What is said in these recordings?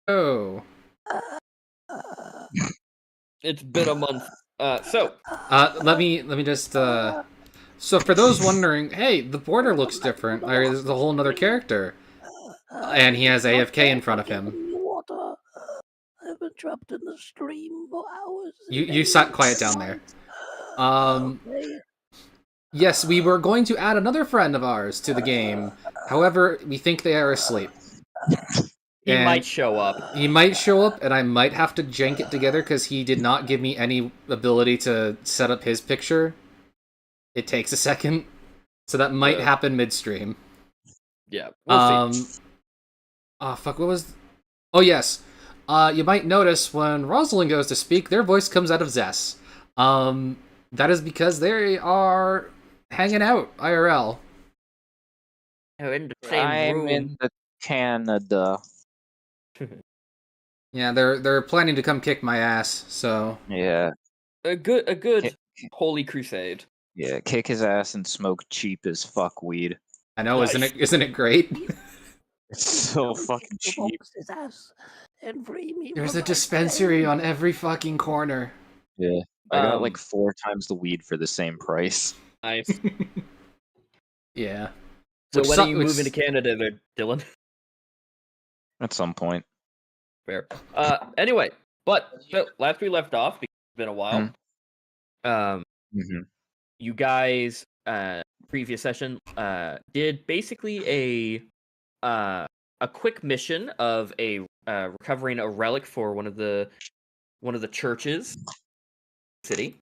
Oh. It's been a month. So Let me just So for those wondering, hey, the border looks different. There's a whole other character, and he has AFK in front of him. Water. I've been trapped in the stream for hours. You sat quiet down there. Yes, we were going to add another friend of ours to the game. However, we think they are asleep. he might show up. He might show up, and I might have to jank it together because he did not give me any ability to set up his picture. It takes a second, so that might happen midstream. Yeah, we'll see. Oh, fuck, what was... Oh, yes. You might notice when Rosalin goes to speak, their voice comes out of Zhess. That is because they are hanging out, IRL. Oh, in the same room. I'm in the Canada. Yeah, they're planning to come kick my ass, so... Yeah. A good holy crusade. Yeah, kick his ass and smoke cheap as fuck weed. I know, isn't it great? It's so fucking cheap. There's a dispensary on every fucking corner. Yeah, I got like 4 times the weed for the same price. Nice. Yeah. So when are you moving to Canada there, Dylan? At some point. Fair. Anyway, but so last we left off, because it's been a while. You guys, previous session, did basically a quick mission of recovering a relic for one of the churches in the city.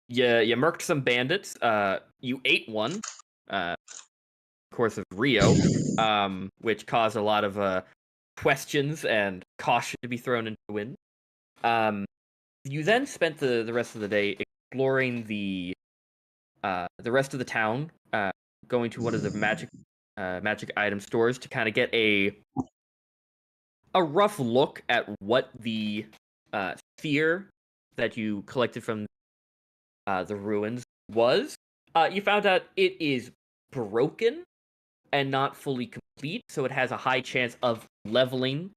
You murked some bandits. You ate one, of course, of Rio, which caused a lot of questions and caution to be thrown into the wind. You then spent the rest of the day exploring the rest of the town, going to one of the magic item stores to kind of get a rough look at what the sphere that you collected from the ruins was. You found out it is broken and not fully complete, so it has a high chance of leveling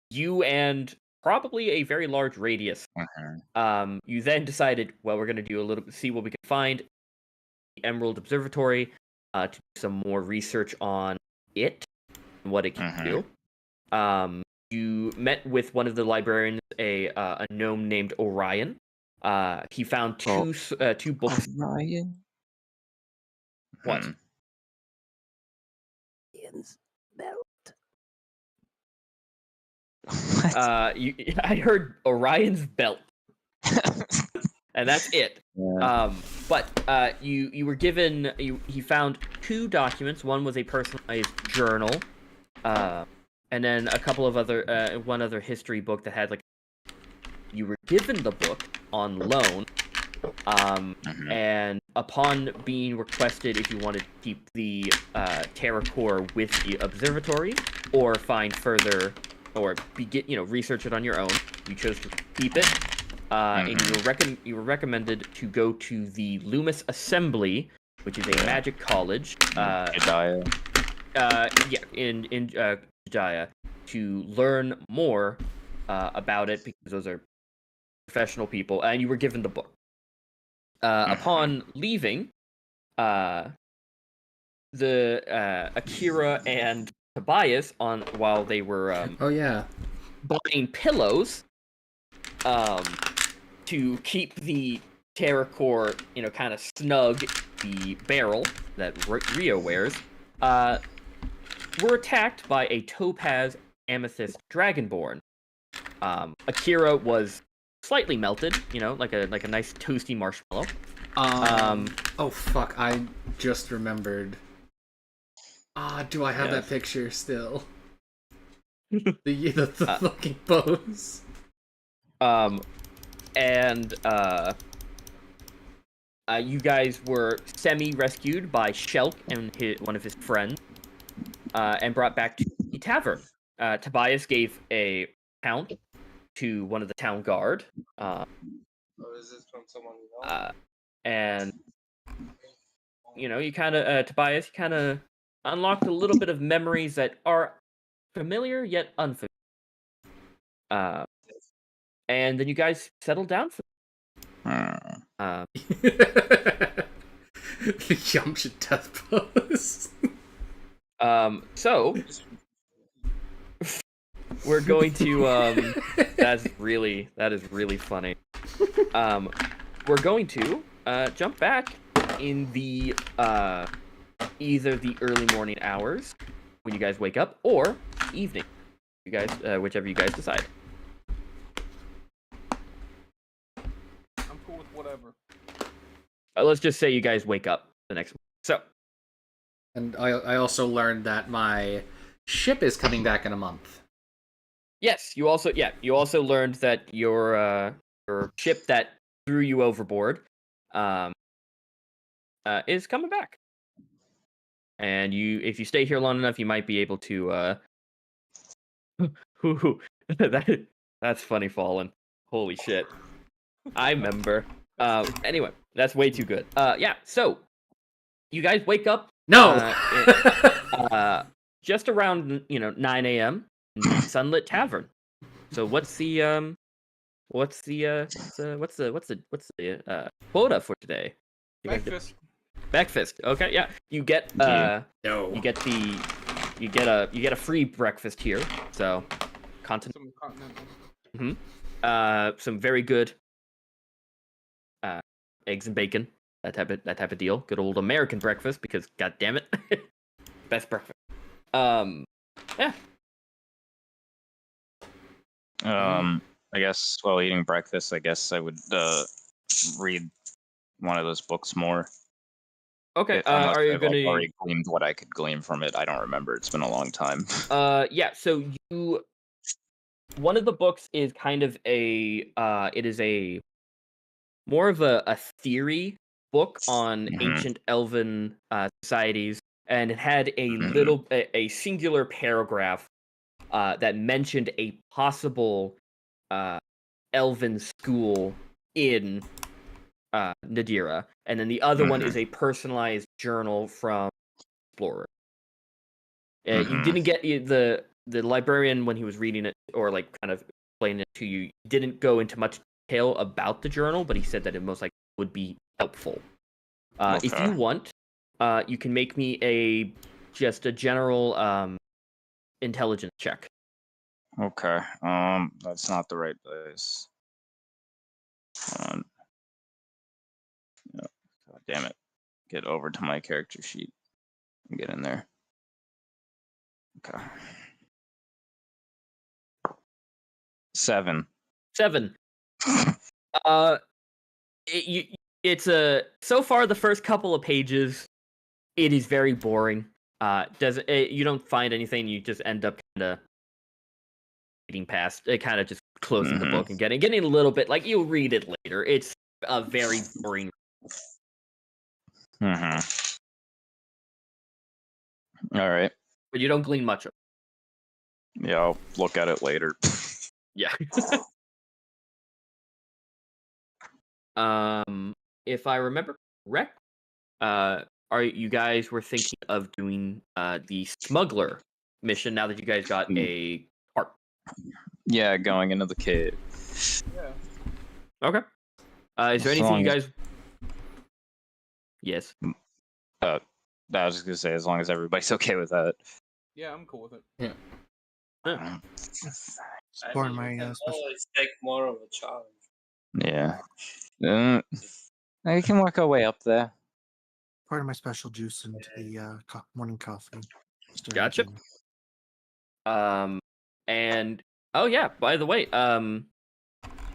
you and probably a very large radius. You then decided, well, we're going to do see what we can find. The Emerald Observatory to do some more research on it and what it can do. You met with one of the librarians, a gnome named Orion. He found two books. Orion? What? I heard Orion's belt. And that's it. Yeah. But you were given. He found 2 documents. One was a personalized journal, and then a couple of one other history book that had You were given the book on loan, and upon being requested if you wanted to keep the Terra Core with the observatory or find further or research it on your own, you chose to keep it. And you were recommended to go to the Loomis Assembly, which is a magic college. Jeddah. In Jeddah, to learn more about it, because those are professional people, and you were given the book. Upon leaving, the Akira and Tobias, while they were buying pillows, to keep the Terra Core, kind of snug, the barrel that Rio wears, were attacked by a topaz amethyst dragonborn. Akira was slightly melted, like a nice toasty marshmallow. Oh fuck! I just remembered. Do I have that picture still? the fucking pose. And you guys were semi-rescued by Shelk and one of his friends, and brought back to the tavern. Tobias gave a count to one of the town guard. Is this from someone you know? And you kind of Tobias kind of unlocked a little bit of memories that are familiar yet unfamiliar. And then you guys settle down for. The Yamcha death pose. So we're going to that is really funny. We're going to jump back in the either the early morning hours when you guys wake up or evening. You guys whichever you guys decide. I'm cool with whatever. Let's just say you guys wake up the next morning. So And I also learned that my ship is coming back in a month. yes, you also learned that your ship that threw you overboard is coming back. And if you stay here long enough, you might be able to that's funny, Fallen. Holy shit. I remember. Anyway, that's way too good. Yeah, so you guys wake up No. just around 9 a.m. in the Sunlit Tavern. So what's the quota for today? You guys Breakfast. Breakfast. Okay, yeah. You get No. you get a free breakfast here. So Some continental. some very good eggs and bacon. That type of deal. Good old American breakfast because god damn it. Best breakfast. Yeah. I guess while eating breakfast, I guess I would read one of those books more. Okay. Unless Are you I've, gonna already gleaned what I could glean from it? I don't remember. It's been a long time. Yeah, so one of the books is kind of it is a more of a theory book on ancient elven societies, and it had a singular paragraph that mentioned a possible elven school in Nedera, and then the other one is a personalized journal from Explorer. You didn't get the librarian when he was reading it or like kind of explaining it to you. Didn't go into much detail about the journal, but he said that it most likely would be helpful. If you want, you can make me just a general intelligence check. Okay. That's not the right place. Yeah. God damn it. Get over to my character sheet and get in there. Okay. 7. It's so far the first couple of pages, it is very boring. You don't find anything. You just end up kind of reading past it, kind of just closing the book and getting a little bit like you'll read it later. It's a very boring. All right. But you don't glean much of it. Yeah, I'll look at it later. Yeah. If I remember correct, you guys were thinking of doing the smuggler mission now that you guys got a cart? Yeah, going into the cave. Yeah. Okay. Is there anything you guys? Yes. I was just gonna say, as long as everybody's okay with that. Yeah, I'm cool with it. Yeah. Part of my always take more of a challenge. Yeah. You can work our way up there. part of my special juice into the morning coffee. Gotcha. And oh yeah, by the way,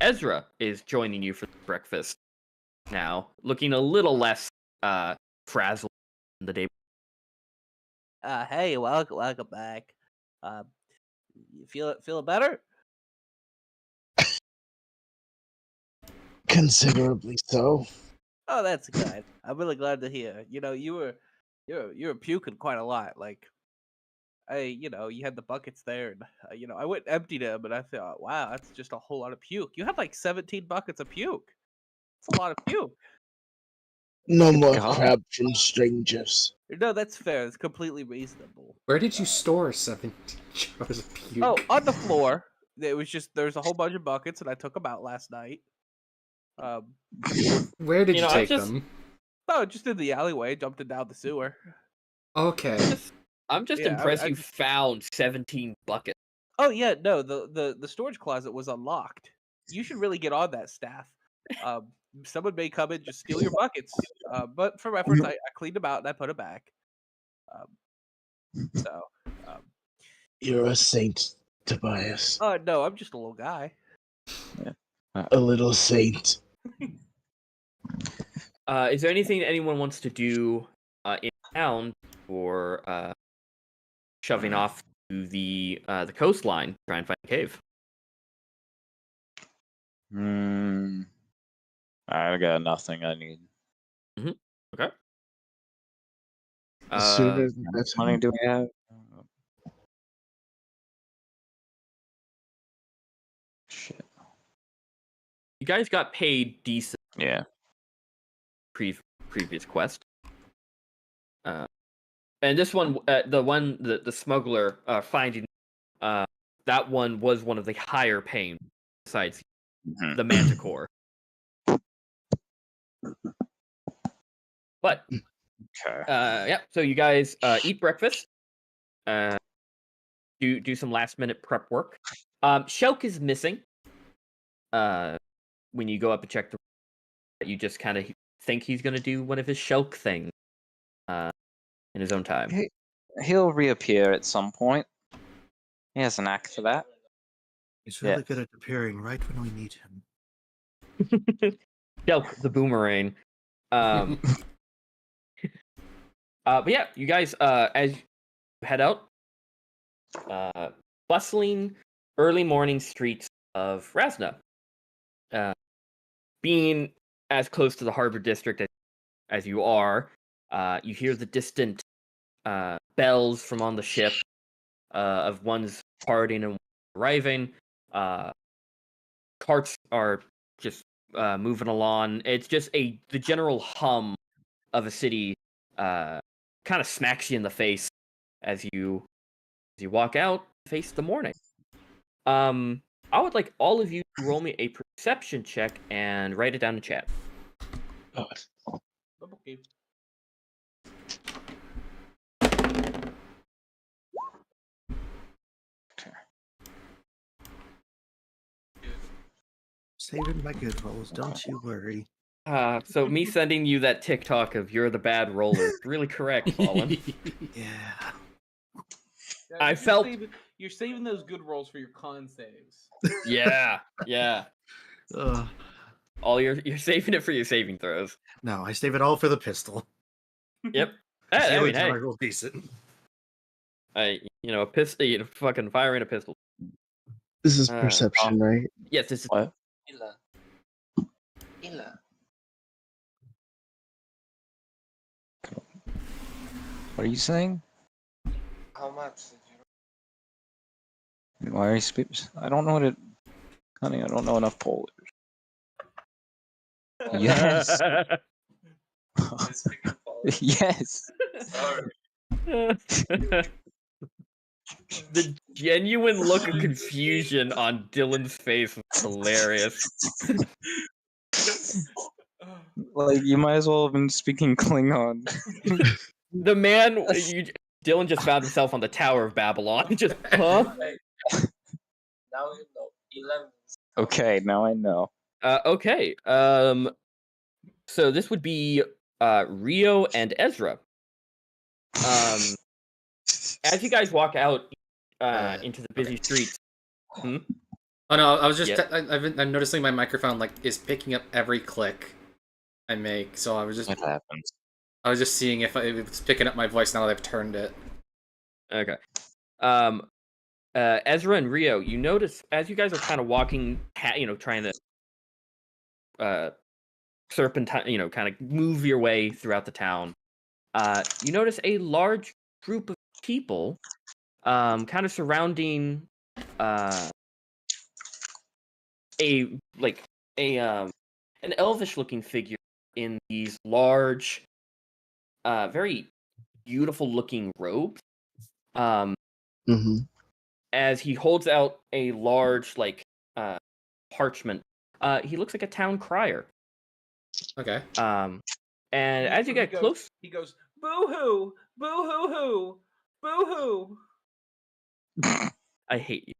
Ezra is joining you for breakfast now, looking a little less frazzled than the day. Hey, welcome back. You feel better? Considerably so. Oh, that's good. I'm really glad to hear. You know, you were puking quite a lot. Like, you had the buckets there, and I went and emptied them, and I thought, wow, that's just a whole lot of puke. You had like 17 buckets of puke. That's a lot of puke. No more God. crap from strangers. No, that's fair. It's completely reasonable. Where did you store 17 Jars of puke. Oh, on the floor. It was just there's a whole bunch of buckets, and I took them out last night. Where did you, I'm take just- them? Oh, just in the alleyway, dumped it down the sewer. Okay. I'm just Yeah, impressed I- you found 17 buckets. Oh yeah, no, the storage closet was unlocked. You should really get on that, staff. Someone may come and just steal your buckets. But for reference, I cleaned them out and I put them back. So, You're a saint, Tobias. no, I'm just a little guy. A little saint. Is there anything that anyone wants to do in town for shoving off to the coastline to try and find a cave? I got nothing I need. Okay. As soon as How much that's money do we have? Shit. You guys got paid decent Yeah. previous quest. And this one, the smuggler finding, that one was one of the higher paying, besides Mhm. the Manticore. But Okay. yeah, so you guys eat breakfast, do some last minute prep work. Shelk is missing. When you go up and check you just kind of think he's gonna do one of his Shelk things in his own time. He'll reappear at some point. He has a knack for that. He's really Yeah. good at appearing right when we need him. Shelk the boomerang. But yeah, you guys, as you head out, bustling early morning streets of Rasna. Being as close to the harbor district as you are, you hear the distant bells from on the ship of one's departing and arriving. Carts are just moving along. It's just the general hum of a city kind of smacks you in the face as you walk out and face the morning. I would like all of you to roll me a perception check and write it down in chat. Okay. Saving my good rolls, don't you worry. So me sending you that TikTok of you're the bad roller is really correct, Fallen. Yeah. Yeah, I you're felt- you're saving those good rolls for your con saves. Yeah. Ugh. You're saving it for your saving throws. No, I save it all for the pistol. Yep. The I healing mean, hey, I roll decent. a pistol, fucking firing a pistol. This is perception, right? Yes, this is. What? What are you saying? How much did Why are you speaking? I don't know what it. Honey, I don't know enough Polish. Yes. Yes. Sorry. The genuine look of confusion on Dylan's face was hilarious. Like, you might as well have been speaking Klingon. The man, Dylan just found himself on the Tower of Babylon. Just, huh? Now you know. 11. Okay, now I know. Okay. So this would be Rio and Ezra. As you guys walk out into the busy streets. Oh no, I was just Yeah. I'm noticing my microphone is picking up every click I make, so I was What happens? just seeing if it's picking up my voice now that I've turned it. Okay. Ezra and Rio, you notice as you guys are kind of walking, trying to serpentine, kind of move your way throughout the town. You notice a large group of people, kind of surrounding an elvish-looking figure in these large, very beautiful-looking robes. Mm-hmm. as he holds out a large parchment. He looks like a town crier. Okay. And as you get close, he goes, "Boo hoo, boo hoo hoo, boo hoo." I hate you.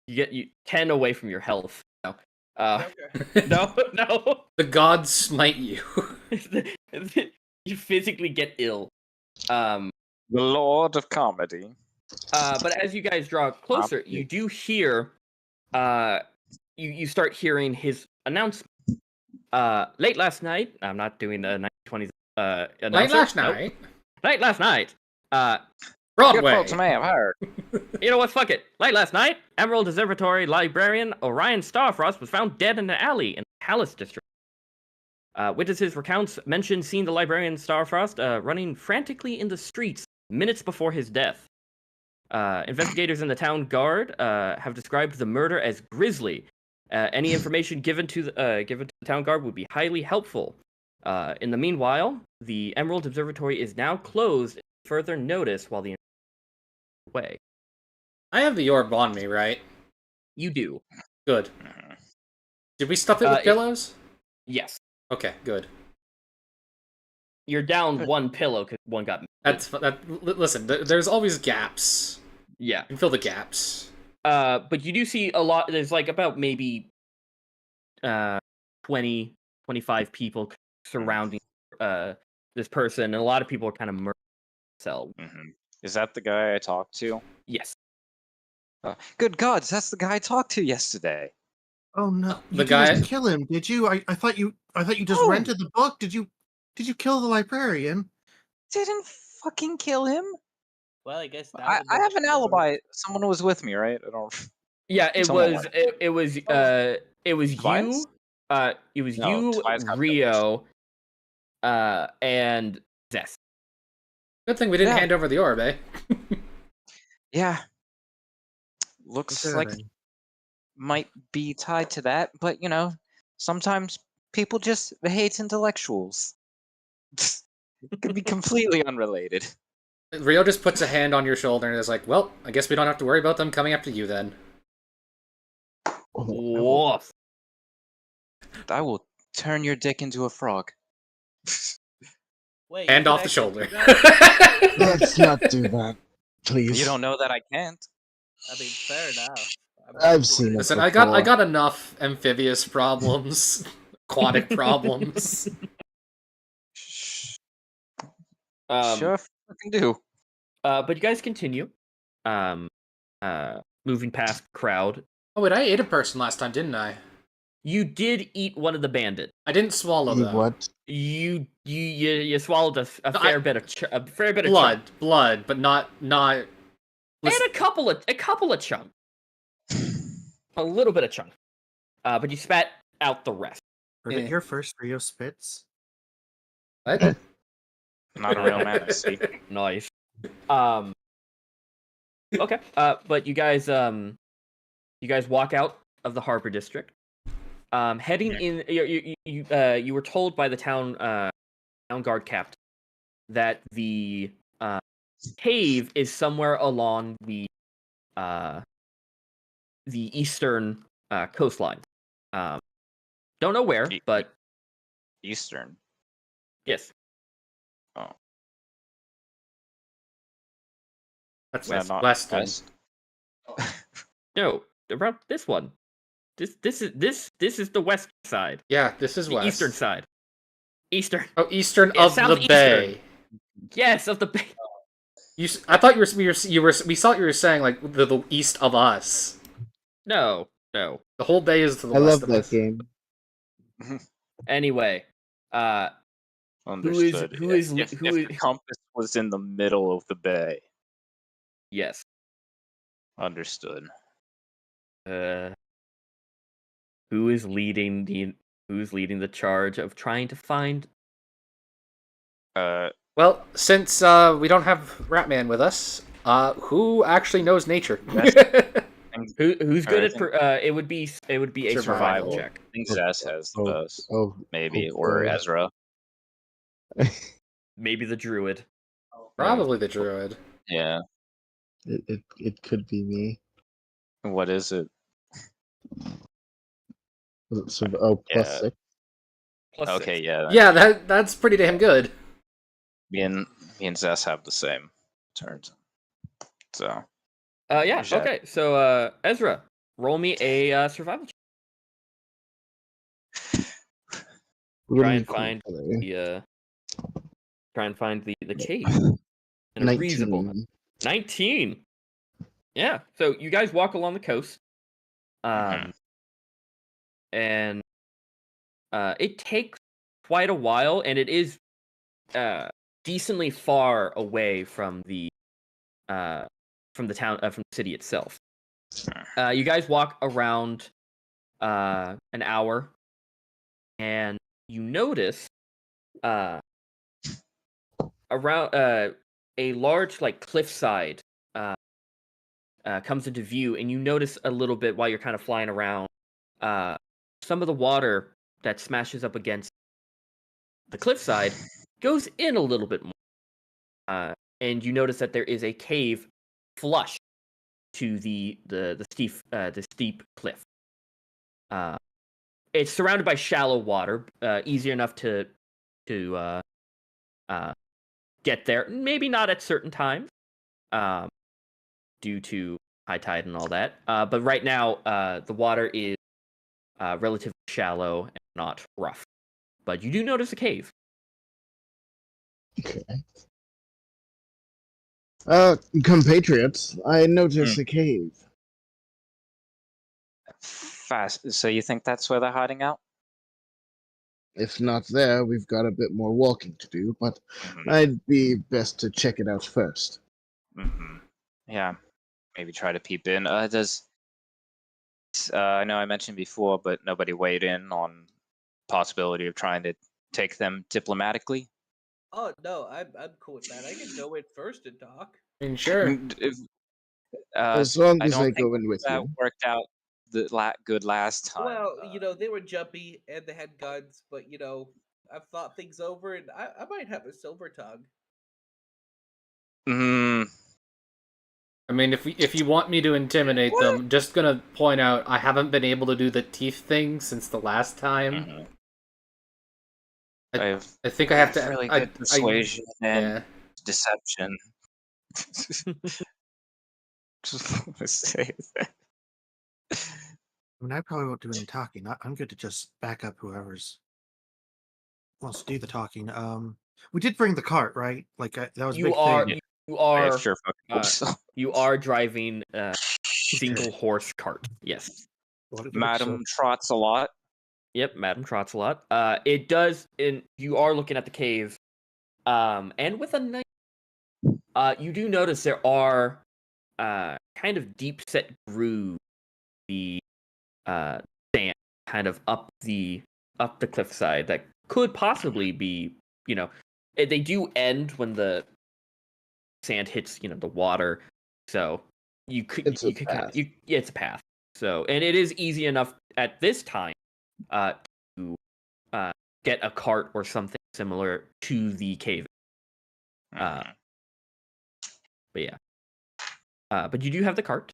You get 10 away from your health now. Okay. No. The gods smite you. You physically get ill. The Lord of Comedy. But as you guys draw closer, you do hear, you start hearing his announcement. Late last night, I'm not doing the 1920s announcer. Late last Nope. night. Late last night. Good Broadway. folks may have heard. You know what? Fuck it. Late last night, Emerald Observatory librarian Orion Starfrost was found dead in an alley in the Palace District. Witnesses recounts mentioned seeing the librarian Starfrost running frantically in the streets minutes before his death. Investigators in the town guard have described the murder as grisly. Any information given to the town guard would be highly helpful. In the meanwhile, the Emerald Observatory is now closed. Further notice while the way. I have the orb on me, right? You do. Good. Did we stuff it with pillows? Yes. Okay, good. You're down one pillow because one got. Listen, there's always gaps. Yeah. You can fill the gaps. But you do see a lot. There's like about maybe 20, 25 people surrounding this person, and a lot of people are kind of murdering themselves. Is that the guy I talked to? Yes. Good gods, that's the guy I talked to yesterday. Oh no! The You guy- didn't kill him, did you? I thought you just No. rented the book. Did you kill the librarian? Didn't fucking kill him. Well, I guess now I the have an next- alibi. Someone was with me, right? I don't. Yeah, it Someone was. won. It was. It was Tobias? you. It was No, you, Tobias got Rio, and Zhess. Good thing we didn't Yeah. hand over the orb, eh? Yeah. Looks like Concerning. might be tied to that, but sometimes people just hate intellectuals. It could be completely unrelated. Rio just puts a hand on your shoulder and is like, well, I guess we don't have to worry about them coming after you then. Woof. I will turn your dick into a frog. Wait, Hand you off the can shoulder. actually do that? Let's not do that, please. You don't know that I can't. I mean, fair enough. I've seen it. Listen, I got before. enough amphibious problems, aquatic problems. Sure fucking do. But you guys continue. Moving past the crowd. Oh wait, I ate a person last time, didn't I? You did eat one of the bandits. I didn't swallow You though. what? You swallowed a No, fair bit of blood, chunk. blood, but not. And a couple of chunks. A little bit of chunk. But you spat out the rest. Heard it here first. Rio spits. What? Not a real man, I see. Nice. Okay. But you guys walk out of the harbor district. Heading in, you were told by the town guard captain that the cave is somewhere along the eastern coastline. Don't know where, but Eastern. yes. Oh. That's Yeah, not Western. west. No, around this one. This is the west side. Yeah, this is The west. eastern side. Eastern. Oh, eastern Yeah, of the southeastern. bay. Yes, of the bay. I thought we thought you were saying like the east of us. No. The whole bay is to the I west love of that us. game. Anyway, Understood. if The compass was in the middle of the bay. yes. Understood. Who's leading the charge of trying to find? Well, since we don't have Ratman with us, who actually knows nature? Who's good at? Alright, It would be a survival Survival. check. I think Zhess has the best. Oh, Maybe. oh, Or oh. Ezra. Maybe the druid. Probably the druid. Yeah. It could be me. What is it? So, oh, plus Yeah. 6. Plus Okay, 6. yeah. Yeah, that's pretty damn good. Me and Zess have the same turns. So Yeah. Zhess. Okay. So Ezra, roll me a survival check. Try and find the cave in a reasonable 19. 19. Yeah. So you guys walk along the coast, Mhm. and it takes quite a while, and it is decently far away from the town, from the city itself. You guys walk around an hour, and you notice around a large like cliffside comes into view, and you notice a little bit while you're kind of flying around some of the water that smashes up against the cliffside goes in a little bit more, and you notice that there is a cave flush to the steep cliff. It's surrounded by shallow water, easy enough to get there. Maybe not at certain times, due to high tide and all that. But right now, the water is relatively shallow and not rough. But you do notice a cave. Okay. Compatriots, I notice a cave. Fast. So you think that's where they're hiding out? If not there, we've got a bit more walking to do, but Mhm. I'd be best to check it out first. Yeah. Maybe try to peep in. I know I mentioned before, but nobody weighed in on possibility of trying to take them diplomatically. Oh no, I'm cool with that. I can go in first and talk. I mean, sure. As long I as I don't think go in with that you. worked out good last time. Well, they were jumpy and they had guns, but I've thought things over, and I might have a silver tongue. Mm, I mean, if you want me to intimidate them, just gonna point out I haven't been able to do the teeth thing since the last time. mhm. I, have I think I have to. really good persuasion and yeah. deception. Just want to say that. I mean, I probably won't do any talking. I'm good to just back up whoever's wants to do the talking. We did bring the cart, right? Like that was a You big are thing. you I are sure fucking hope so. you are driving a single horse cart. Yes. Madam trots a lot. Yep, Madam trots a lot. It does, and you are looking at the cave, and with a nice, you do notice there are kind of deep set grooves, the sand kind of up the cliffside that could possibly be, they do end when the sand hits, the water. So It's a you could kind path. of yeah, it's a path. So, and it is easy enough at this time to get a cart or something similar to the cave. Mhm. But yeah. But you do have the cart.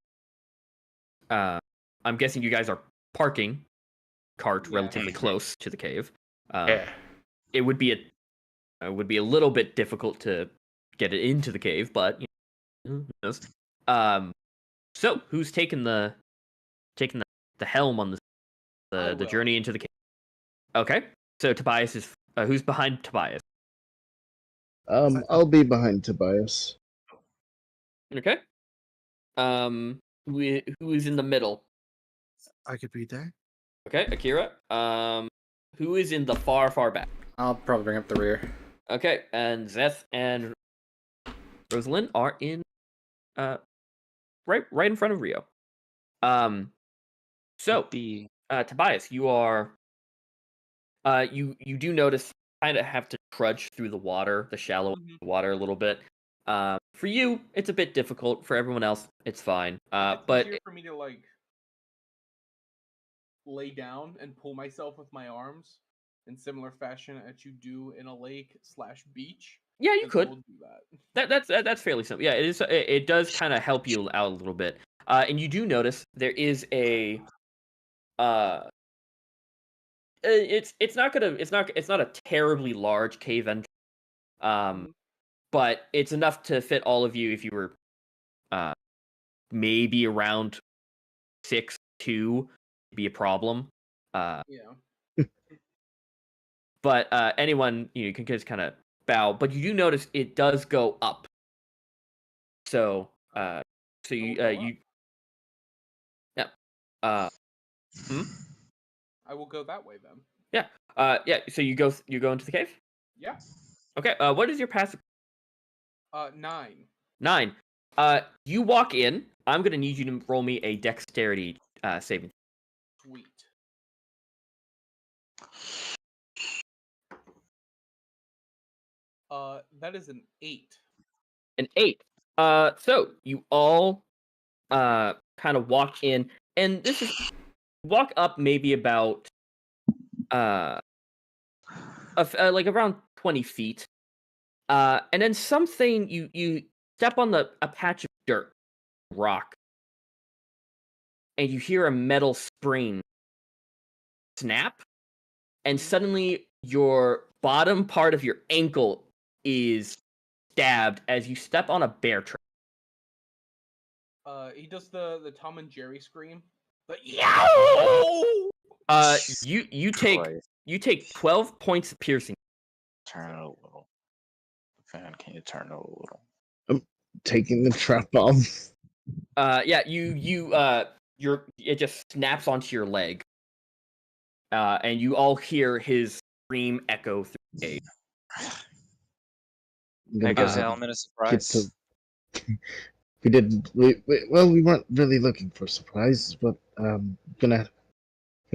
I'm guessing you guys are parking cart Yeah. relatively close to the cave. Yeah. It would be a little bit difficult to get it into the cave, but who knows? So who's taking the helm on I the will. journey into the cave? Okay. So Tobias is who's behind Tobias? I'll be behind Tobias. Okay. Who is in the middle? I could be there. Okay, Akira. Who is in the far back? I'll probably bring up the rear. Okay, and Zeth and Rosalin are in right in front of Rio. So Be Tobias, you are you do notice kind of have to trudge through the water, the shallow water a little bit. For you, it's a bit difficult. For everyone else, it's fine. It's But easier for me to lay down and pull myself with my arms in similar fashion as you do in a lake/beach. Yeah, you and could. we'll do that. That's fairly simple. Yeah, it is. It does kind of help you out a little bit. And you do notice there is a. It's not a terribly large cave entrance. Mhm. But it's enough to fit all of you if you were, maybe around 6'2", be a problem. Yeah. But anyone you can just kind of bow. But you do notice it does go up. So Go you up. yeah. Uh, I will go that way then. yeah. So you go into the cave. Yeah. Okay. What is your passive? 9. 9. You walk in. I'm gonna need you to roll me a dexterity saving. Sweet. That is an 8. An 8. So you all kind of walk in, and this is walk up maybe about like around 20 feet. And then something you step on a patch of dirt, rock, and you hear a metal spring snap, and suddenly your bottom part of your ankle is stabbed as you step on a bear trap. He does the Tom and Jerry scream. The yow! You Troy, take 12 points of piercing. turn it a little. Fan, can you turn it a little? Taking the trap off. Yeah, it just snaps onto your leg. And you all hear his scream echo through the cave. I'm gonna That go gives the ahead and element of get surprise. to. We didn't. We weren't really looking for surprises, but gonna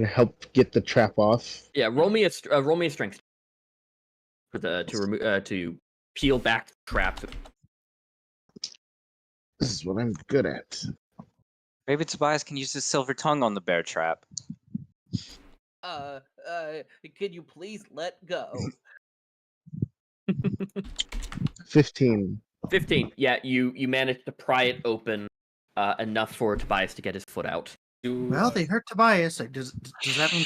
help get the trap off. Yeah, roll me a strength for the to peel back the trap. This is what I'm good at. Maybe Tobias can use his silver tongue on the bear trap. Could you please let go? 15. 15. Yeah, you managed to pry it open enough for Tobias to get his foot out. Well, they hurt Tobias. Does that mean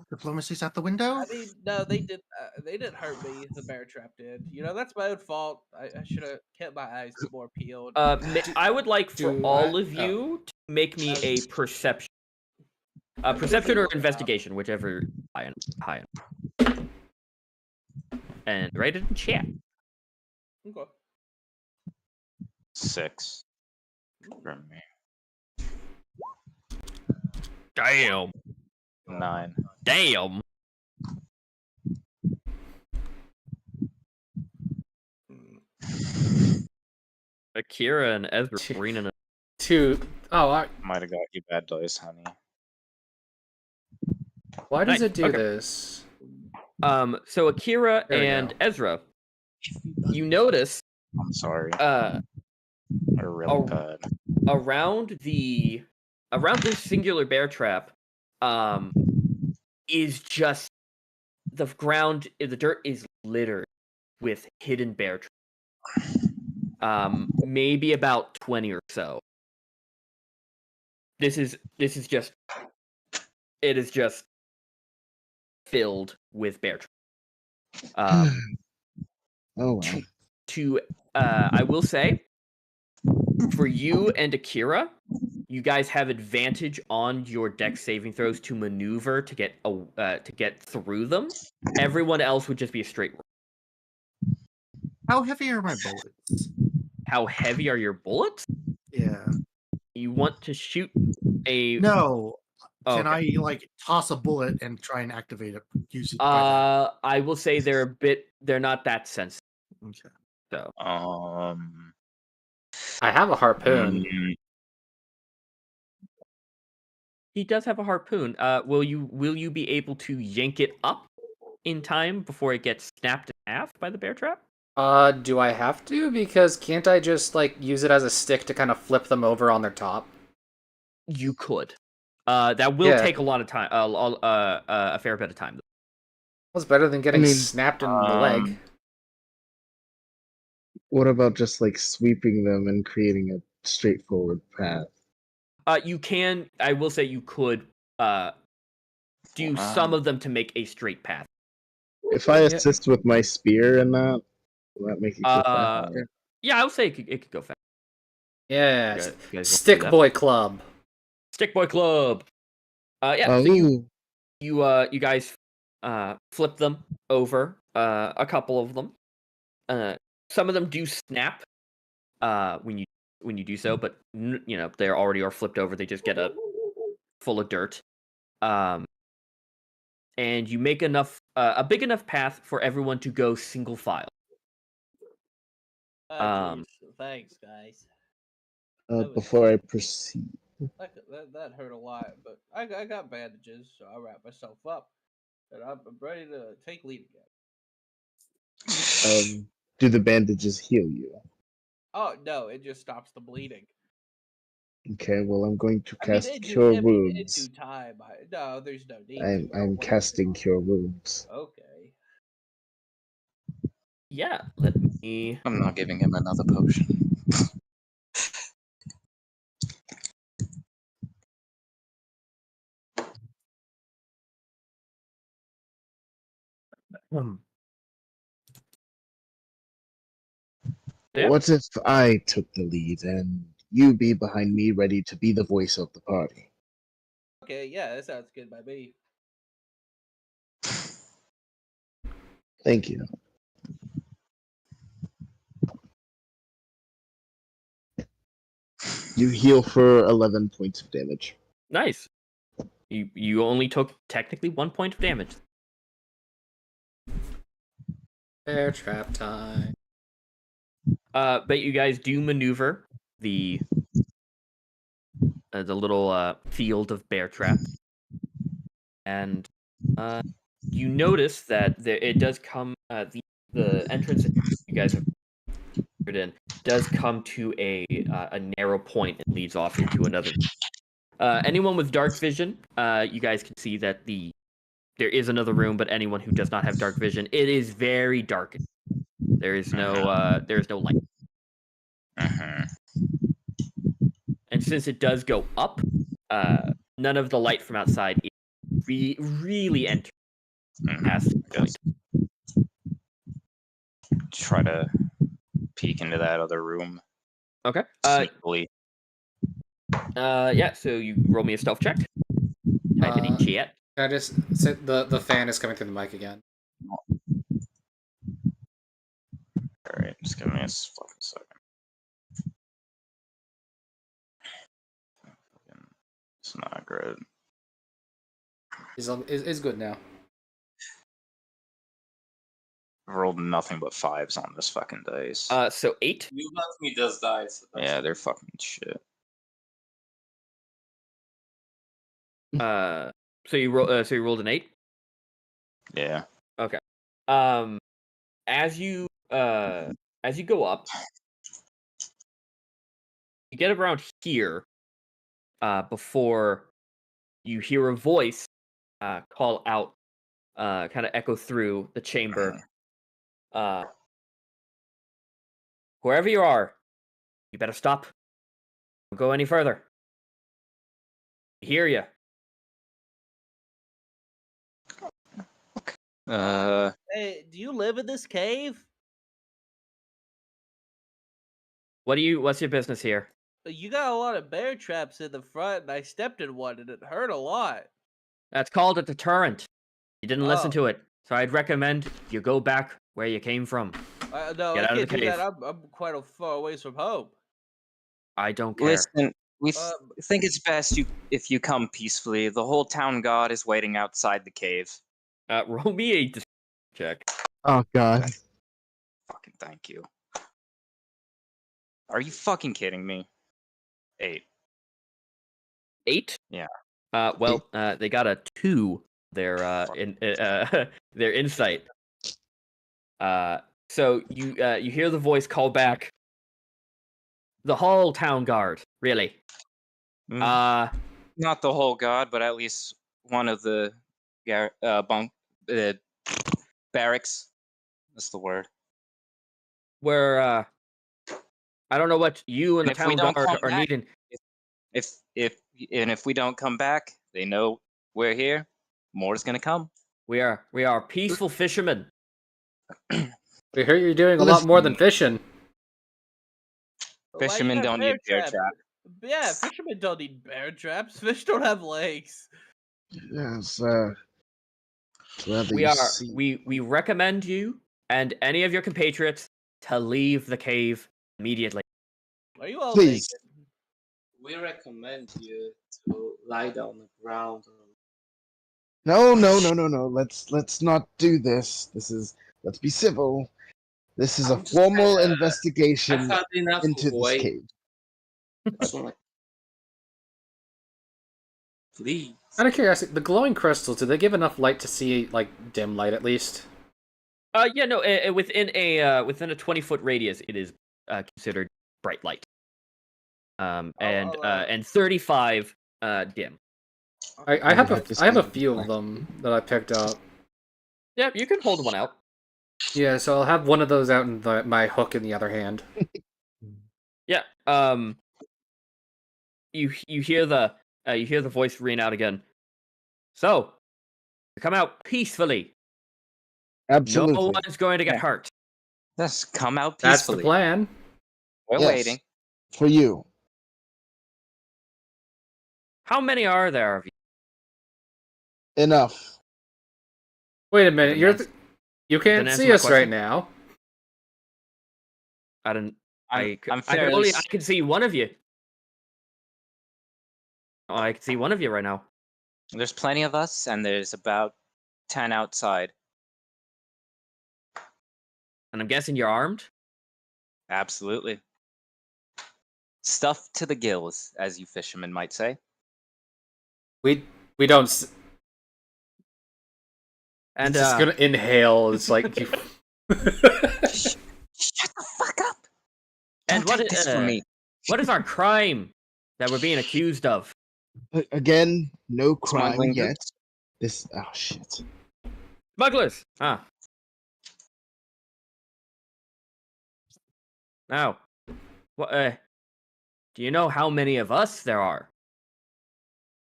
diplomacy's out the window? I mean, no, they did. They didn't hurt me. The bear trap did. You know, that's my own fault. I should have kept my eyes more peeled. I would like for do all I- of you to make me a perception. I'm Perception or looking up. investigation, whichever high on. And write it in chat. Okay. 6 for me. Damn. 9. Damn. Akira and Ezra reading it. 2. Oh, Might have got you bad dice, honey. why does Nice, it do okay. this? So Akira There we and go. Ezra, you notice I'm sorry. uh They're really oh. bad. around this singular bear trap is just the ground, the dirt is littered with hidden bear traps. Maybe about 20 or so. This is just, it is just filled with bear traps. Oh well. I will say, for you and Akira, you guys have advantage on your dex saving throws to maneuver to get through them. Everyone else would just be a straight roll. How heavy are my bullets? How heavy are your bullets? Yeah. You want to shoot a No. Oh, Can okay. I like toss a bullet and try and activate it using by I will say they're not that sensitive. that? Okay. So I have a harpoon. he does have a harpoon. Will you be able to yank it up in time before it gets snapped in half by the bear trap? Do I have to? Because can't I just like use it as a stick to kind of flip them over on their top? You could. That will Yeah. take a lot of time. A fair bit of time. What's better than getting mean, snapped in the leg? What about just like sweeping them and creating a straightforward path? You can. I will say you could do some of them to make a straight path. If I Yeah. assist with my spear in that, will that make it go faster? Yeah, I would say it could go fast. Yeah. You guys wanna do Stick that? Boy Club. Stick Boy Club. Yeah. Oh, So you guys flip them over. A couple of them. Some of them do snap. When you do so, but they already are flipped over. They just get full of dirt. And you make a big enough path for everyone to go single file. Jeez. Thanks, guys. before I proceed, That hurt a lot, but I got bandages, so I wrap myself up, and I'm ready to take lead again. do the bandages heal you? Oh no, it just stops the bleeding. Okay, well, I'm going to I mean, cast Cure in Wounds. due time. No, there's no need. I'm casting Cure Wounds. Okay. Yeah, let me. I'm not giving him another potion. Yeah. What if I took the lead and you be behind me, ready to be the voice of the party? Okay, yeah, that sounds good by me. Thank you. You heal for 11 points of damage. Nice. You only took technically 1 point of damage. Bear trap time. But you guys do maneuver the little field of bear trap, and you notice that it does come the entrance that you guys have entered in does come to a narrow point and leads off into another. Anyone with dark vision, you guys can see that there is another room, but anyone who does not have dark vision, it is very dark. There is no light. And since it does go up, none of the light from outside really enters past the point. Try to peek into that other room. Okay. Sneakily. Yeah. So you roll me a stealth check. Type it in chat. Can I just say the fan is coming through the mic again? Alright, just give me a fucking second. It's not good. Is good now. I've rolled nothing but 5s on this fucking dice. So 8. You left me just dice. Yeah, they're fucking shit. So you rolled an 8. Yeah. Okay. As you go up, you get around here, before you hear a voice call out, kind of echo through the chamber. Wherever you are, you better stop. Don't go any further. I hear you. Hey, do you live in this cave? What's your business here? You got a lot of bear traps in the front, and I stepped in one, and it hurt a lot. That's called a deterrent. You didn't listen Oh. to it, so I'd recommend you go back where you came from. No, Get I out of can't the do that. cave. I'm quite a far ways from home. I don't care. Listen, we think it's best if you come peacefully. The whole town guard is waiting outside the cave. Roll me a check. Oh, God. Fucking thank you. Are you fucking kidding me? 8. 8? Yeah. Well, they got a 2. Their their insight. So you hear the voice call back. The whole town guard, really? Not the whole guard, but at least one of the barracks. That's the word. We're I don't know what you and And the if we town don't guard come are back, needing. if we don't come back, they know we're here. More's gonna come. We are peaceful fishermen. We heard you're doing a lot Listen, more than fishing. Why you Fishermen have don't bear need bear traps? trap. Yeah, fishermen don't need bear traps. Fish don't have legs. yes, rather We you are see. we recommend you and any of your compatriots to leave the cave immediately. Are you all Please. naked? We recommend you to lie down on the ground. No. Let's not do this. Let's be civil. This is a I'm just formal kinda- investigation I've had enough into of this wait. cave. Please. Out of curiosity, the glowing crystals, do they give enough light to see, like, dim light at least? Yeah, no. Within a 20-foot radius, it is considered bright light. And 35 dim. I have I'd I have a just few be of them that I picked up. Yeah, you can hold one out. Yeah, so I'll have one of those out in my hook in the other hand. Yeah. You hear the voice ring out again. So, come out peacefully. Absolutely. No one's going to get Yeah. hurt. Just come out That's the peacefully. plan. We're Yes. waiting. For you. How many are there of you? Enough. Wait a minute, Then you can't then answer see my us right question. now. I don't. I'm I fairly. can see one of you. Oh, I can see one of you right now. There's plenty of us, and there's about 10 outside. And I'm guessing you're armed? Absolutely. Stuffed to the gills, as you fishermen might say. We don't. And It's just gonna inhale. It's like you. Shut the fuck up! And Don't take this from me. what is our crime that we're being accused of? Again, no crime Smuggling yet. goods? This. Oh shit. Smugglers! Ah. Now, what, do you know how many of us there are?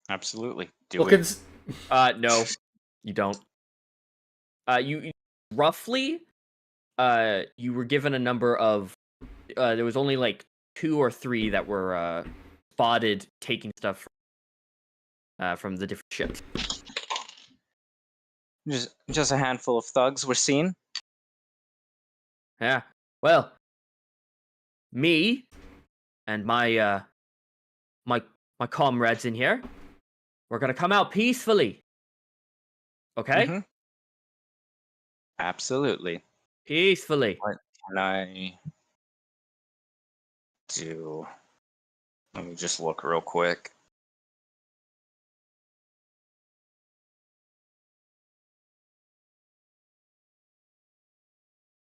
Absolutely. Do Well, we? No, you don't. You roughly, you were given a number of, there was only like 2 or 3 that were spotted taking stuff from the different ships. Just a handful of thugs were seen. Yeah. Well, me and my my comrades in here, we're gonna come out peacefully. Okay? Mhm. Absolutely. Peacefully. What can I do? Let me just look real quick.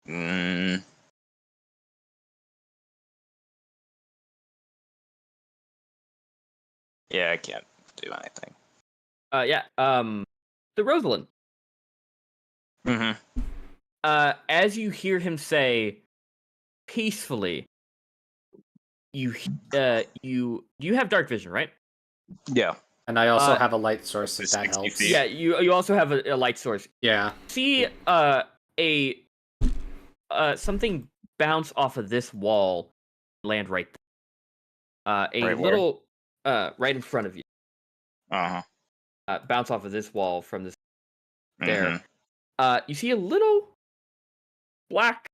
Mm. Yeah, I can't do anything. Yeah. The Rosalin. Mm-hmm. As you hear him say peacefully, you have dark vision, right? Yeah. and I also Uh, have a light source if that 60 helps. feet. Yeah, you also have a light source. Yeah. See something bounce off of this wall, land right there. A Right where? little right in front of you. Uh-huh. Bounce off of this wall from this Mhm. there. You see a little black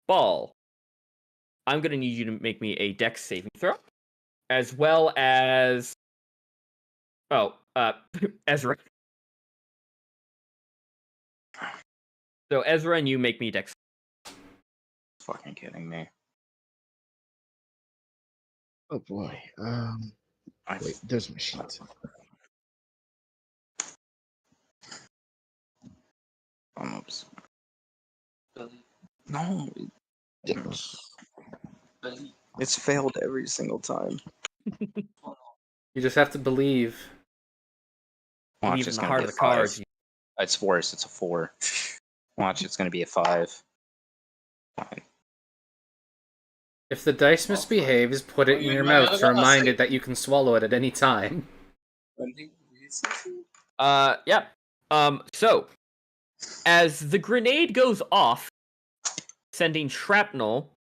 ball. I'm gonna need you to make me a dex saving throw, as well as Ezra. So Ezra and you make me dex. Fucking kidding me. Oh boy. Wait. There's my sheet. Oops. Billy, No, Billy. it's failed every single time. You just have to believe. Watch, Believe in it's the gonna heart be of a the cards. 5. It's worse. It's a 4. Watch, it's gonna be a 5. Fine. If the dice misbehaves, put it in your mouth to remind it that you can swallow it at any time. Yeah. So, as the grenade goes off, sending shrapnel,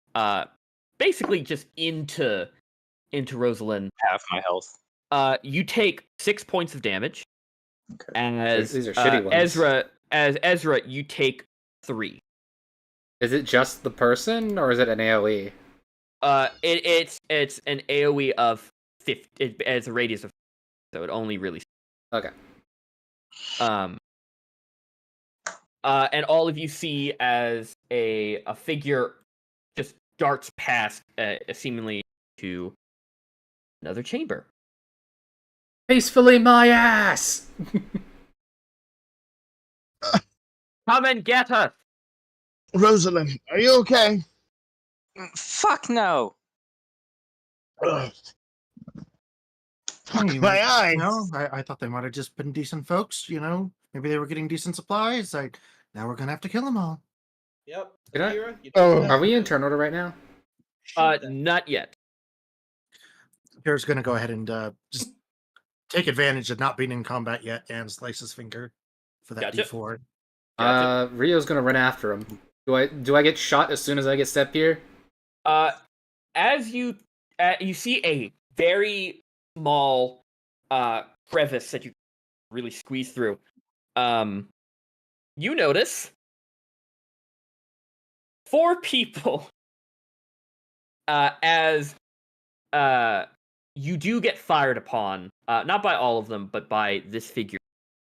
basically just into Rosalin, Half my health. you take 6 points of damage. Okay. As These are shitty ones. Ezra, you take 3. Is it just the person, or is it an AoE? It's an AoE of 50. It's a radius of 50, so it only really. Okay. And all of you see as a figure just darts past, seemingly to another chamber. Peacefully, my ass! Come and get us! Rosalin, are you okay? Fuck no. Ugh, I mean, my eyes. I thought they might have just been decent folks. Maybe they were getting decent supplies. Now we're gonna have to kill them all. Yep. Did I- Nedera, you Oh, took that Are we in first. turn order right now? Shoot them. Not yet. Pierre's gonna go ahead and just take advantage of not being in combat yet and slice his finger for that Gotcha. D4. Gotcha. Rio's gonna run after him. Do I get shot as soon as I get step here? As you see a very small crevice that you really squeeze through. You notice 4 people. As you do get fired upon, not by all of them, but by this figure.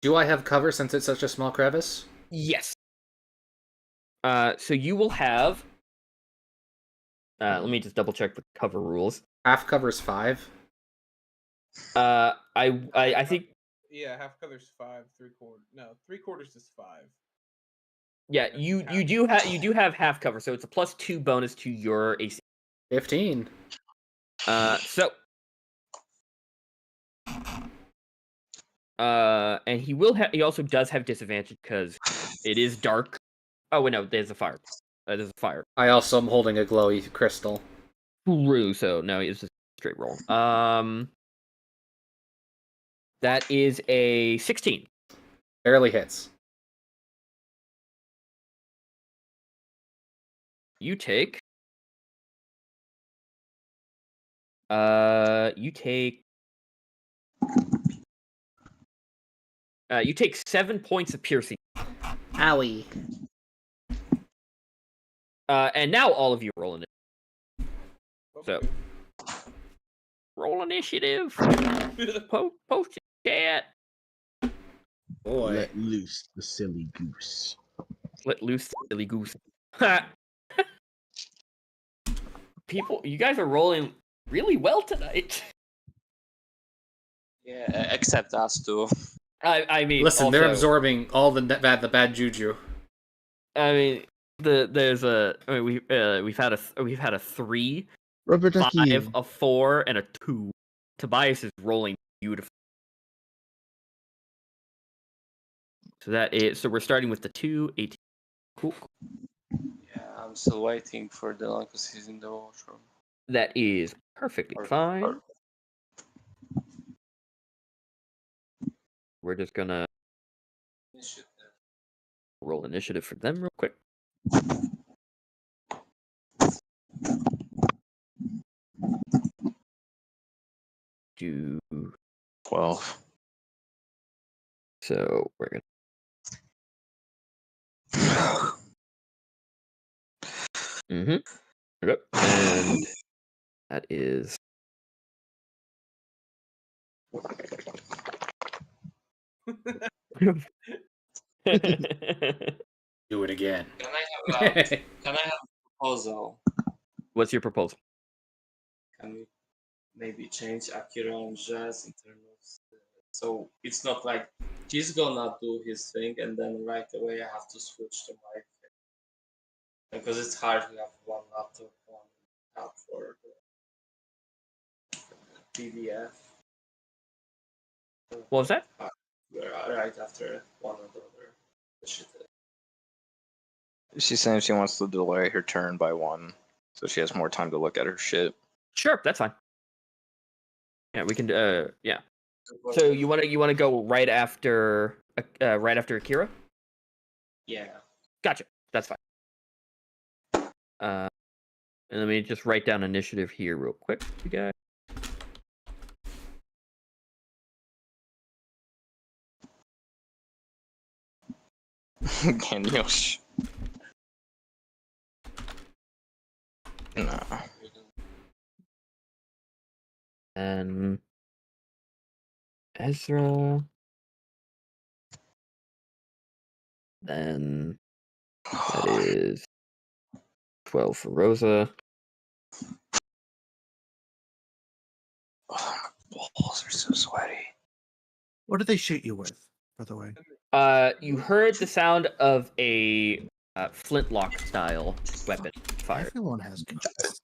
Do I have cover since it's such a small crevice? Yes. So you will have. Let me just double check the cover rules. Half cover's 5. I think. Yeah, half color's 5, 3/4. No, 3/4 is 5. Yeah, you do have half cover, so it's a +2 bonus to your AC. 15. So. And he also does have disadvantage because it is dark. Oh wait, no, there's a fire. There's a fire. I also am holding a glowy crystal. True, so no, it's just a straight roll. That is a 16. Barely hits. You take. You take 7 points of piercing. Owie. And now all of you roll in it. So. Okay. Roll initiative. Post chat. Boy. Let loose the silly goose. Let loose the silly goose. People, you guys are rolling really well tonight. Yeah, except us two. I mean, Listen, they're also, absorbing all the bad juju. I mean, we've had a 3, Rubber ducky. 5, a 4, and a 2. Tobias is rolling beautifully. So we're starting with the 2, 18. Cool. Yeah, I'm still waiting for the line because he's in the washroom. That is perfectly fine. We're just gonna roll initiative for them real quick. Do 12. so we're gonna. Yep. And that is. Do it again. Can I have a proposal? What's your proposal? Can we maybe change Akira and Zhess in terms of so it's not like he's gonna do his thing and then right away I have to switch to my thing. Because it's hard to have one laptop, one app for the PDF. What was that? Right after one another. She's saying she wants to delay her turn by 1, so she has more time to look at her shit. Sure, that's fine. Yeah, we can. Yeah. So you wanna go right after Akira? Yeah. Gotcha. That's fine. And let me just write down initiative here real quick, you guys. Can you? No. And Ezra. Then that is 12 for Rosa. Oh, my balls are so sweaty. What did they shoot you with, by the way? You heard the sound of a flintlock style weapon fired. Everyone has guns.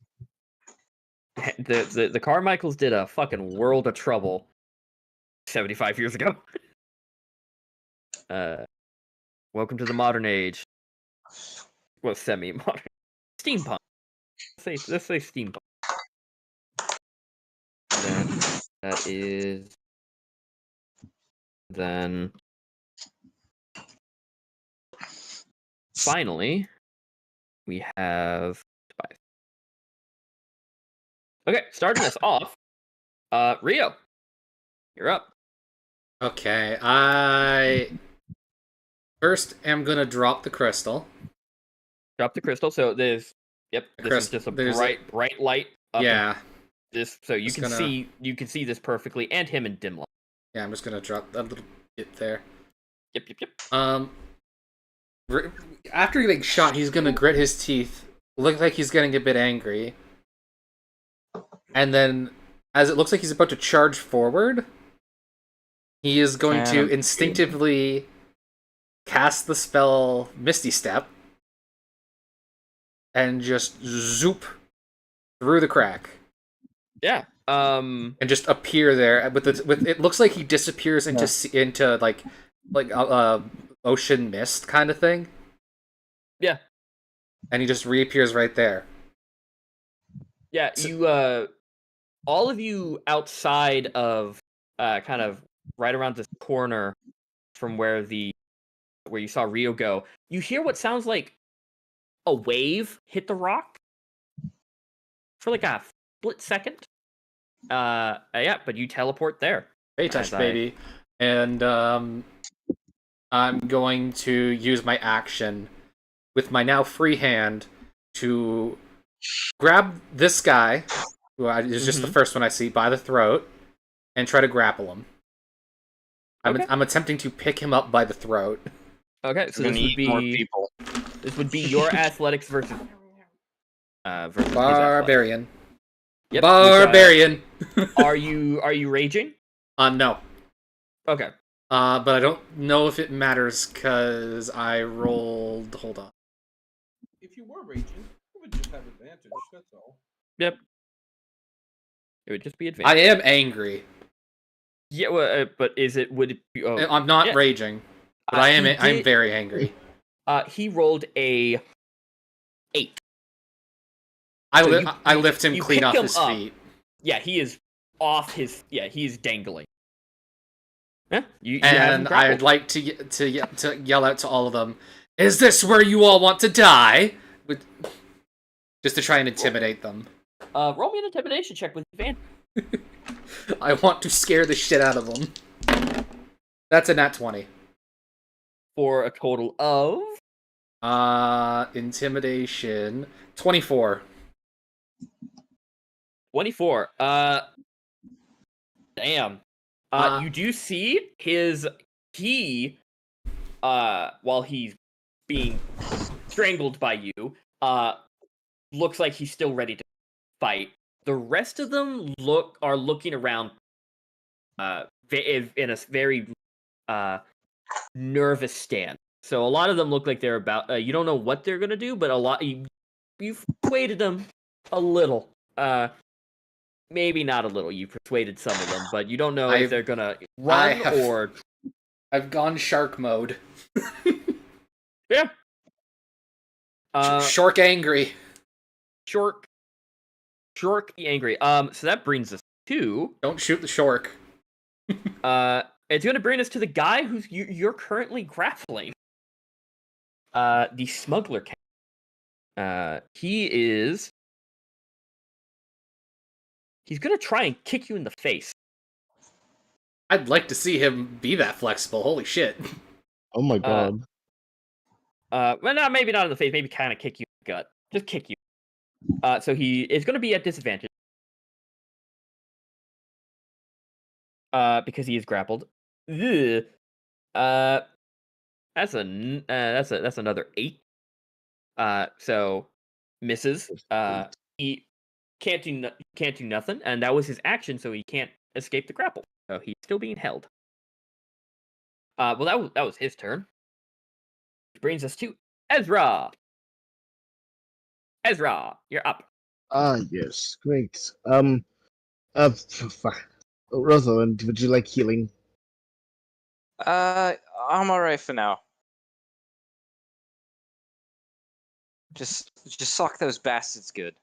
The Carmichaels did a fucking world of trouble 75 years ago. Welcome to the modern age. Well, semi-modern. Steampunk. Let's say steampunk. Then that is. Then. Finally, we have. Okay, starting us off. Rio, you're up. Okay, I first am gonna drop the crystal. Drop the crystal. So there's. Yep. This is just a bright light. Up Yeah. This so you Just can see this perfectly, and him in dim light. Yeah, I'm just gonna drop that little bit there. Yep. After getting shot, he's gonna grit his teeth, look like he's getting a bit angry, and then, as it looks like he's about to charge forward, he is going to instinctively cast the spell Misty Step and just zoop through the crack. Yeah. And just appear there with it looks like he disappears into like ocean mist kind of thing. Yeah. And he just reappears right there. Yeah, you all of you outside of kind of right around this corner from where you saw Rio go, you hear what sounds like a wave hit the rock for like a split second. Yeah, but you teleport there. Hey, touch baby. And I'm going to use my action with my now free hand to grab this guy, who is just the first one I see, by the throat, and try to grapple him. I'm attempting to pick him up by the throat. Okay, so this would be your athletics versus Barbarian. Yep, Barbarian. Are you raging? No. Okay. But I don't know if it matters because I rolled. Hold on. If you were raging, you would just have advantage. That's all. Yep. It would just be advantage. I am angry. Yeah, well, but would it be? Oh, I'm not raging, but I'm very angry. He rolled a 8. I lift him clean off his feet. Yeah, he is off his. Yeah, he is dangling. Yeah, and I'd like to yell out to all of them, "Is this where you all want to die?" Just to try and intimidate them. Roll me an intimidation check with advantage. I want to scare the shit out of them. That's a nat 20. For a total of? Intimidation 24. 24. Damn. You do see while he's being strangled by you, looks like he's still ready to fight. The rest of them are looking around in a very nervous stand. So a lot of them look like they're about you don't know what they're gonna do, but a lot you've persuaded them a little. Maybe not a little. You persuaded some of them, but you don't know if they're gonna run or. I've gone shark mode. Yeah. Shark angry. Shork the angry. So that brings us to Don't shoot the shork. it's going to bring us to the guy who's you're currently grappling. The smuggler cat. He's going to try and kick you in the face. I'd like to see him be that flexible. Holy shit. Oh my god. Well, no, maybe not in the face. Maybe kind of kick you in the gut. Just kick you. So he is going to be at disadvantage. Because he is grappled. Ugh. That's another 8. So misses. He can't do nothing, and that was his action, so he can't escape the grapple. So he's still being held. Well, that was his turn. Which brings us to Ezra. Ezra, you're up. Yes, great. Rosalind, would you like healing? I'm alright for now. Just sock those bastards good.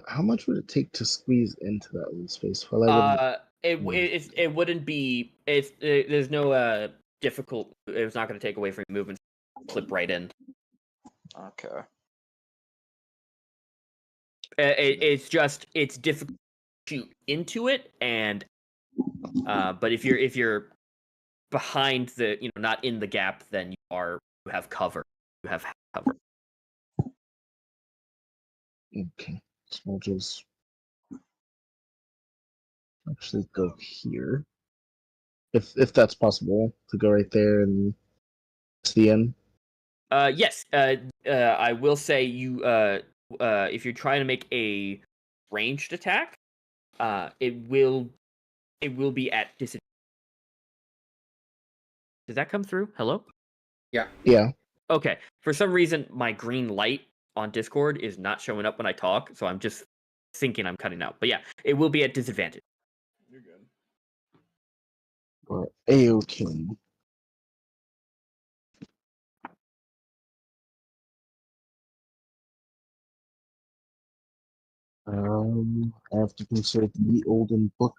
How much would it take to squeeze into that little space? Well, I wouldn't. It wouldn't be. There's no difficult. It's not going to take away from your movement. Clip right in. Okay. It's difficult to shoot into it, and but if you're behind the not in the gap, then you have cover. You have cover. Okay, so I'll just actually go here, if that's possible, to go right there and to the end. Yes. I will say you. If you're trying to make a ranged attack, it will be at disadvantage. Did that come through? Hello? Yeah. Okay. For some reason, my green light on Discord is not showing up when I talk, so I'm just thinking I'm cutting out. But yeah, it will be at disadvantage. You're good. Or A-OK. I have to consult the olden book.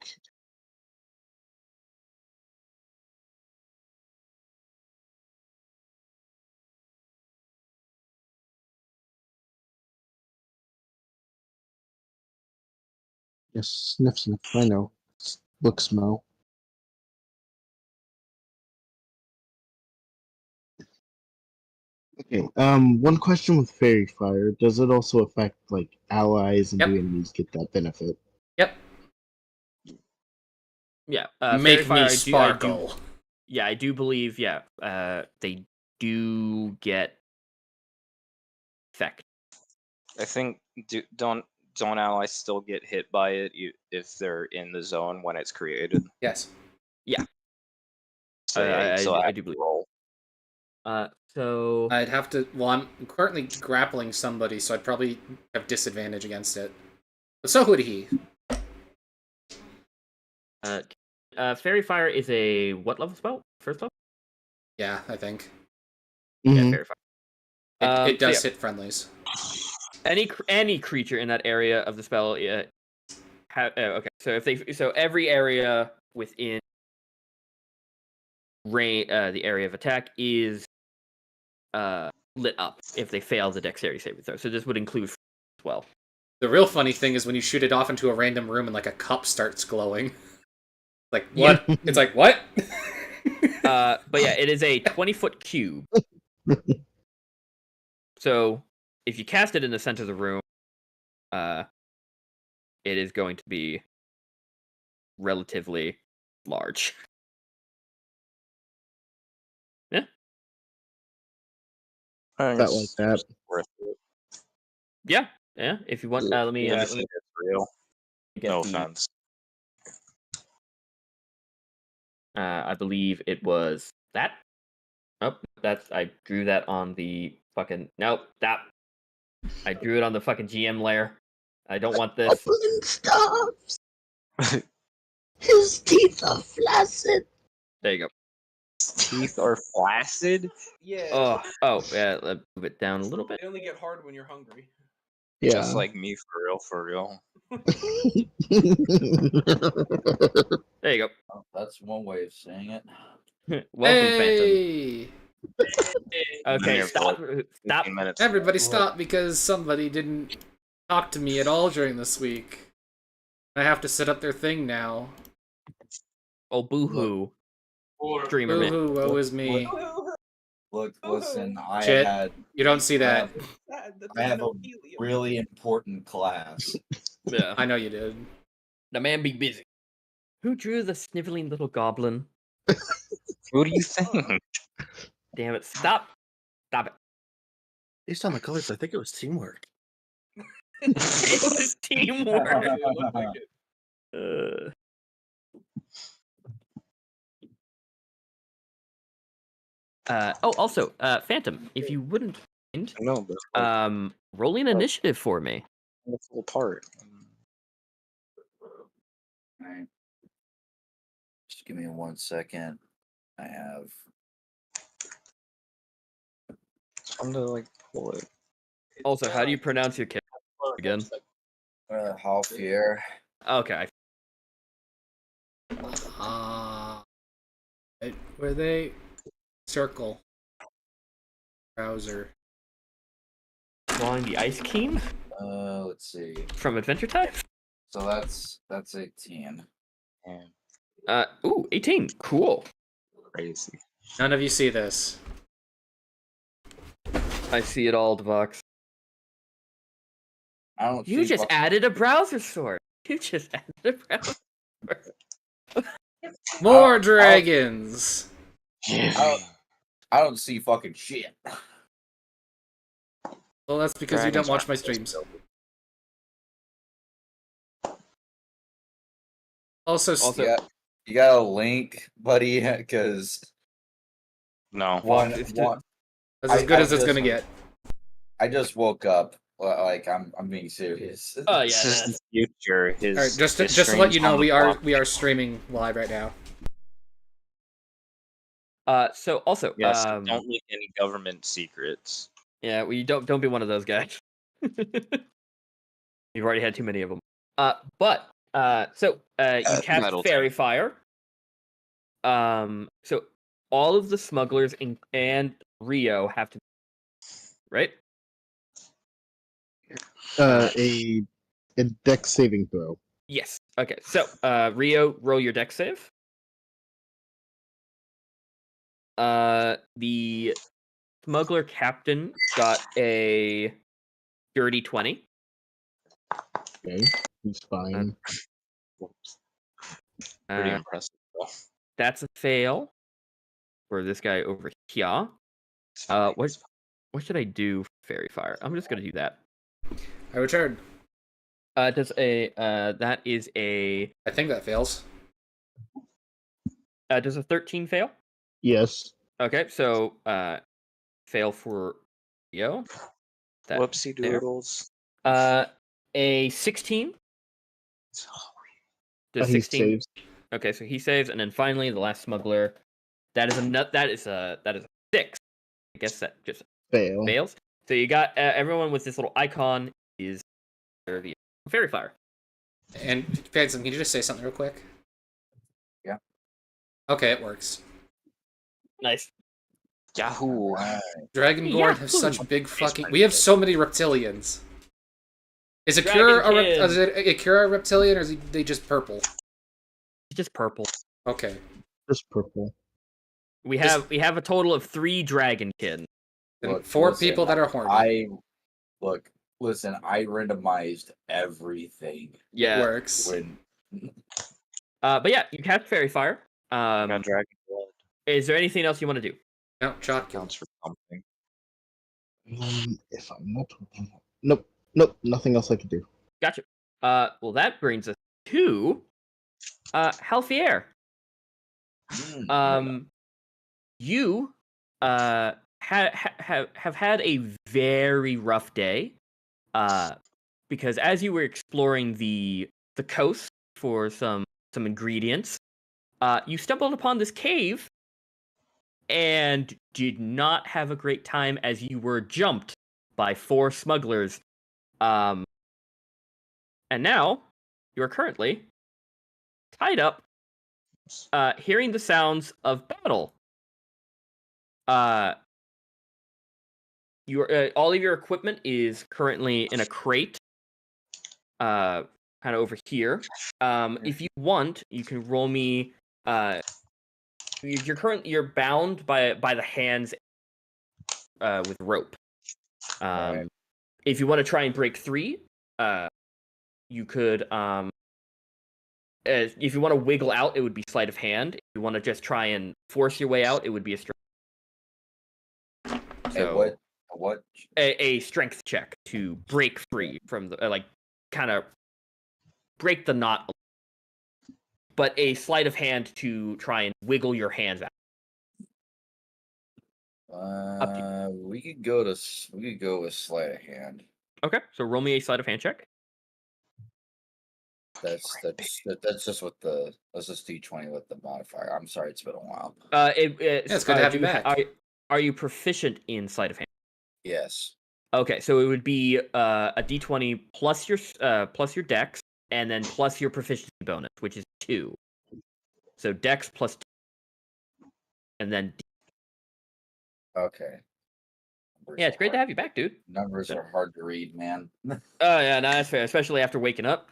Yes, sniff, sniff. I know. Book smell. Okay. One question with fairy fire: does it also affect like allies, and Yep. do enemies get that benefit? Yep. Yeah. Make Fairy Fire, me sparkle. I do believe. Yeah. They do get effect. I think don't allies still get hit by it if they're in the zone when it's created? Yes. So, yeah, I do believe. Roll. So I'd have to. Well, I'm currently grappling somebody, so I'd probably have disadvantage against it. But so would he. Fairy Fire is a what level spell? First level? Yeah, I think Yeah, Mhm. Fairy Fire. it does so hit friendlies. any creature in that area of the spell. Okay, so every area within the area of attack is lit up if they fail the dexterity saving throw. So this would include as well. The real funny thing is when you shoot it off into a random room and like a cup starts glowing. Like what? It's like what? But yeah, it is a 20-foot cube. So if you cast it in the center of the room, it is going to be relatively large. Yeah. That like that. Worth it. Yeah. If you want, let me. Even Let if me it's real. get No the- offense. I believe it was that. Oh, I drew that on the fucking. Nope, that. I drew it on the fucking GM layer. I don't want this. Goblin stops. His teeth are flaccid. There you go. teeth are flaccid. Yeah. Yeah. Let's move it down a little bit. They only get hard when you're hungry. Yeah. Just like me, for real. There you Oh, that's one way of saying it. go. Welcome, Phantom. Hey! Been Okay, here for stop. like Stop. 15 minutes. Everybody stop because somebody didn't talk to me at all during this week. I have to set up their thing now. Oh, boo-hoo. Or Dreamer man. Boo-hoo, woe is me. Look, listen, Shit. had You don't see that. I have a really important class. Yeah. I know you did. The man be busy. Who drew the sniveling little goblin? Who do you think? Damn it. Stop. Stop it. Based on the colors, I think it was teamwork. It was teamwork. It looked like it. Also, Phantom, if you wouldn't mind, No, but rolling initiative for me. the full part. Alright. Just give me 1 second. I have It's fun to like pull it. Also, how do you pronounce your character again? half year. Okay. Were they circle browser? Drawing the Ice King Let's see. from Adventure Time? So that's 18. And 18. Cool. crazy. None of you see this. I see it all, Devox. I don't. You see just fuck- added a browser sword. You just added a browser sword. More dragons! I don't see fucking shit. Well, that's because you Dragons don't watch aren't my streams. Also, You got a link, buddy? Because No. one, it's one, that's as good as it's gonna get. I just woke up. Like I'm being serious. Oh yeah. This is the future. His, Alright, just his to let streams you know, on the block. we are streaming live right now. So also, Yes, don't leak any government secrets. yeah, we don't be one of those guys. You've already had too many of them. But you cast that'll Fairy Fire. So all of the smugglers and Rio have to, right? A dex saving throw. Yes. Okay. So Rio, roll your dex save. The smuggler captain got a dirty 20. Okay, he's fine. Pretty Uh, impressive, though. that's a fail for this guy over here. What should I do for Fairy Fire? I'm just gonna do that. I return. Does a that is a I think that fails. does a 13 fail? Yes. Okay, so fail for Rio. That Whoopsie there. doodles. A 16. Does He 16? saves. Okay, so he saves, and then finally the last smuggler. That is a 6. I guess that just Fail. fails. So you got everyone with this little icon is the Fairy Fire. And Phantom, can you just say something real quick? Yeah. Okay, it works. Nice. Yahoo! Dragonborn Yeah. have such big fucking. We have so many reptilians. Is Akira Dragon is it Akira a reptilian, or is they just purple? It's just purple. Okay. Just purple. We have a total of 3 dragon kids. And Look, 4 listen, people that are horny. Listen, I randomized everything. Yeah. Works. When But yeah, you cast Fairy Fire. Got dragon blood. Is there anything else you want to do? No, chalk. Counts for something. If I'm not. Nope. Nothing else I can do. Gotcha. Well, that brings us to Halfier. You have had a very rough day, because as you were exploring the coast for some ingredients, you stumbled upon this cave and did not have a great time as you were jumped by 4 smugglers. And now you are currently tied up, hearing the sounds of battle. All of your equipment is currently in a crate, kind of over here. If you want, you can roll me. You're bound by the hands with rope. Right. If you want to try and break 3, you could. If you want to wiggle out, it would be sleight of hand. If you want to just try and force your way out, it would be a strength. So What? a strength check to break free from the kind of break the knot. But a sleight of hand to try and wiggle your hands out. We could go with sleight of hand. Okay, so roll me a sleight of hand check. That's just with let's just D20 with the modifier. I'm sorry, it's been a while. It's good to have you back. Are you proficient in sleight of hand? Yes. Okay, so it would be a D20 plus your dex, and then plus your proficiency bonus, which is 2. So dex plus 2, and then Okay. yeah, it's great to have you back, dude. Numbers are hard to read, man. Oh yeah, no, that's fair, especially after waking up.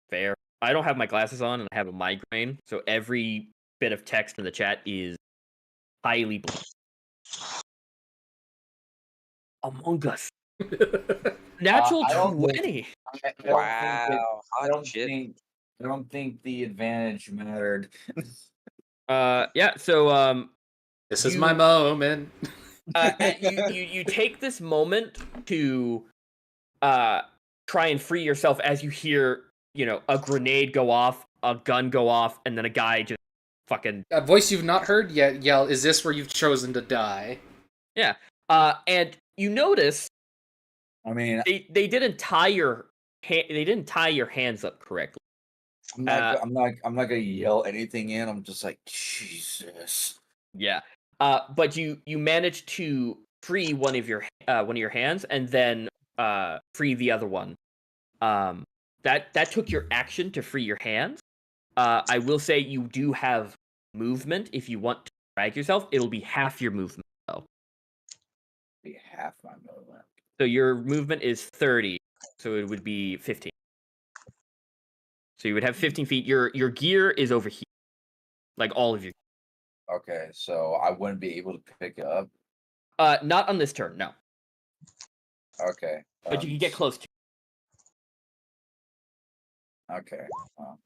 Fair. I don't have my glasses on, and I have a migraine, so every bit of text in the chat is highly blurred. Among Us. Natural 20. Wow. I don't think the advantage mattered. Yeah. So This is my moment. you take this moment to try and free yourself as you hear, a grenade go off, a gun go off, and then a guy just fucking A voice you've not heard yet yell, "Is this where you've chosen to die?" yeah. And you notice, I mean, they didn't tie your hands up correctly. I'm not gonna yell anything in. I'm just like, Jesus. Yeah. But you managed to free one of your hands and then free the other one. That took your action to free your hands. I will say you do have movement if you want to drag yourself. It'll be half your movement though. Be half my movement. So your movement is 30, so it would be 15. So you would have 15 feet. Your gear is over here, like all of your. Okay, so I wouldn't be able to pick it up. Not on this turn, no. Okay. But you can get close to. Okay. Well,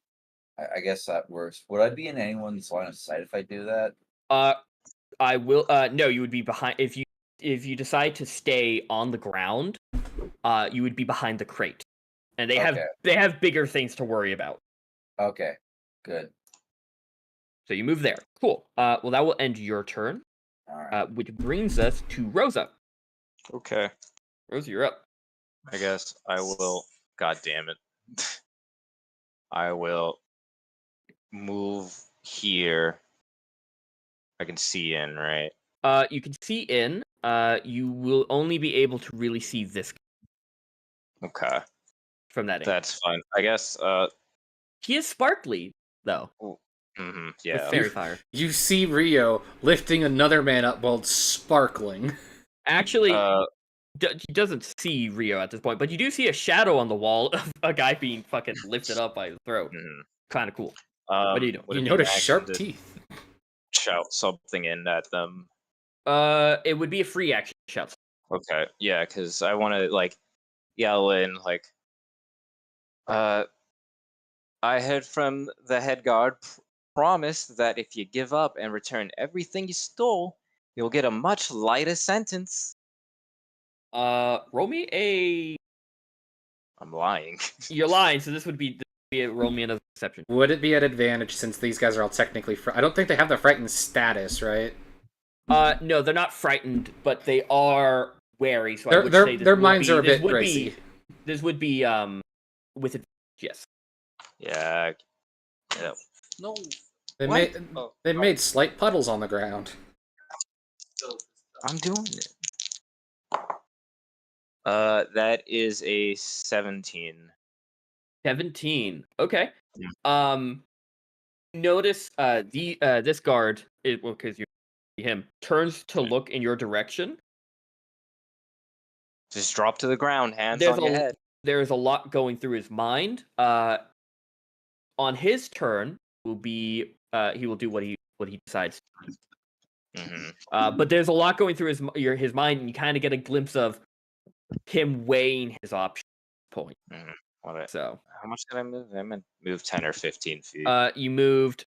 I guess that works. Would I be in anyone's line of sight if I do that? I will. No, you would be behind. If you decide to stay on the ground, you would be behind the crate, and they have bigger things to worry about. Okay. Good. So you move there. Cool. Well, that will end your turn. All right. Which brings us to Rosa. Okay. Rosa, you're up. I guess I will. God damn it. I will move here. I can see in, right? You can see in. You will only be able to really see this Okay. from that angle. That's fine. I guess. He is sparkly though. Yeah. With fairy fire. You see Rio lifting another man up while sparkling. Actually, he doesn't see Rio at this point, but you do see a shadow on the wall of a guy being fucking lifted up by the throat. Kind of cool. What do you do? You notice sharp teeth. Shout something in at them. It would be a free action shout. Okay, yeah, because I want to yell in I heard from the head guard promised that if you give up and return everything you stole, you'll get a much lighter sentence. Roll me a. I'm lying. You're lying, so this would be roll me another deception. Would it be at advantage since these guys are all technically? I don't think they have the frightened status, right? No, they're not frightened, but they are wary. So their minds are a bit racy. This would be with advantage, yes. Yeah. No. They made slight puddles on the ground. I'm doing it. That is a 17. 17. Okay. Yeah. Notice this guard, because you him, turns to look in your direction. Just drop to the ground, hands on your head. There's a lot going through his mind. On his turn will be he will do what he decides. But there's a lot going through his mind, and you kind of get a glimpse of him weighing his options. Point. So how much did I move? I meant move 10 or 15 feet. You moved.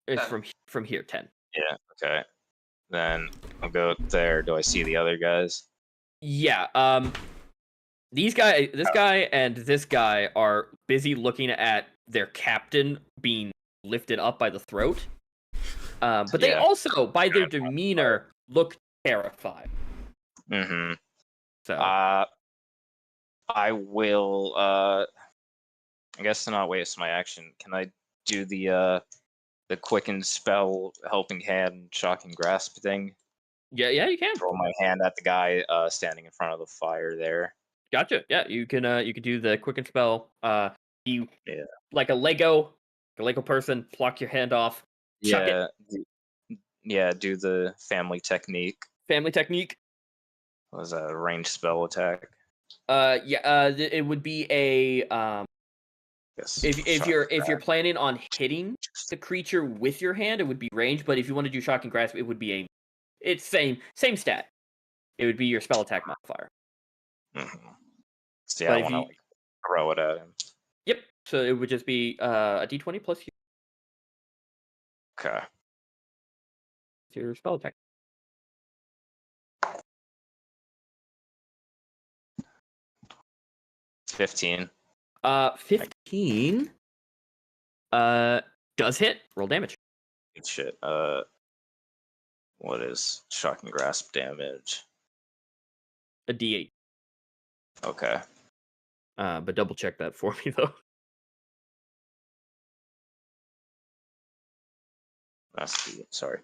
It's from here 10. Yeah. Okay. Then I'll go there. Do I see the other guys? Yeah. This guy and this guy are busy looking at their captain being lifted up by the throat. But they also, by their demeanor, look terrified. So I will. I guess to not waste my action, can I do the quicken spell, helping hand, shocking grasp thing? Yeah, you can throw my hand at the guy standing in front of the fire there. Gotcha. Yeah, you can do the quicken spell. You like a Lego person, pluck your hand off, chuck it. Do the family technique. Family technique. What was that, a ranged spell attack? It would be a if you're planning on hitting the creature with your hand, it would be ranged. But if you want to do shock and grasp, it would be it's same stat. It would be your spell attack modifier. So I want to throw it at him. Yep. So it would just be a d20 plus Okay. Your spell attack. $15. 15. Does hit. Roll damage. Good shit. What is shocking grasp damage? A d8. Okay. But double check that for me though. That's the sorry.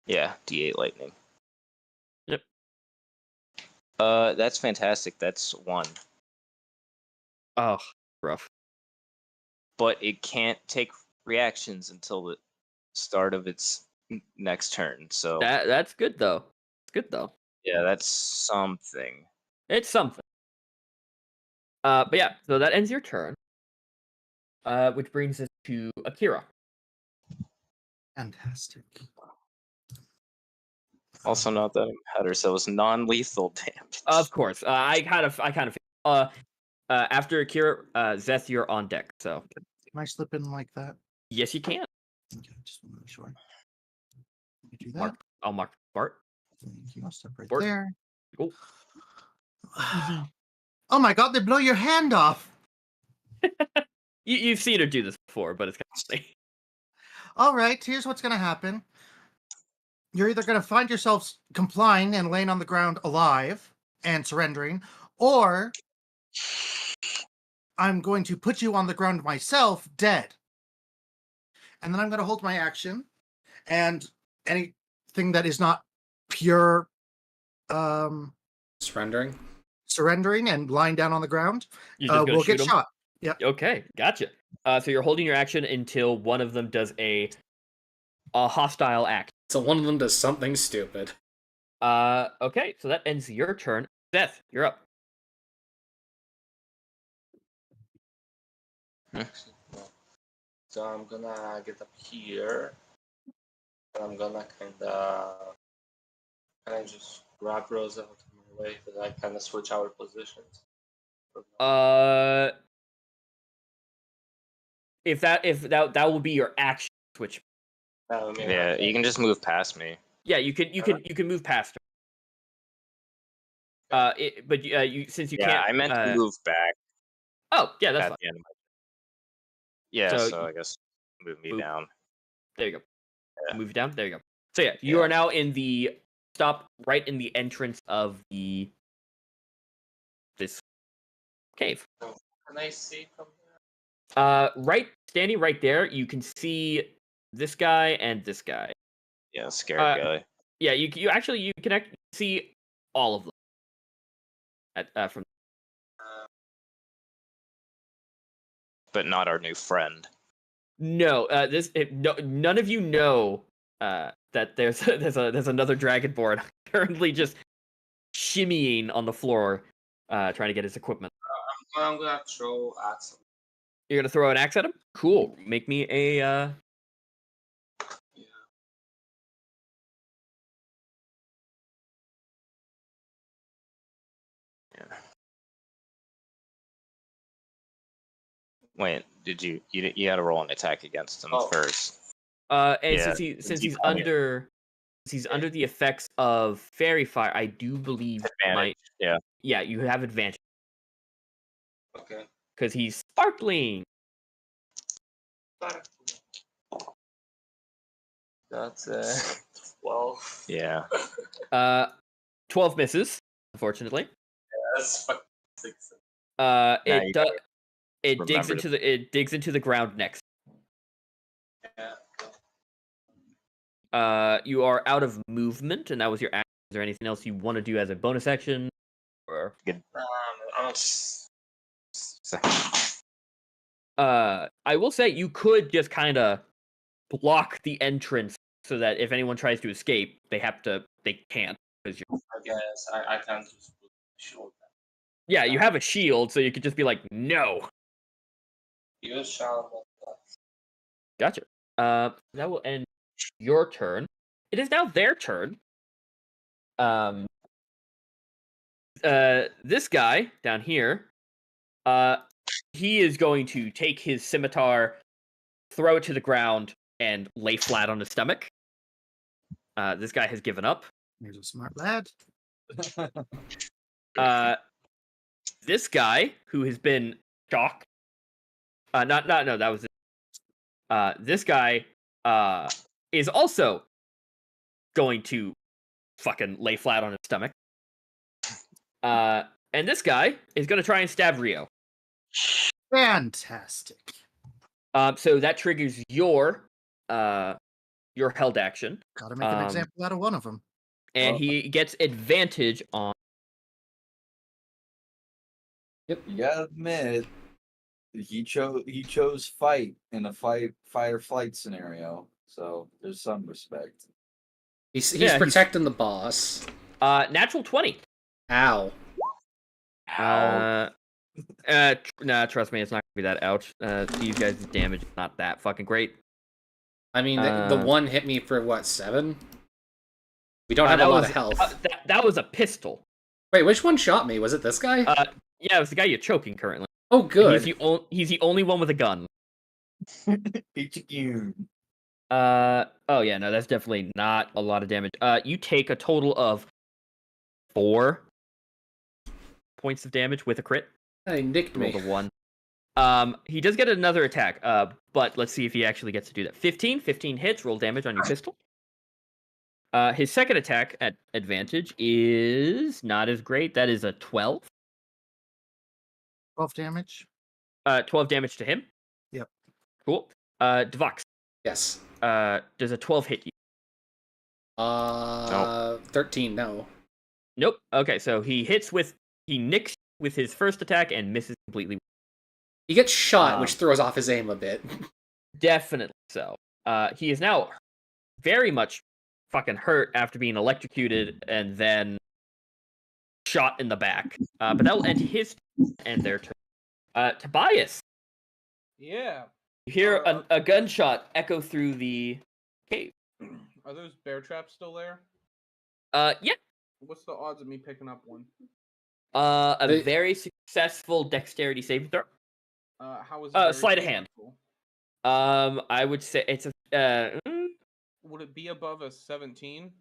Yeah, d8 lightning. Yep. That's fantastic. That's 1. Oh, rough. But it can't take reactions until the start of its next turn. So that's good though. It's good though. Yeah, that's something. It's something. But yeah, so that ends your turn. Which brings us to Akira. Fantastic. Also, not that it matters. So it was non-lethal damage. Of course. I kind of. After Akira, Zhess, you're on deck. So can I slip in like that? Yes, you can. Okay, just want to make sure. You do that. I'll mark Bart. Thank you. I'll step right Bart. there. Cool. Oh my god! They blow your hand off. You've seen her do this before, but it's kind of funny. All right. Here's what's gonna happen. You're either gonna find yourselves complying and laying on the ground alive and surrendering, or I'm going to put you on the ground myself, dead. And then I'm going to hold my action, and anything that is not pure surrendering and lying down on the ground will get shot. Yep. Okay, gotcha. So you're holding your action until one of them does a hostile act. So one of them does something stupid. Okay, so that ends your turn. Zhess, you're up. So I'm gonna get up here, and I'm gonna kinda just grab Rosa out of my way, because I kinda switch our positions. If that will be your action switch. Yeah, you can just move past me. Yeah, you can move past her. But you since you can't. Yeah, I meant to move back. Oh, yeah, that's fine. Yeah, so I guess move me down. There you go. Yeah. Move down. There you go. So yeah, you are now in the right in the entrance of this cave. Can I see from there? Standing right there, you can see this guy and this guy. Yeah, scared guy. Yeah, you can see all of them from. But not our new friend. No, none of you know that there's another dragonborn currently just shimmying on the floor, trying to get his equipment. I'm gonna throw axe. You're gonna throw an axe at him? Cool. Make me a. Yeah. Yeah. Wait, did you had to roll an attack against him first? And Yeah, since he's under the effects of fairy fire, I do believe Advantage, yeah, you have advantage Okay. because he's sparkling. That's 12. Yeah. 12 misses, unfortunately. That's fucking 6. It digs into the ground next. Yeah. You are out of movement, and that was your action. Is there anything else you want to do as a bonus action? Or I'm just... I will say you could just kind of block the entrance so that if anyone tries to escape, they can't because you're. I guess I can't just put shield. Yeah, you have a shield, so you could just be like, no. You shall not. Gotcha. That will end your turn. It is now their turn. This guy down here, he is going to take his scimitar, throw it to the ground, and lay flat on his stomach. This guy has given up. Here's a smart lad. This guy who has been shocked. No, that was it. This guy is also going to fucking lay flat on his stomach. And this guy is going to try and stab Rio. Fantastic. So that triggers your held action. Gotta make an example out of one of them. And he gets advantage on. You gotta admit, he chose fight in a fight or flight scenario, so there's some respect. He's protecting the boss. Natural 20. Ow. Nah, trust me, it's not gonna be that ouch. These guys' damage is not that fucking great. I mean, the one hit me for what, 7? We don't have a lot of health. That was a pistol. Wait, which one shot me? Was it this guy? Yeah, it was the guy you're choking currently. Oh, good. He's the only one with a gun. Oh yeah, no, that's definitely not a lot of damage. You take a total of 4 points of damage with a crit. He nicked me. Rolled a 1. He does get another attack, but let's see if he actually gets to do that. 15 hits, roll damage on your pistol. His second attack at advantage is not as great. That is a 12. 12 damage. 12 damage to him. Yep. Cool. Devox. Yes. Does a 12 hit you? No. 13, no. Nope. Okay, so he nicks with his first attack and misses completely. He gets shot, which throws off his aim a bit. Definitely so. He is now very much fucking hurt after being electrocuted and then shot in the back. But that will end his and their turn. Tobias. Yeah. You hear a gunshot echo through the cave. Are those bear traps still there? Yeah. What's the odds of me picking up one? Very successful dexterity saving throw. How is it? Sleight of hand. I would say it's a. Would it be above a 17?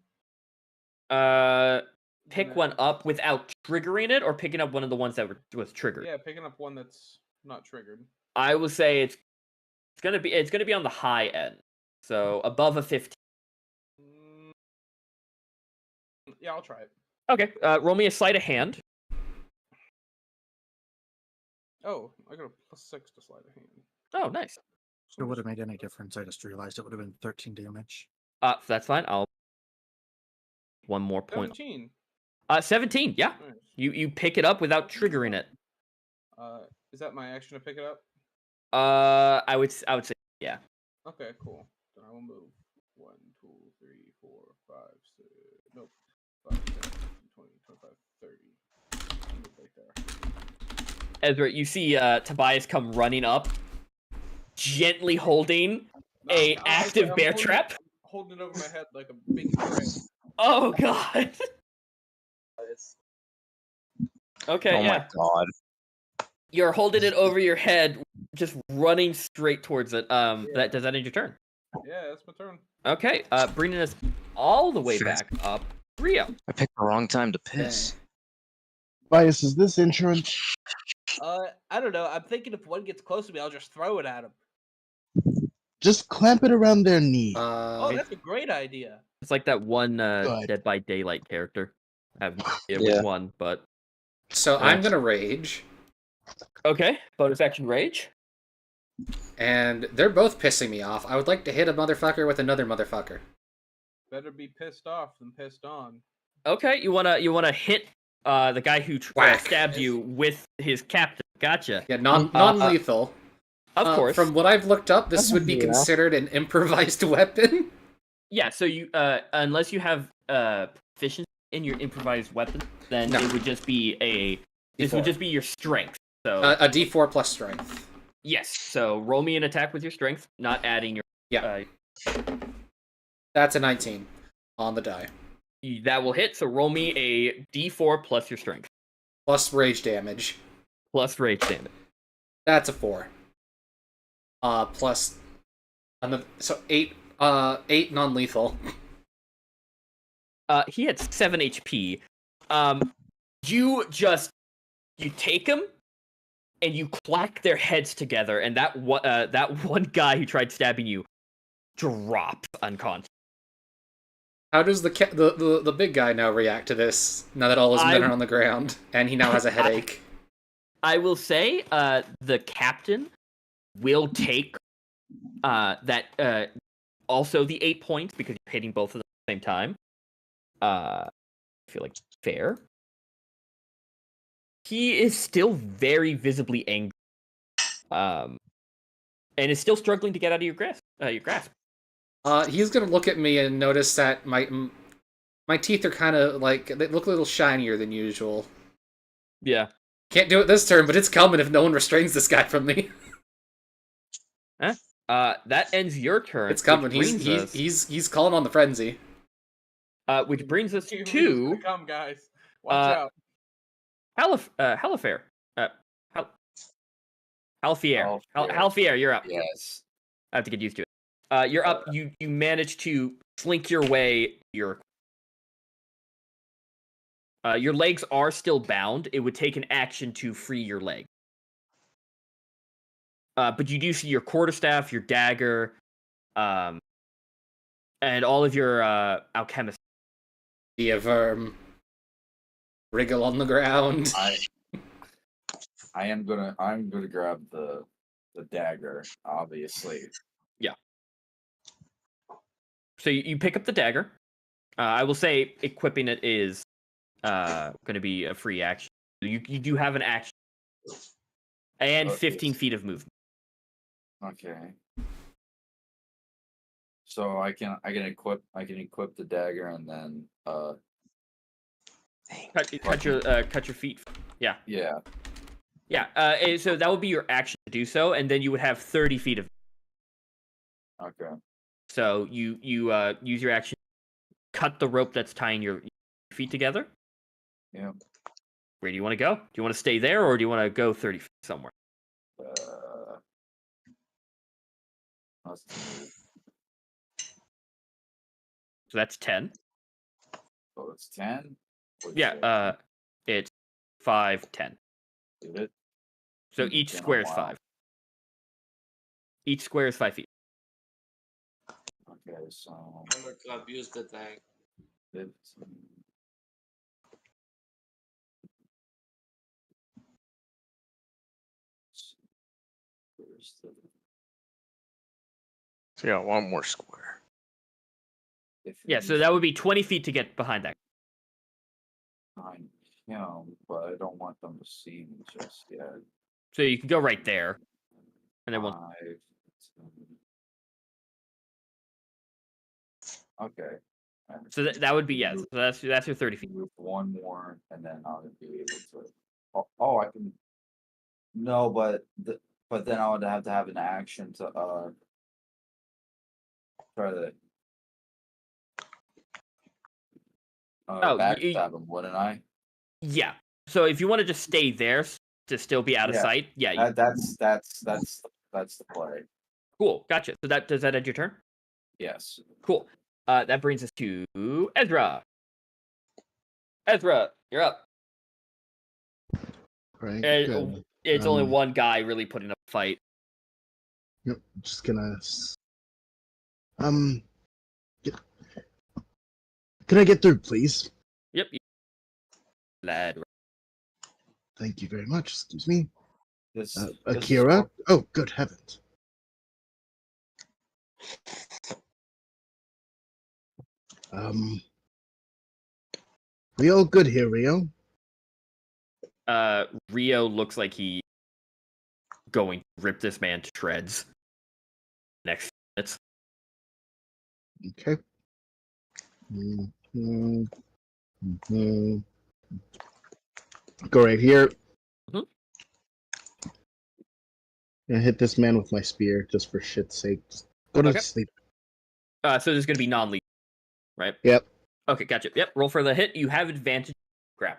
Pick one up without triggering it, or picking up one of the ones that was triggered. Yeah, picking up one that's not triggered. I would say it's gonna be on the high end, so above a 15. Yeah, I'll try it. Okay, roll me a sleight of hand. Oh, I got a +6 to sleight of hand. Oh, nice. It would have made any difference. I just realized it would have been 13 damage. That's fine. I'll one more point. 17. 17. Yeah, Nice. you pick it up without triggering it. Is that my action to pick it up? I would say yeah. Okay, cool. Then I will move 1, 2, 3, 4, 5, 6. Nope. 5, 10, 15, 20, 25, 30. I'll move right there. Ezra, you see Tobias come running up, gently holding a active I'm bear holding trap. I'm holding it over my head like a big tray. Oh god. Okay, Oh yeah. my god. You're holding it over your head, just running straight towards it. Does that end your turn? Yeah, that's my turn. Okay, bringing us all the way back up, Rio. I picked the wrong time to piss. Bias, is this insurance? I don't know. I'm thinking if one gets close to me, I'll just throw it at him. Just clamp it around their knee. Oh, that's a great idea. It's like that one Good. Dead by Daylight character. I have no idea Yeah. which one, but So I'm gonna rage, okay. Bonus action rage. and they're both pissing me off. I would like to hit a motherfucker with another motherfucker. Better be pissed off than pissed on. Okay, you wanna hit the guy who Whack. stabbed you with his captain. Gotcha. Yeah, non-lethal. Of course. From what I've looked up, this would be Yeah. considered an improvised weapon. Yeah, so you unless you have proficiency in your improvised weapon, then No. it would just be this would D4. just be your strength. So A D4 plus strength. yes, so roll me an attack with your strength, not adding your Yeah. That's a 19 on the die. that will hit. So roll me a D4 plus your strength Plus rage damage. plus rage damage. That's a 4. Plus another, so 8 non-lethal. He had 7 HP. You take him and you clack their heads together, and that one guy who tried stabbing you drops unconscious. How does the big guy now react to this? Now that all his men are on the ground, and he now has a headache. I will say, the captain will take that also the 8 points because you're hitting both of them at the same time. I feel like fair. He is still very visibly angry, and is still struggling to get out of your grasp. He's gonna look at me and notice that my teeth are kind of like, they look a little shinier than usual. Yeah. Can't do it this turn, but it's coming if no one restrains this guy from me. That ends your turn. It's coming. Which He's calling on the frenzy. which brings us Who's to gonna come, guys. Watch out. Halifair. Halfier. Halfier, you're up. Yes. I have to get used to it. You're up. You managed to slink your way. Your legs are still bound. It would take an action to free your leg. But you do see your quarterstaff, your dagger, and all of your alchemist. Be a verm. Wriggle on the ground. I'm gonna grab the dagger, obviously. Yeah. So you pick up the dagger. I will say equipping it is going to be a free action. You do have an action and Okay. 15 feet of movement. Okay. So I can equip the dagger and then Cut your feet. Yeah. yeah. Yeah. So that would be your action to do so, and then you would have 30 feet of. Okay. So you use your action, cut the rope that's tying your feet together. Yeah. Where do you want to go? Do you want to stay there, or do you want to go 30 feet somewhere? Let's do- So that's 10. So it's 10. Yeah. It's 5, 10. Did it? So It's each been a square is while. 5. Each square is 5 feet. Okay, so Thunderclap, use the tag. 15. Where's the So yeah, one more square. Yeah, so that would be 20 feet to get behind that. I him, but I don't want them to see me just yet. So you can go right there. And then we'll... 5, 10. Okay. So that would be, yes. So that's your 30 feet. Move one more, and then I'll be able to. Oh, I can. No, but then I would have to have an action to try to backstab him, wouldn't I? Yeah. So if you want to just stay there to still be out of sight, yeah. That's the play. Cool. Gotcha. So does that end your turn? Yes. Cool. That brings us to Ezra. Ezra, you're up. Right. And Good. it's only one guy really putting up a fight. Yep. Just gonna. Can I get through, please? Yep. Lad. Thank you very much. Excuse me. This Akira? Oh, good heavens. We all good here, Rio? Rio looks like he going to rip this man to shreds. Next minutes. Okay. Go right here. Mhm. I hit this man with my spear just for shit's sake. Just go to sleep. So there's going to be non-lethal, right? Yep. Okay, gotcha. Yep, roll for the hit. You have advantage. Grab.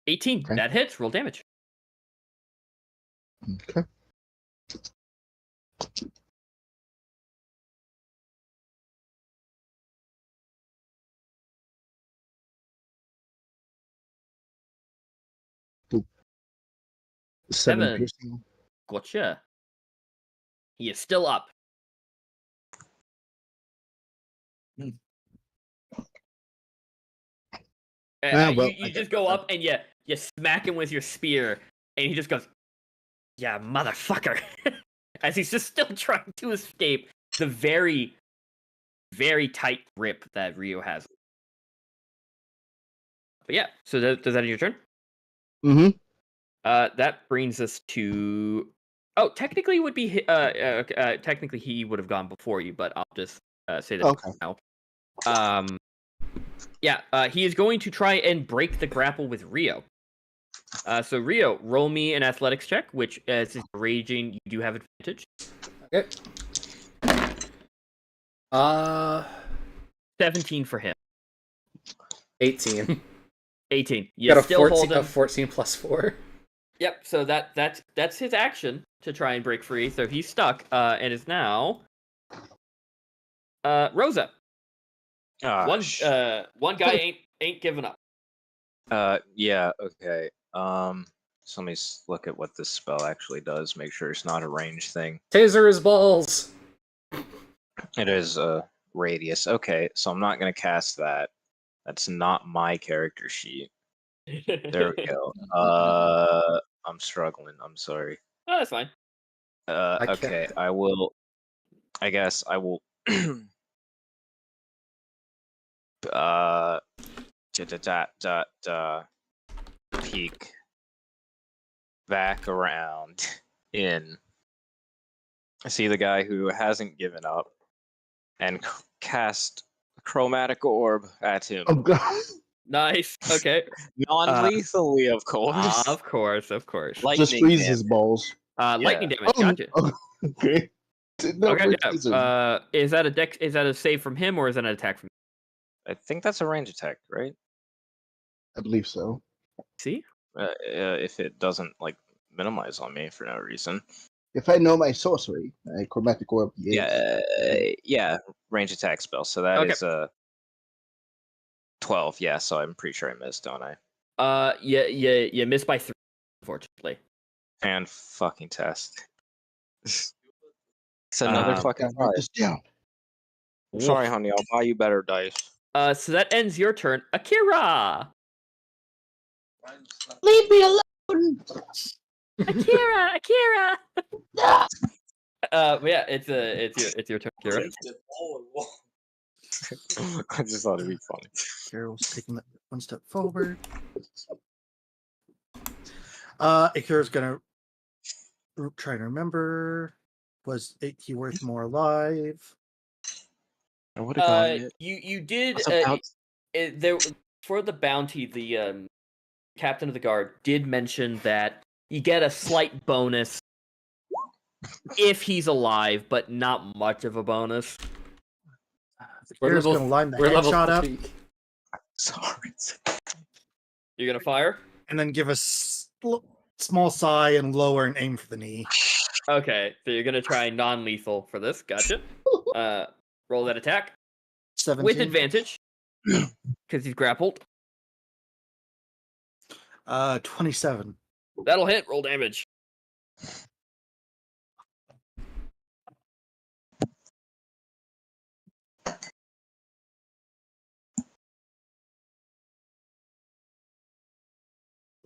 $18. Okay. That hits. Roll damage. Okay. Seven piercing. Gotcha. He is still up. You just go up and you smack him with your spear, and he just goes, "Yeah, motherfucker," as he's just still trying to escape the very, very tight grip that Rio has. But yeah, so does that end your turn? Mm-hmm. That brings us to. Oh, technically, it would be. Technically, he would have gone before you, but I'll just say that now. He is going to try and break the grapple with Rio. So Rio, roll me an athletics check, which as is raging, you do have advantage. Okay. 17 for him. 18. 18. You got a still 14, hold him. a 14 plus 4. Yep. So that's his action to try and break free. So he's stuck. And is now. Rosa. One guy ain't giving up. Yeah. Okay. So let me look at what this spell actually does. Make sure it's not a range thing. Taser his balls. It is a radius. Okay, so I'm not gonna cast that. That's not my character sheet. There we go. I'm struggling. I'm sorry. Oh, that's fine. Okay, I will. I guess I will. Peek back around in. I see the guy who hasn't given up, and cast chromatic orb at him. Oh god. Nice. Okay. Non-lethally, of course. Of course. Lightning Just freeze damage. his balls. Lightning damage. Gotcha. Okay. Okay. Yeah. Is that a dex? Is that a save from him, or is that an attack from? I think that's a range attack, right? I believe so. See? If it doesn't like minimize on me for no reason. If I know my sorcery, chromatic orb. Yeah, range attack spell. So that is a 12. Yeah, so I'm pretty sure I missed, don't I? You missed by 3, unfortunately. And fucking test. It's another Um, fucking Write five. this down. I'm sorry, honey. I'll buy you better dice. So that ends your turn. Akira! Leave me alone. Akira! But yeah, it's your turn, Akira. Break the wall. I just thought it'd be funny. Carol's taking that one step forward. Akira's gonna try to remember. Was he worth more alive? I would have gotten it. You did What's about- there for the bounty. The captain of the guard did mention that you get a slight bonus if he's alive, but not much of a bonus. Akira's gonna line the we're level headshot up 3. Sorry. You're gonna fire. and then give a small sigh and lower and aim for the knee. Okay, so you're gonna try non-lethal for this. Gotcha. Roll that attack 17. with advantage because he's grappled. 27. That'll hit. Roll damage.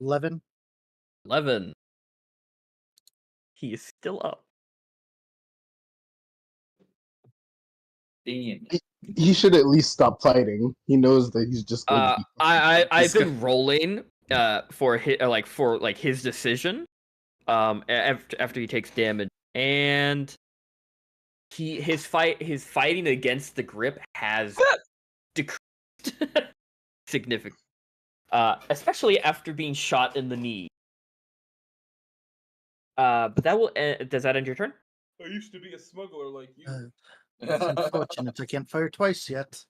$11. 11. He is still up. Damn. He should at least stop fighting. He knows that he's just going to be. I've been rolling for his decision after he takes damage, and his fighting against the grip has decreased significantly, especially after being shot in the knee. But that will does that end your turn? I used to be a smuggler like you. It's unfortunate I can't fire twice yet.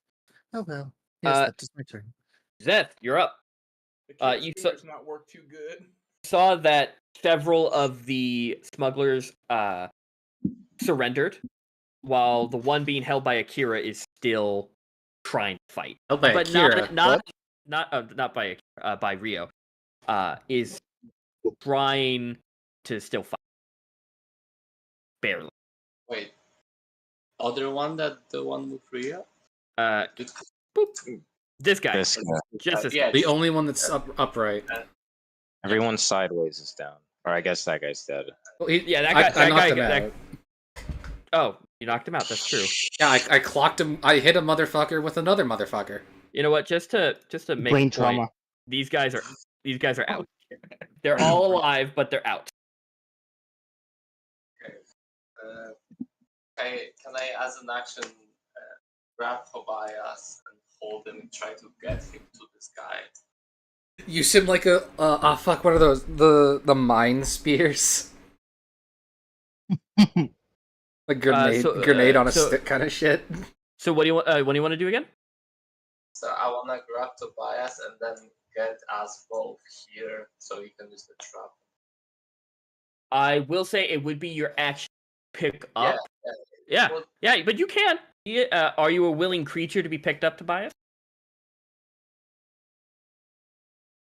Oh well. Yes, that is my turn. Zeth, you're up. The you kid's saw- finger's not work too good. Saw that several of the smugglers surrendered, while the one being held by Akira is still trying to fight. Held by But Akira. not by Akira, by Rio. Is trying to still fight. Barely. Wait. Other one the one with Rio? Boop. This guy. This guy. Just this yeah, guy. The only one that's upright. Everyone sideways is down. Or I guess that guy's dead. Well, he, Yeah, that guy. I that knocked guy. him that- out. Oh, you knocked him out. That's true. Yeah, I clocked him. I hit a motherfucker with another motherfucker. You know what? Just to make Brain a point, trauma. these guys are out. They're all alive, but they're out. Can I, as an action, grab Tobias and hold him and try to get him to this guy? You seem like a fuck. What are those? The mine spears. A grenade on a stick kind of shit. So what do you want? What do you want to do again? So I wanna grab Tobias and then get us both here so you can use the trap. I will say it would be your action pick up. Yeah, Well, yeah, but you can. Are you a willing creature to be picked up, Tobias?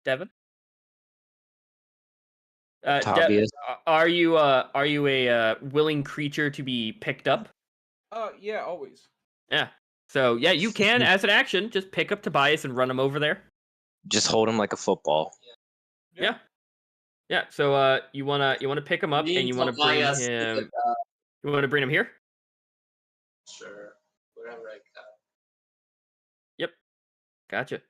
Devin? Tobias. Are you a willing creature to be picked up? Yeah, always. Yeah. So yeah, you can as an action just pick up Tobias and run him over there. Just hold him like a football. Yeah. Yeah. So you wanna pick him up me and you wanna bring Tobias to him. the- You wanna bring him here? Sure, wherever I can. Gotcha.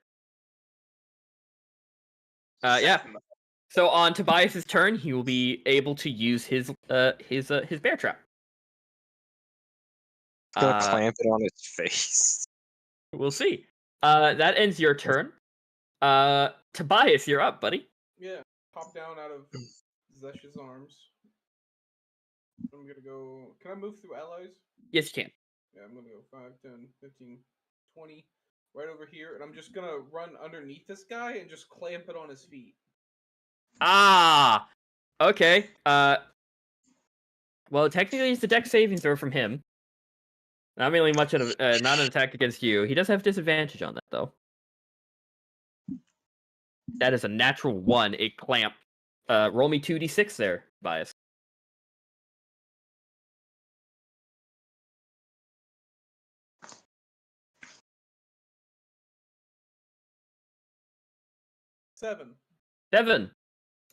Yeah. So on Tobias's turn, he will be able to use his bear trap. Gonna clamp it on his face. We'll see. That ends your turn. Tobias, you're up, buddy. Yeah, pop down out of Zesh's arms. I'm gonna go. Can I move through allies? Yes, you can. Yeah, I'm gonna go 5, 10, 15, 20, right over here, and I'm just gonna run underneath this guy and just clamp it on his feet. Ah, okay. Well, technically, it's the dex saving throw from him. Not really much of not an attack against you. He does have disadvantage on that though. That is a natural 1. It clamped. Roll me 2d6 there, Bias. 7. 7.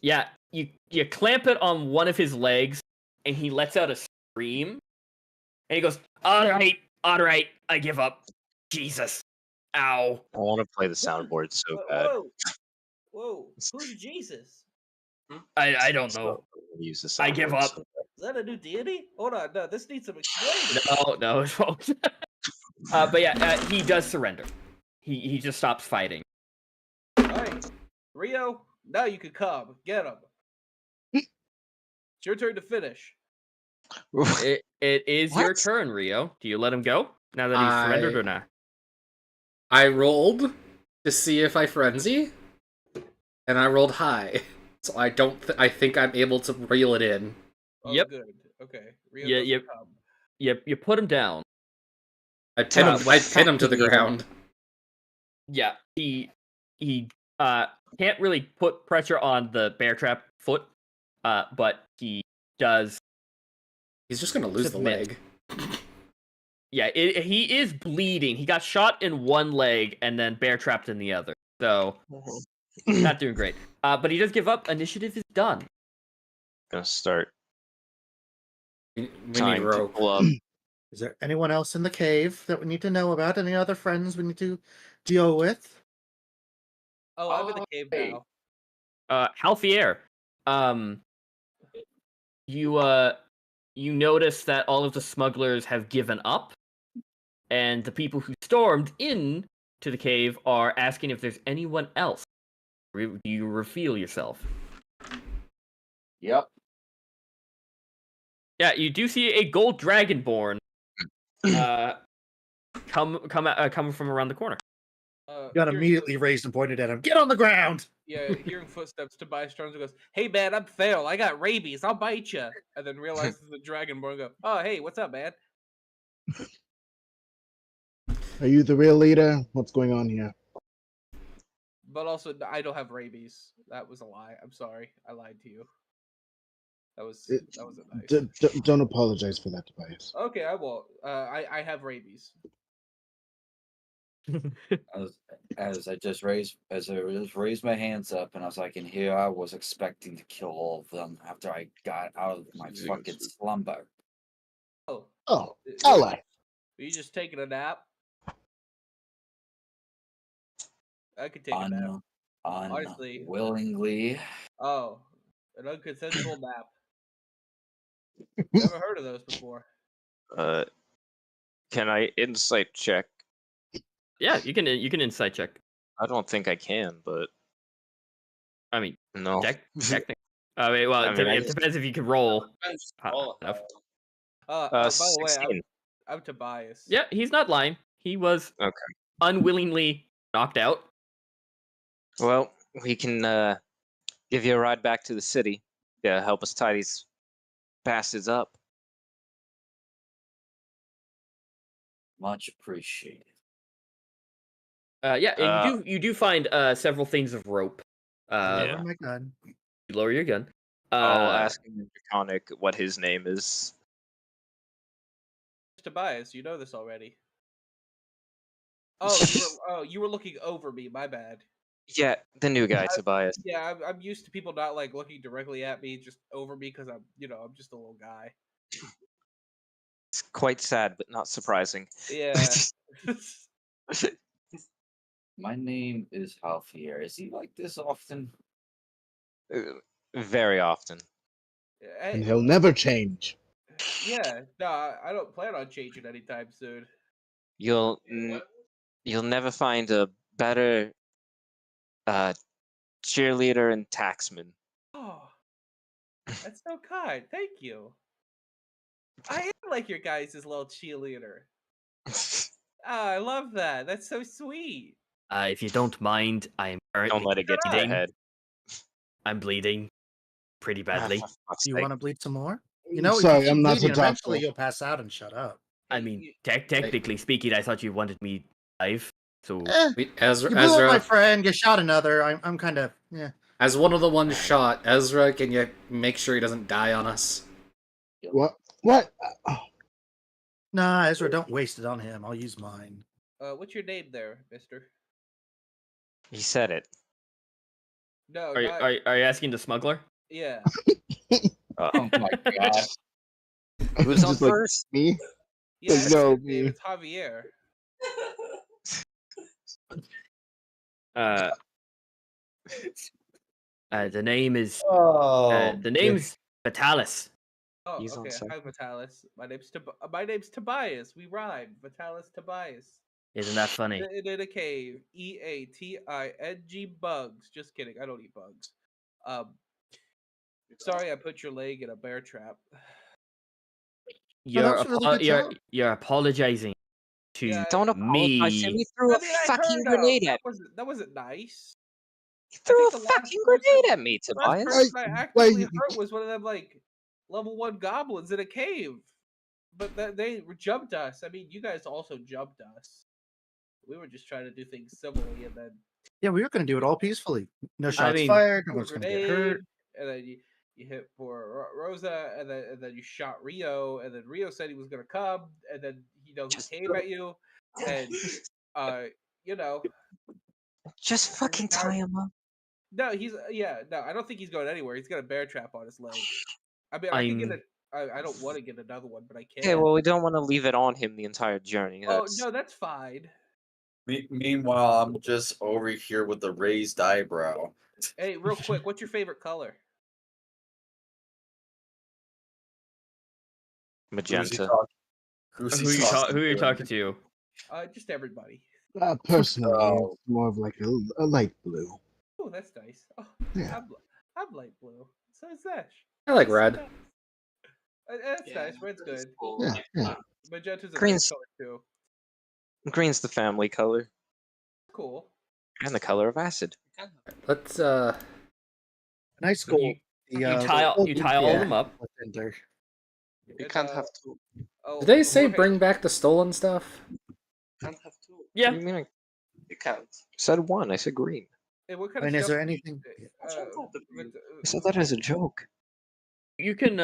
Yeah, you clamp it on one of his legs, and he lets out a scream, and he goes, all right, I give up. Jesus. Ow. I want to play the soundboard so bad. Whoa! Who's Jesus? I don't So, know. use the I give soundboard up. so bad. Is that a new deity? Hold on, no, this needs some explaining. No, it won't. But yeah, he does surrender. He just stops fighting. Alright, Rio, now you can come. Get him. It's your turn to finish. It is your What? turn, Rio. Do you let him go now that he's surrendered or not? I rolled to see if I frenzy, and I rolled high, so I don't. I think I'm able to reel it in. Oh, Yep. good. Okay. Rio Yeah, doesn't yep. come. You put him down. I pin him. I pin him to the ground. Yeah, he can't really put pressure on the bear trap foot, but he does. He's just gonna lose Submit. the leg. Yeah, he is bleeding. He got shot in one leg and then bear trapped in the other. So not doing great. But he does give up. Initiative is done. Gonna start We need time to rope. pull up. Is there anyone else in the cave that we need to know about? Any other friends we need to deal with? Oh, I'm in the cave hey. now. Halfier, you notice that all of the smugglers have given up, and the people who stormed in to the cave are asking if there's anyone else. Do you reveal yourself? Yep. Yeah, you do see a gold dragonborn come from around the corner. Got Hearing immediately raised and pointed at him. Get on the ground! Yeah, hearing footsteps, Tobias turns and goes, "Hey man, I'm Fail. I got rabies. I'll bite you." And then realizes the Dragonborn and go, "Oh hey, what's up, man?" Are you the real leader? What's going on here? But also, I don't have rabies. That was a lie. I'm sorry. I lied to you. That wasn't nice. Don't apologize for that, Tobias. Okay, I won't. I have rabies. As I just raised my hands up, and I was like, and here I was expecting to kill all of them after I got out of my fucking slumber. Oh, Oh, were hello. you just taking a nap? I could take a nap. Honestly. Willingly. Oh, an unconsensual nap. Never heard of those before. Can I insight check? Yeah, you can insight check. I don't think I can, but I mean, no. technically. I mean, well, it depends if you can roll. Enough. By the way, 16. I'm Tobias. Yeah, he's not lying. He was unwillingly knocked out. Well, we can give you a ride back to the city to help us tie these bastards up. Much appreciated. Yeah, and you do find several things of rope. Lower my gun. You lower your gun. I'll ask him in Draconic what his name is. Tobias, you know this already. Oh, you were looking over me. My bad. Yeah, the new guy, Tobias. Yeah, I'm used to people not like looking directly at me, just over me, because I'm just a little guy. It's quite sad, but not surprising. Yeah. My name is Halfier. Is he like this often? Very often. And he'll never change. Yeah, no, I don't plan on changing anytime soon. You'll never find a better cheerleader and taxman. Oh, that's so kind. Thank you. I am like your guys' little cheerleader. I love that. That's so sweet. If you don't mind, I'm currently Don't let it get to your head. I'm bleeding pretty badly. Do you want to bleed some more? You know, Sorry, if you I'm keep not bleeding, so eventually thoughtful. you'll pass out and shut up. I mean, technically speaking, I thought you wanted me alive. So Ezra, You blew up my friend. You shot another. I'm kind of as one of the ones shot, Ezra, can you make sure he doesn't die on us? What? What? Oh. Nah, Ezra, don't waste it on him. I'll use mine. What's your name there, mister? He said it. No, Are you, not are you asking the smuggler? yeah. Oh my god. Who's I'm on just like, first? me? Yeah, Like, no, Dave, me. it's Javier. Uh, the name is Oh, the name's Vitalis. Oh, He's on okay. Hi, second. Vitalis. My name's Tobias. We rhyme. Vitalis Tobias. Isn't that funny? In a cave. EATING bugs. Just kidding. I don't eat bugs. Sorry, I put your leg in a bear trap. that was a really good job. You're apologizing to Yeah, Don't apologize to him. me. He threw I a mean, I fucking heard grenade that at me. wasn't nice. He I threw think a the last fucking person, grenade at me, the last Tobias. person I Why actively you- hurt was one of them like level 1 goblins in a cave. But they jumped us. I mean, you guys also jumped us. We were just trying to do things civilly, and then Yeah, we were going to do it all peacefully. No I shots mean, fired. No threw a one's going to get grenade, hurt. and then you hit poor Rosa, and then you shot Rio, and then Rio said he was gonna come, and then he Just- came at you, and you know, Just fucking now- tie him up. no, I don't think he's going anywhere. He's got a bear trap on his leg. I mean, I can get I don't want to get another one, but I can. Okay, well, we don't want to leave it on him the entire journey. Oh That's... no, that's fine. Meanwhile, I'm just over here with the raised eyebrow. Hey, real quick, what's your favorite color? Who's he Magenta. talking? Who's he talking Who are you to? talking to? Just everybody. Personally, Oh. it's more of like a light blue. Oh, that's nice. Oh, Yeah. I'm light blue. So is Zesh. I like That's so red. nice. That's nice. Red's good. Yeah, yeah. Magenta's a Green's- nice color too. Green's the family color. Cool. And the color of acid. Let's Nice You- goal. You tie all Yeah. of them up. You And, can't have two. Oh, did they say Jorge- bring back the stolen stuff? You can't have two. Yeah. What do you mean? I You can't. said one. I said green. Hey, what kind I of mean, is stuff? there anything? I said that as a joke. You can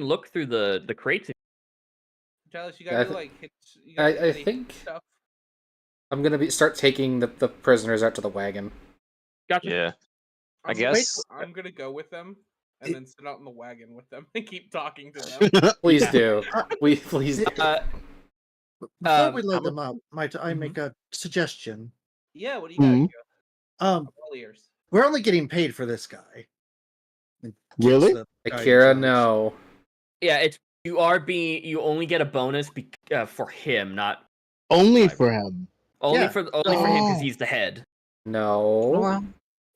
look through the crates. Dallas, you Yeah, got I any thi- like hits? You got I any hit think stuff? I'm gonna start taking the prisoners out to the wagon. Gotcha. Yeah. I I'm gonna- guess- I'm gonna go with them and It- then sit out in the wagon with them and keep talking to them. Please Yeah. do. Please do. Before we load I'm- them up, might I make a suggestion? Yeah, what do you got? Mhm. Kira? Um, I'm all ears. we're only getting paid for this guy. Really? Just the guy in Akira, charge. no. Yeah, you only get a bonus for him, not Only Right. for him. only Yeah. for him because Oh. he's the head. No. Well,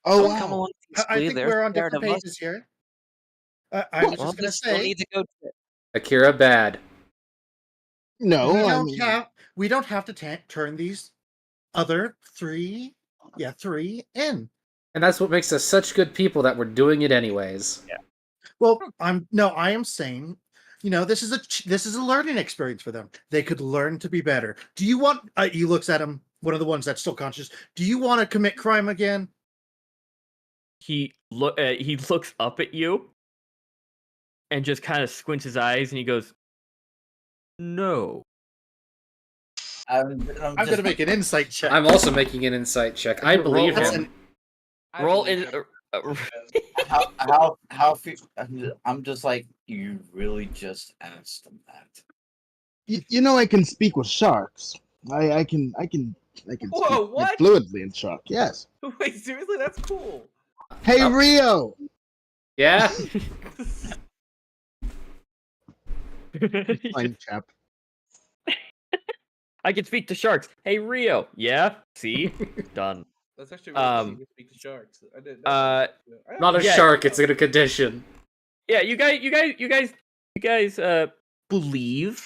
Oh, come wow. along. I think They're we're on scared different of us. pages here. I was Well, just they gonna still say need to go. Akira, bad. No, we I don't mean, have to turn these other three in. And that's what makes us such good people that we're doing it anyways. Well, I am saying, this is a learning experience for them. They could learn to be better. Do you want? He looks at him, one of the ones that's still conscious. Do you want to commit crime again? He looks up at you and just kind of squints his eyes and he goes, "No." I'm I'm gonna make an insight check. I'm also making an insight check. I believe That's him. I Roll believe in. him. I'm just like, you really just asked him that. I can speak with sharks. I can Whoa, speak what? fluently in shark. Yes. Wait, seriously, that's cool. Hey, Oh. Rio. Yeah? Fine chap. I can speak to sharks. Hey Rio. Yeah. See. Done. That's actually really cool. You can speak to sharks. I didn't know that. I Not a have- Yeah. shark, it's in a condition. Yeah. You guys believe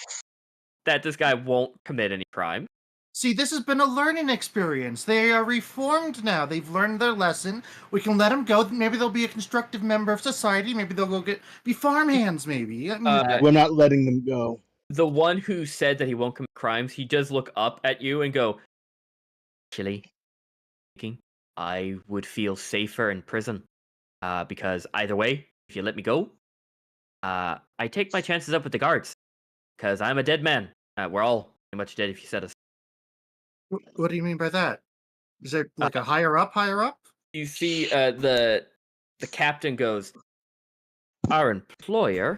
that this guy won't commit any crime. See, this has been a learning experience. They are reformed now. They've learned their lesson. We can let them go. Maybe they'll be a constructive member of society. Maybe they'll go be farmhands. Maybe. I mean, We're not letting them go. The one who said that he won't commit crimes, he does look up at you and go, "Actually, thinking I would feel safer in prison. Because either way, if you let me go, I take my chances up with the guards. Because I'm a dead man. We're all pretty much dead if you set us. what do you mean by that? Is there like a higher up? You see, the captain goes, "Our employer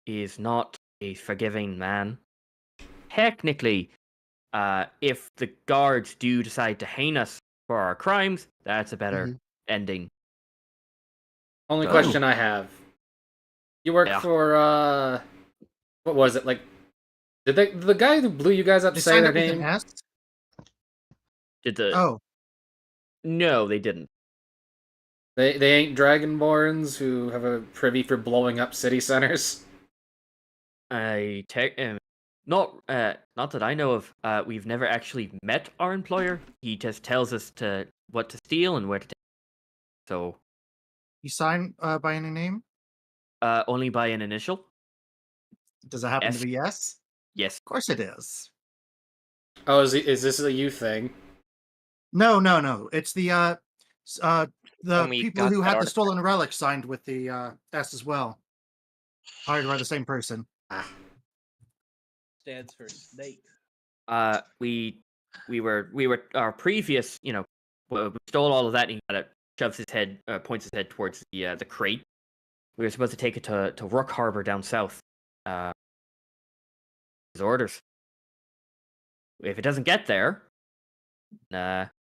is not a forgiving man. Technically, if the guards do decide to hang us for our crimes, that's a better ending." Only So- question I have: you work Yeah. for what was it like? Did the guy who blew you guys up They say signed their up with name? an S? Did the Oh, No, they didn't. They ain't dragonborns who have a privy for blowing up city centers. Not that I know of. We've never actually met our employer. He just tells us what to steal and where to take. So, you sign by any name? only by an initial. Does it happen S. to be yes? Yes. Of course it is. Oh, is this a you thing? No. It's the When we people got who that had the artifact. stolen relic signed with the S as well. Hired by the same person. Stands for snake. We were our previous. We stole all of that, and he kind of shoves his head, points his head towards the crate. We were supposed to take it to Rook Harbor down south. His orders. If it doesn't get there,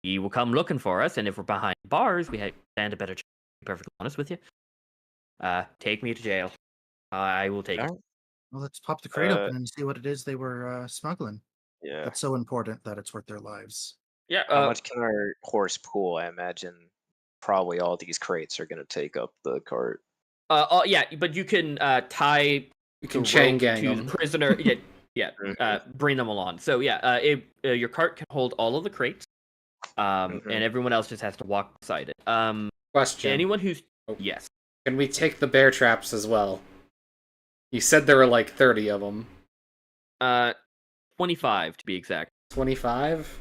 he will come looking for us, and if we're behind bars, we stand a better chance. To be perfectly honest with you. Take me to jail. I will take it. Alright. Well, let's pop the crate open and see what it is they were smuggling. Yeah. That's so important that it's worth their lives. Yeah. How much can our horse pull? I imagine probably all these crates are going to take up the cart. Yeah, but you can tie. You can the chain rope gang to the them. prisoner. Yeah. Bring them along. So yeah, your cart can hold all of the crates. And everyone else just has to walk beside it. Question: Anyone who's Oh. yes. Can we take the bear traps as well? You said there were like 30 of them. 25 to be exact. 25?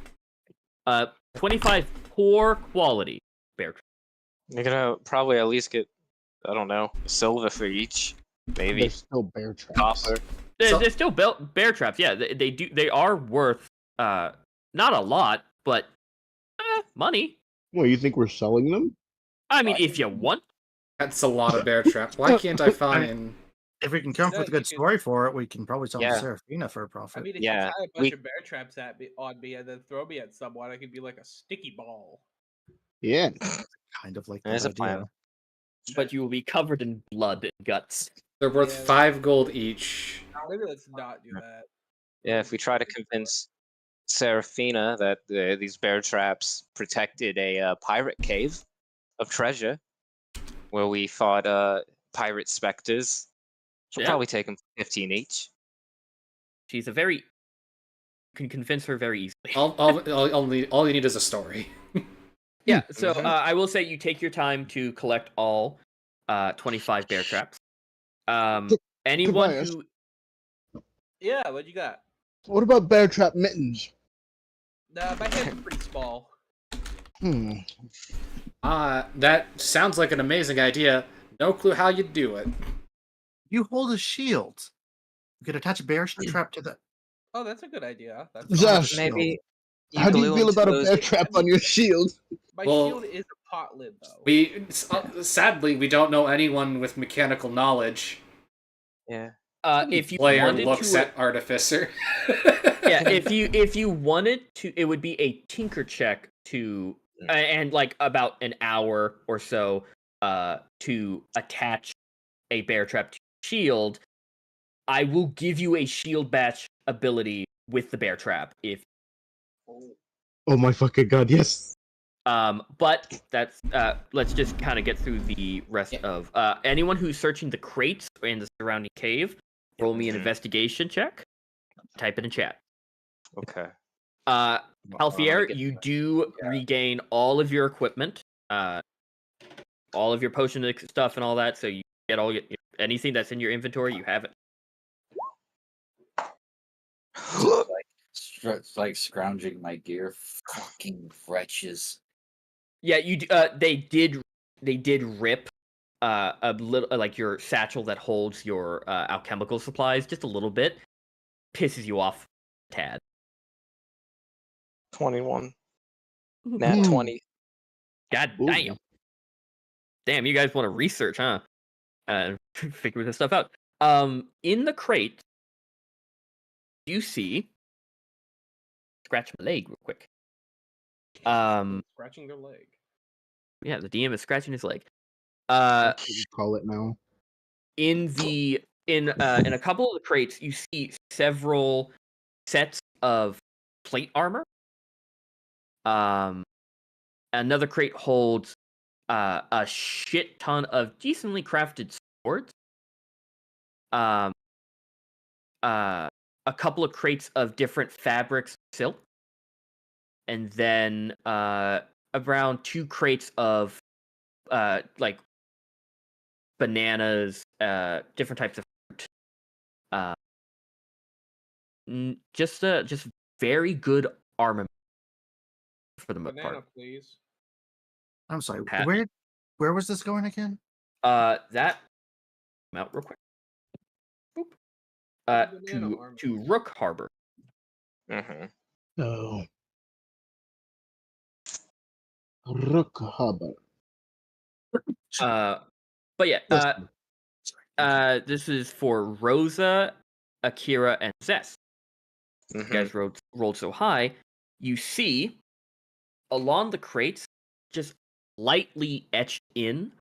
25 poor quality bear traps. You're gonna probably at least get, I don't know, a silver for each, maybe There's still bear traps. copper. They're still bear traps. Yeah, they are worth not a lot, but money. Well, you think we're selling them? I mean, if you want. That's a lot of bear traps. Why can't I find... If we can come up No, with a you good can- story for it, we can probably sell Yeah. to Serafina for a profit. I mean, if Yeah, you tie a bunch we- of bear traps on me and then throw me at someone, I could be like a sticky ball. Yeah. Kind of like There's that a plan. idea. But you will be covered in blood and guts. They're worth Yeah. 5 gold each. Maybe let's not do that. Yeah, if we try to convince Serafina that these bear traps protected a pirate cave of treasure where we fought pirate specters, she'll Yeah. probably take them 15 each. She's a very. Can convince her very easily. All you need is a story. Yeah, so I will say you take your time to collect all 25 bear traps. Anyone Tobias. who. Yeah, what you got? What about bear trap mittens? Nah, my hands are pretty small. That sounds like an amazing idea. No clue how you'd do it. You hold a shield. You could attach a bear trap to the. Oh, that's a good idea. That's Zhess. Maybe. How do you glue feel into about a those- bear trap on your shield? My Well, shield is a pot lid, though. Sadly, we don't know anyone with mechanical knowledge. Yeah. If you Player wanted looks to, at Artificer. yeah, if you wanted to, it would be a tinker check to, and like about an hour or so, to attach a bear trap to shield. I will give you a shield batch ability with the bear trap if. Oh my fucking god, yes. But that's let's just kind of get through the rest of anyone who's searching the crates in the surrounding cave. Roll me an investigation check. Type it in chat. Okay. Alfier, get you do regain all of your equipment, all of your potion stuff and all that. So you get all anything that's in your inventory. You have it. It's like scrounging my gear. Fucking wretches. Yeah, you. They did rip a little like your satchel that holds your alchemical supplies just a little bit. Pisses you off, a tad. 21. Nat 20. God Ooh. damn. Damn, you guys want to research, huh? Figure this stuff out. In the crate, you see. Scratch my leg real quick. Scratching their leg. Yeah, the DM is scratching his leg. That's what you call it now. In a couple of the crates, you see several sets of plate armor. Another crate holds a shit ton of decently crafted swords. A couple of crates of different fabrics, silk, and then around 2 crates of like bananas, different types of fruit. Just very good armament for the most Banana, part. please. I'm sorry. Pat. Where was this going again? That come out real quick. Boop. Banana armor. To Rook Harbor. Mm-hmm. Oh. Rook Harbor. But yeah, Sorry. this is for Rosa, Akira, and Zess. You Mm-hmm. guys rolled so high. You see along the crates, just lightly etched in,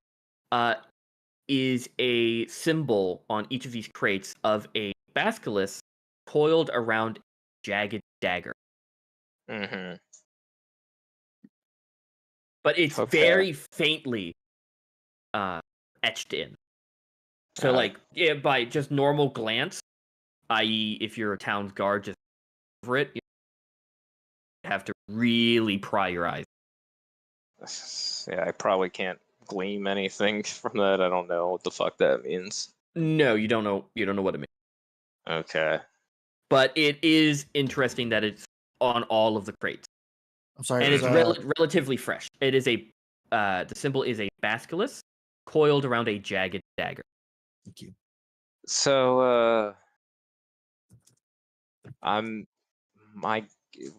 is a symbol on each of these crates of a basilisk coiled around a jagged dagger. Mm-hmm. But it's Okay. very faintly etched in. So, by just normal glance, i.e., if you're a town's guard, just over it, you have to really pry your eyes. Yeah, I probably can't glean anything from that. I don't know what the fuck that means. No, you don't know. You don't know what it means. Okay. But it is interesting that it's on all of the crates, I'm sorry. and It it's was, relatively fresh. It is the symbol is a basilisk coiled around a jagged dagger. thank you. So,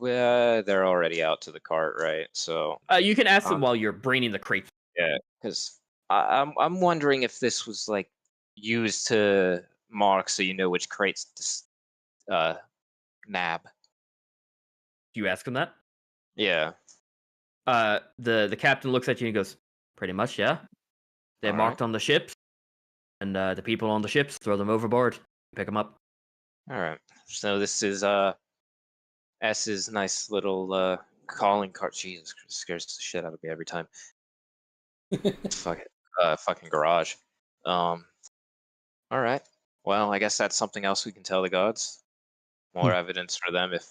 they're already out to the cart, right? So, You can ask them while you're braining the crates. yeah, because I'm wondering if this was like used to mark so you know which crates to nab. Do you ask them that? Yeah. The captain looks at you and goes, "Pretty much, yeah. They're All marked right. on the ships, and the people on the ships throw them overboard, pick them up." All right. So this is S's nice little calling card. Jesus, scares the shit out of me every time. Fuck it. Fucking garage. All right. Well, I guess that's something else we can tell the gods. More evidence for them if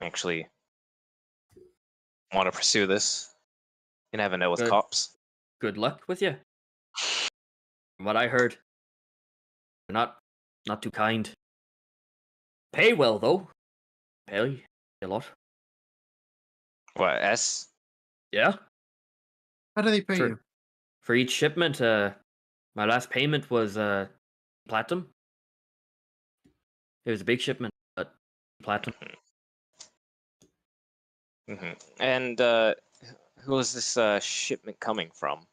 actually want to pursue this. You never know with Good. cops. Good luck with you. From what I heard, they're not too kind. Pay well though. Pay a lot. What, S? Yeah. How do they pay For you? for each shipment, my last payment was platinum. It was a big shipment, but platinum. Mm-hmm. And who is this shipment coming from?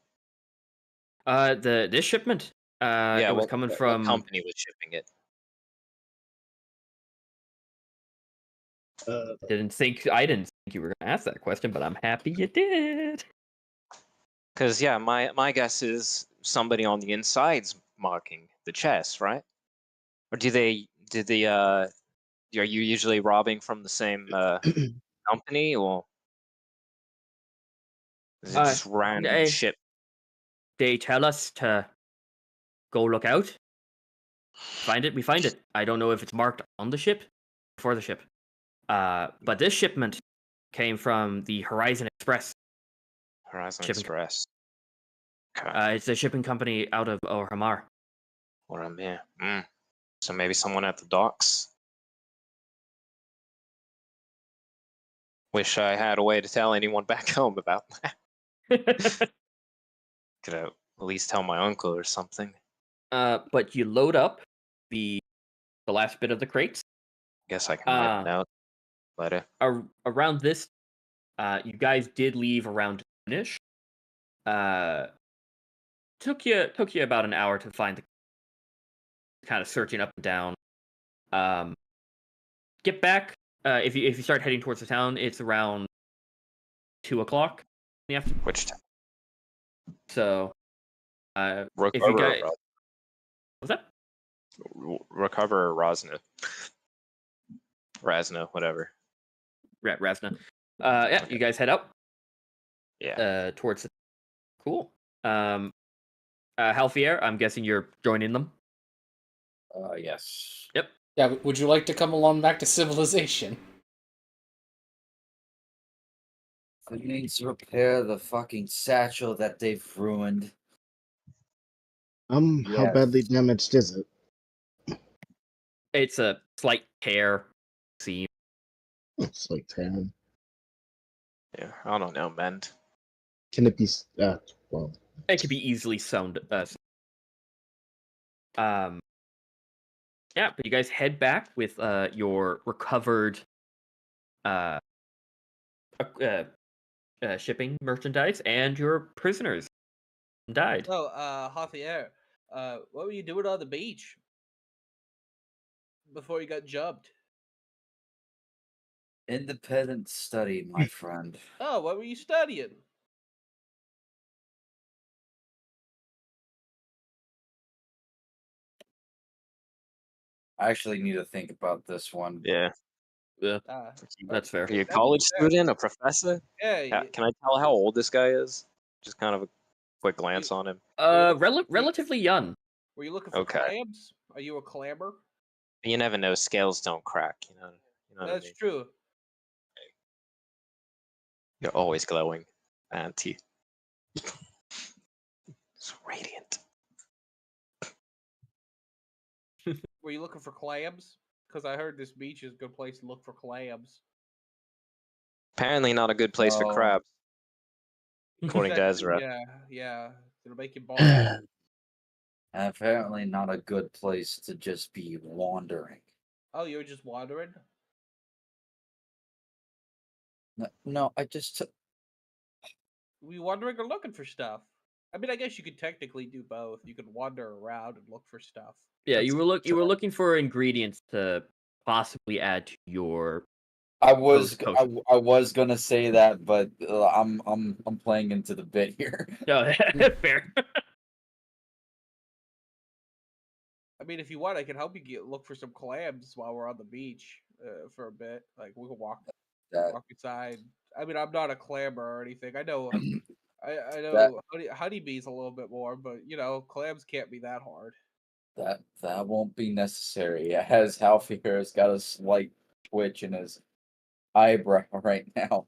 This shipment, Yeah, it was what, coming what from. company was shipping it? I didn't think you were gonna ask that question, but I'm happy you did. Because yeah, my guess is somebody on the inside's marking the chest, right? Or are you usually robbing from the same company, or is it just random ship? They tell us to go look out. Find it, we find it. I don't know if it's marked on the ship or for the ship. But this shipment came from the Horizon Express. Horizon shipping Express. Okay. It's a shipping company out of Hamar. Or I'm here. So maybe someone at the docks. Wish I had a way to tell anyone back home about that. Could at least tell my uncle or something. But you load up the last bit of the crates. Guess I can write a note later. Around this, you guys did leave around noonish. took you about an hour to find the kind of searching up and down. Get back. If you start heading towards the town, it's around 2:00 in the afternoon. Which town? So, if you Recover guys, or what's that? Recover or Rosna? Razna, whatever. Razna. Yeah, Okay. you guys head up. Yeah. Towards the cool. Halfier, I'm guessing you're joining them. Yes. Yep. Yeah, would you like to come along back to civilization? I need to repair the fucking satchel that they've ruined. How Yes. badly damaged is it? It's a slight tear seam. It's like 10. Yeah. I don't know, man. Can it be? Well, It could be easily sewn. Yeah, but you guys head back with your recovered shipping merchandise and your prisoners died. So, Javier, what were you doing on the beach before you got jumped? Independent study, my friend. Oh, what were you studying? I actually need to think about this one. Yeah. Yeah, Uh, that's fair. Are you a That'd be college fair. student? A professor? yeah, Can I tell how old this guy is? Just kind of a quick glance on him. Relatively young. were you looking for Okay. clams? Are you a clamber? You never know. Scales don't crack. You know what I That's mean? true. You're always glowing, Auntie. It's radiant. Were you looking for clams? Because I heard this beach is a good place to look for clams. Apparently, not a good place for No. crabs, according to Exactly, Ezra. yeah. It'll make you bald. And apparently not a good place to just be wandering. Oh, you were just wandering? No, I just Were you wandering or looking for stuff? I mean, I guess you could technically do both. You could wander around and look for stuff. Yeah, That's you were looking for ingredients to possibly add to your. I was Potion. I was gonna say that, but I'm playing into the bit here. Oh, fair. I mean, if you want, I can help you look for some clams while we're on the beach for a bit. Like we can walk inside. I mean, I'm not a clamber or anything. I know, I know honeybees a little bit more, but you know, clams can't be that hard. That won't be necessary, as Halfier has got a slight twitch in his eyebrow right now.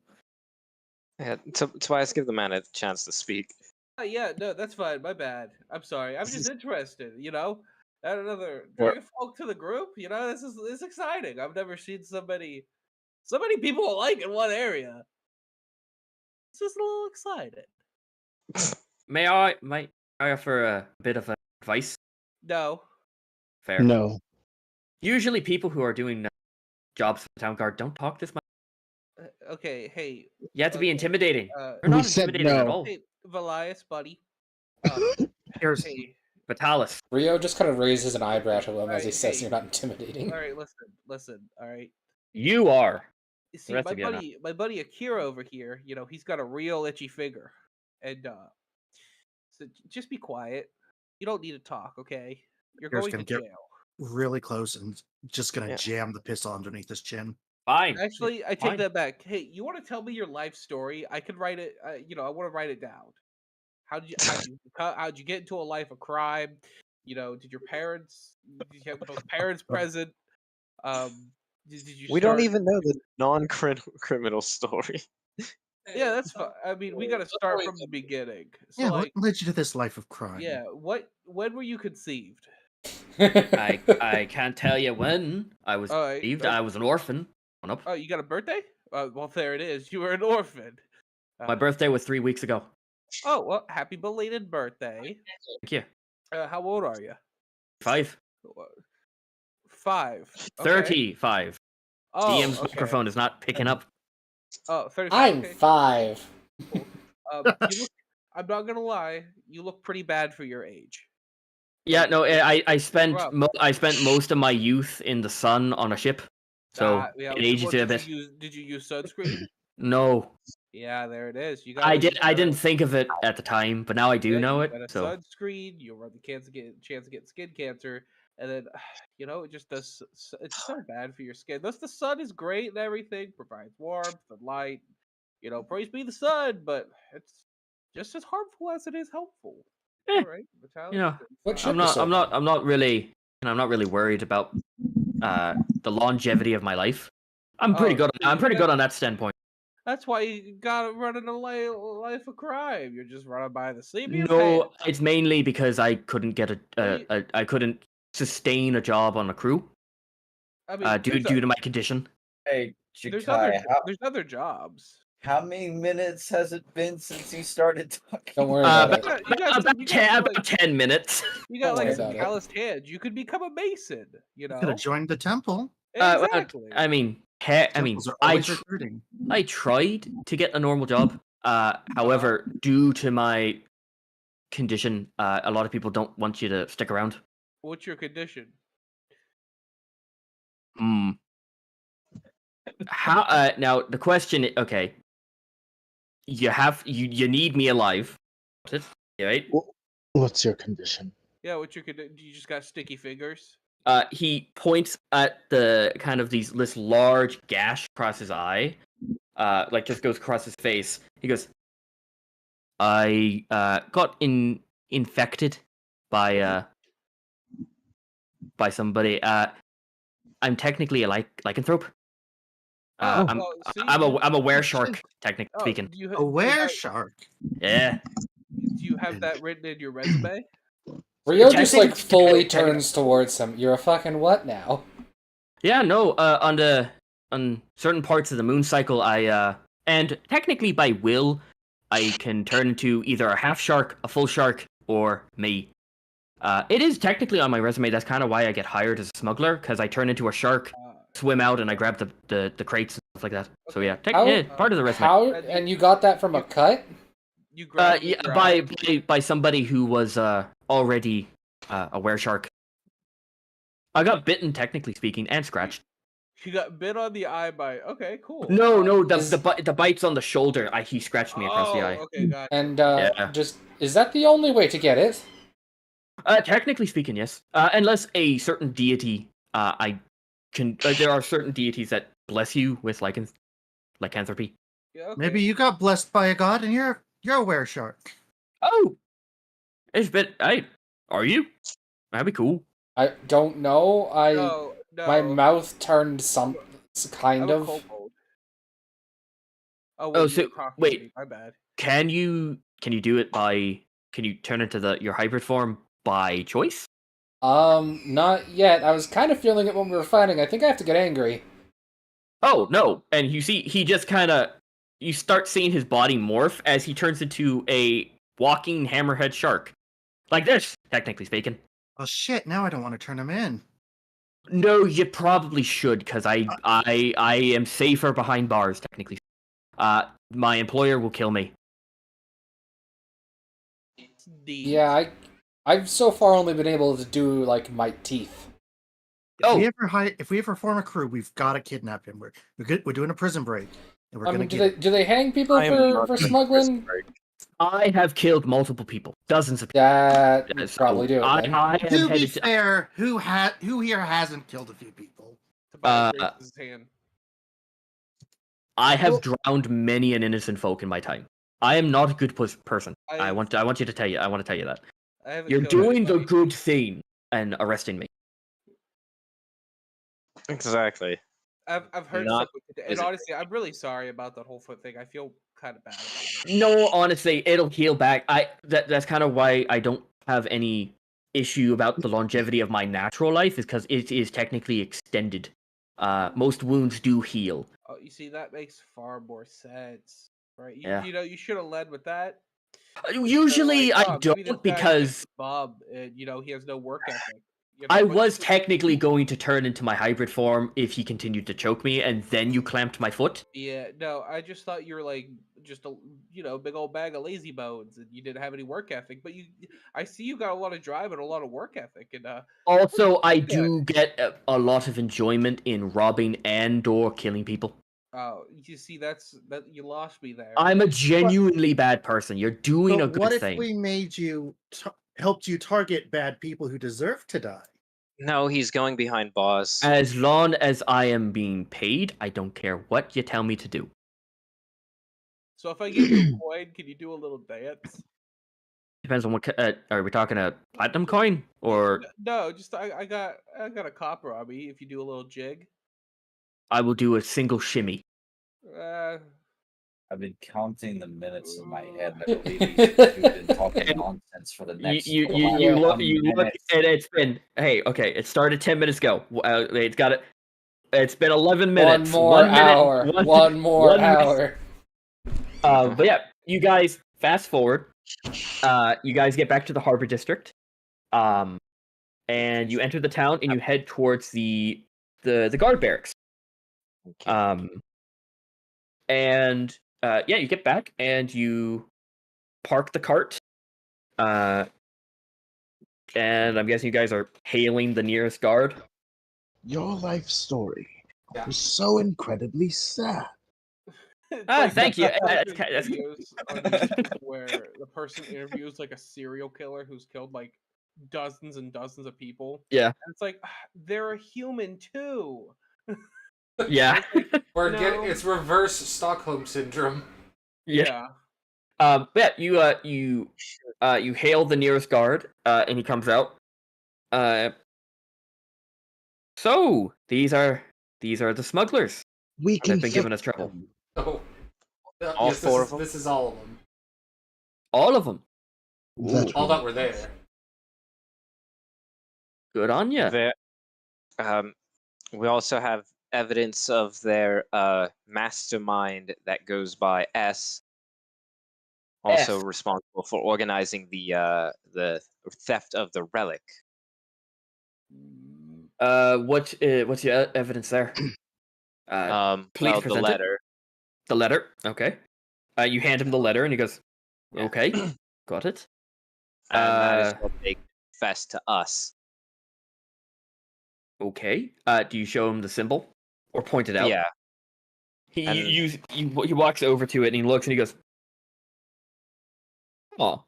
Yeah, Tobias, give the man a chance to speak. Yeah, no, that's fine. My bad. I'm sorry. I'm just interested. You know, add another Well- bring a folk to the group. You know, this is exciting. I've never seen so many people alike in one area. It's just a little excited. May I offer a bit of advice? No. Fair. no. Usually, people who are doing jobs for the town guard don't talk this much. Okay. Hey. You have to be Okay, intimidating. You're We not said intimidating at no. all. Hey, Valias, buddy. Here's Hey. Vitalis. Rio just kind of raises an eyebrow to him as he Alright, says hey. you're not intimidating. All right, listen. All right. You are. You see, rest my of you are not. my buddy Akira over here. You know, he's got a real itchy finger, and so just be quiet. You don't need to talk, okay? You're Here's going to gonna get- jail. really close and just gonna Yeah. jam the pistol underneath his chin. Fine. Actually, I take Fine. that back. Hey, you want to tell me your life story? I could write it. I want to write it down. How'd you get into a life of crime? You know, did you have both parents present? Did you? We don't start- even know the non-criminal story. Yeah, that's fine. I mean, we got to start from the beginning. So, Yeah, like, what led you to this life of crime? yeah, when were you conceived? I can't tell you when I was Alright, conceived. okay. I was an orphan. Up. Oh, you got a birthday? Well, there it is. You were an orphan. My birthday was 3 weeks ago. Oh, well, happy belated birthday. Thank you. How old are you? 5. 5. Okay. 35. Oh, DM's okay. microphone is not picking up. Oh, 35. I'm okay. 5. You look, I'm not gonna lie, you look pretty bad for your age. Yeah, Like, no, I spent rough. I spent most of my youth in the sun on a ship, so Yeah. it ages you a Did bit. did you use sunscreen? No, Yeah, there it is. You I gotta. didn't think of it at the time, but now I do Yeah, know you it. got a So sunscreen. You run the chance to get skin cancer, and then it just does. It's so bad for your skin. Thus, the sun is great and everything, provides warmth and light. Praise be the sun, but it's just as harmful as it is helpful. Eh, All right, you Vitalis. know, What ship is I'm not really worried about the longevity of my life. I'm pretty Oh, good. so I'm pretty good on that standpoint. that's why you gotta run in a life of crime. You're just running by the seat of your No, pants. it's mainly because I couldn't get Well, I couldn't sustain a job on a crew I mean, due to my condition. Hey, there's other Chikai, how, there's other jobs. how many minutes has it been since you started talking? Don't worry about it. About 10 minutes. You got Don't like worry some about it. calloused hands. You could become a mason. You could have joined the temple. Exactly. I mean, Temples are always recruiting. I tried to get a normal job. However, due to my condition, a lot of people don't want you to stick around. What's your condition? Hmm. How? Now the question. Okay. You need me alive. Right? What's your condition? Yeah, what's your condition? You just got sticky fingers. He points at the kind of this large gash across his eye, like just goes across his face. He goes, "I got infected by somebody. I'm technically a lycanthrope. I'm a were shark, technically speaking. A were shark. Yeah. Do you have that written in your resume? Rio I just think like it's fully technically- turns towards him. You're a fucking what now? Yeah, no. On certain parts of the moon cycle, and technically by will, I can turn into either a half shark, a full shark, or me. It is technically on my resume. That's kind of why I get hired as a smuggler, because I turn into a shark, swim out, and I grab the crates and stuff like that. So yeah, part of the resume. How? And you got that from a cut? You by somebody who was already a were shark. I got bitten, technically speaking, and scratched. You got bit on the eye by. Okay, cool. No, the bite's on the shoulder. He scratched me across the eye. Okay, got it. And Yeah. just is that the only way to get it? Technically speaking, yes. Unless a certain deity, I can. There are certain deities that bless you with lycanthropy. Yeah, okay. Maybe you got blessed by a god and you're a were shark. Oh, it's been. Are you? That'd be cool. I don't know. No. My mouth turned some kind I'm a of. kobold. Oh, Oh, wait, so you were talking to wait. me. My bad. Can you do it by? Can you turn into your hybrid form by choice? Not yet. I was kind of feeling it when we were fighting. I think I have to get angry. Oh no! And you see, he just kind of. You start seeing his body morph as he turns into a walking hammerhead shark, like this, technically speaking. Oh shit! Now I don't want to turn him in. No, you probably should, because I am safer behind bars, technically. My employer will kill me. Yeah, I've so far only been able to do like my teeth. If we ever form a crew, we've got to kidnap him. We're doing a prison break, and we're I gonna mean, get. do they hang people for smuggling? I have killed multiple people, dozens of people. That Yeah, would so probably do it. I then. am To be headed to, fair, who here hasn't killed a few people? Tobias raises his hand. I have drowned many an innocent folk in my time. I am not a good person. I want you to tell you. I want to tell you that. I haven't You're killed doing the anybody. good thing and arresting me. Exactly. I've heard Not something, and honestly, I'm really sorry about that whole foot thing. I feel kind of bad about it. No, honestly, it'll heal back. That's kind of why I don't have any issue about the longevity of my natural life, is because it is technically extended. Most wounds do heal. Oh, you see, that makes far more sense, right? Yeah. You should have led with that. Usually Like, I maybe this don't, guy's just because a bum, and he has no work ethic. You know, I but- was technically going to turn into my hybrid form if he continued to choke me, and then you clamped my foot. Yeah, no, I just thought you were like just a big old bag of lazy bones, and you didn't have any work ethic. But I see you got a lot of drive and a lot of work ethic, and Also, I Yeah. do get a lot of enjoyment in robbing and/or killing people. you see that you lost me there. I'm a genuinely bad person. You're doing a But good what if thing. we made you helped you target bad people who deserve to die? No, he's going behind boss. As long as I am being paid, I don't care what you tell me to do. So if I give you a coin, can you do a little dance? Depends on what. Are we talking a platinum coin or No, just I got a copper on me. If you do a little jig, I will do a single shimmy. uh, I've been counting the minutes in my head. I believe you've been talking nonsense for the next. You last look 1 and it's been okay. It started 10 minutes ago. It's got it. It's been 11 minutes. One more 1 minute. hour. One more 1 minute. hour. But yeah, you guys fast forward. You guys get back to the harbor district. And you enter the town and you head towards the guard barracks. And yeah, you get back and you park the cart. And I'm guessing you guys are hailing the nearest guard. Your life story Yeah. was so incredibly sad. it's Thank you. I've seen That's- videos on YouTube where the person interviews like a serial killer who's killed like dozens and dozens of people. Yeah. And it's like they're a human too. Yeah. It's reverse Stockholm syndrome. Yeah. Yeah, you hail the nearest guard, and he comes out. So these are the smugglers We that can have been giving fix us trouble. them. Oh. All Yes, four of them? This is all of them. All of them. That All that were there. Good on you. We also have evidence of their mastermind that goes by S. Also S. responsible for organizing the theft of the relic. What's your evidence there? Please The present it. letter. The letter. Okay. You hand him the letter, and he goes, "Okay, got it." And that is what they confess to us. Okay. Do you show him the symbol or point it out? Yeah. He walks over to it and he looks and he goes, "Oh,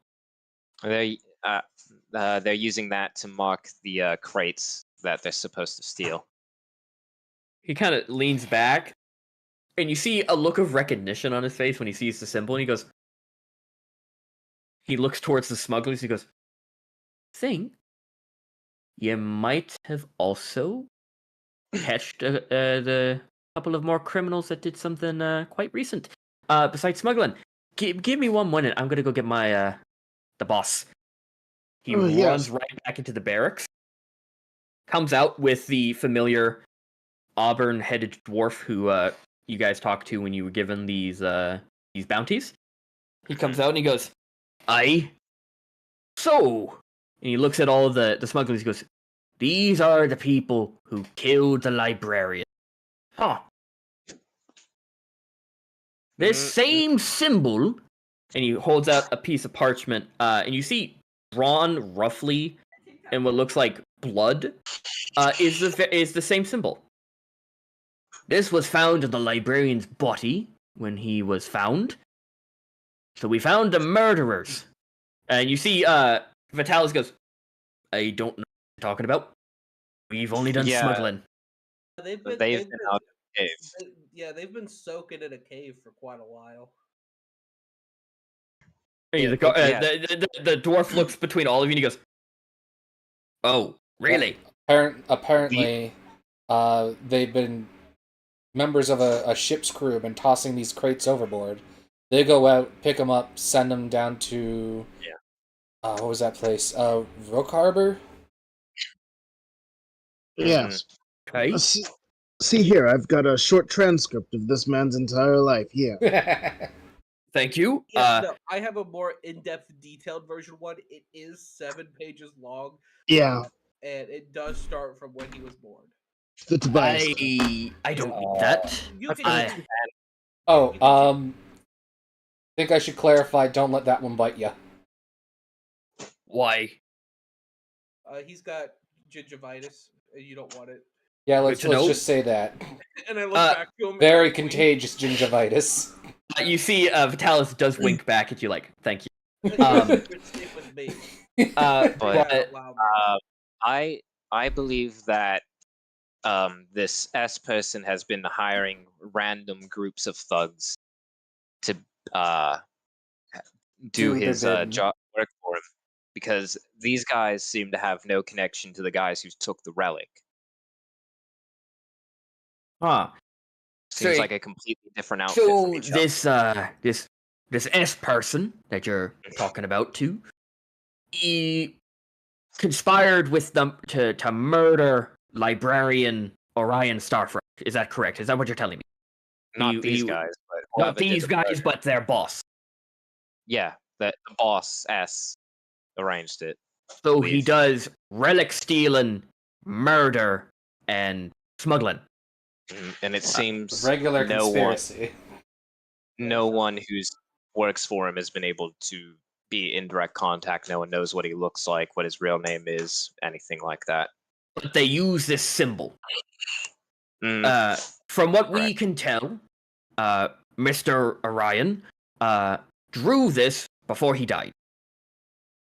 They're using that to mark the crates that they're supposed to steal. He kind of leans back, and you see a look of recognition on his face when he sees the symbol, and he goes, he looks towards the smugglers, he goes, "Think you might have also catched the couple of more criminals that did something quite recent. Besides smuggling, give me 1 minute. I'm gonna go get my the boss." He Oh, runs yes. right back into the barracks, comes out with the familiar auburn-headed dwarf who you guys talked to when you were given these bounties. He comes out and he goes, "Aye. So," and he looks at all of the smugglers. He goes, "These are the people who killed the librarian." Huh. This same symbol, and he holds out a piece of parchment, and you see drawn roughly in what looks like blood, is the same symbol. This was found in the librarian's body when he was found. So we found the murderers. And you see, Vitalis goes, "I don't know what you're talking about. We've only done Yeah. smuggling." They've They've been been out of the cave. they've been soaking in a cave for quite a while. And Yeah, the dwarf looks between all of you and he goes, "Oh, really?" Apparently, they've been members of a ship's crew have been tossing these crates overboard. They go out, pick them up, send them down to what was that place? Rook Harbor. Yes. Okay. See here, I've got a short transcript of this man's entire life here. Thank you. Yeah, no, I have a more in-depth, detailed version one. It is 7 pages long. Yeah. and it does start from when he was born. The Tobias. I don't need that. You can I- change- Oh, you can think I should clarify. Don't let that one bite you. Why? he's got gingivitis, and you don't want it. Yeah, let's to know. just say that. And I look Uh, back to him. and Very I wink. contagious gingivitis. You see, Vitalis does wink back at you, like, "Thank you." Stick with me. But Wow, I believe that this S person has been hiring random groups of thugs to do Do their his bidding. job work for him, because these guys seem to have no connection to the guys who took the relic. huh? Seems So- like a completely different outfit from So each other. this S person that you're talking about too, he conspired with them to murder librarian Orion Starfront. Is that correct? Is that what you're telling me? Not these guys, but Not whoever did these the guys, murder. but their boss. Yeah, that the boss S arranged it. So he With- does relic stealing, murder, and smuggling. And it seems Regular no one, conspiracy. no one who's works for him has been able to be in direct contact. No one knows what he looks like, what his real name is, anything like that. But they use this symbol. Mm, From what we can tell, Mr. Orion drew this before he died.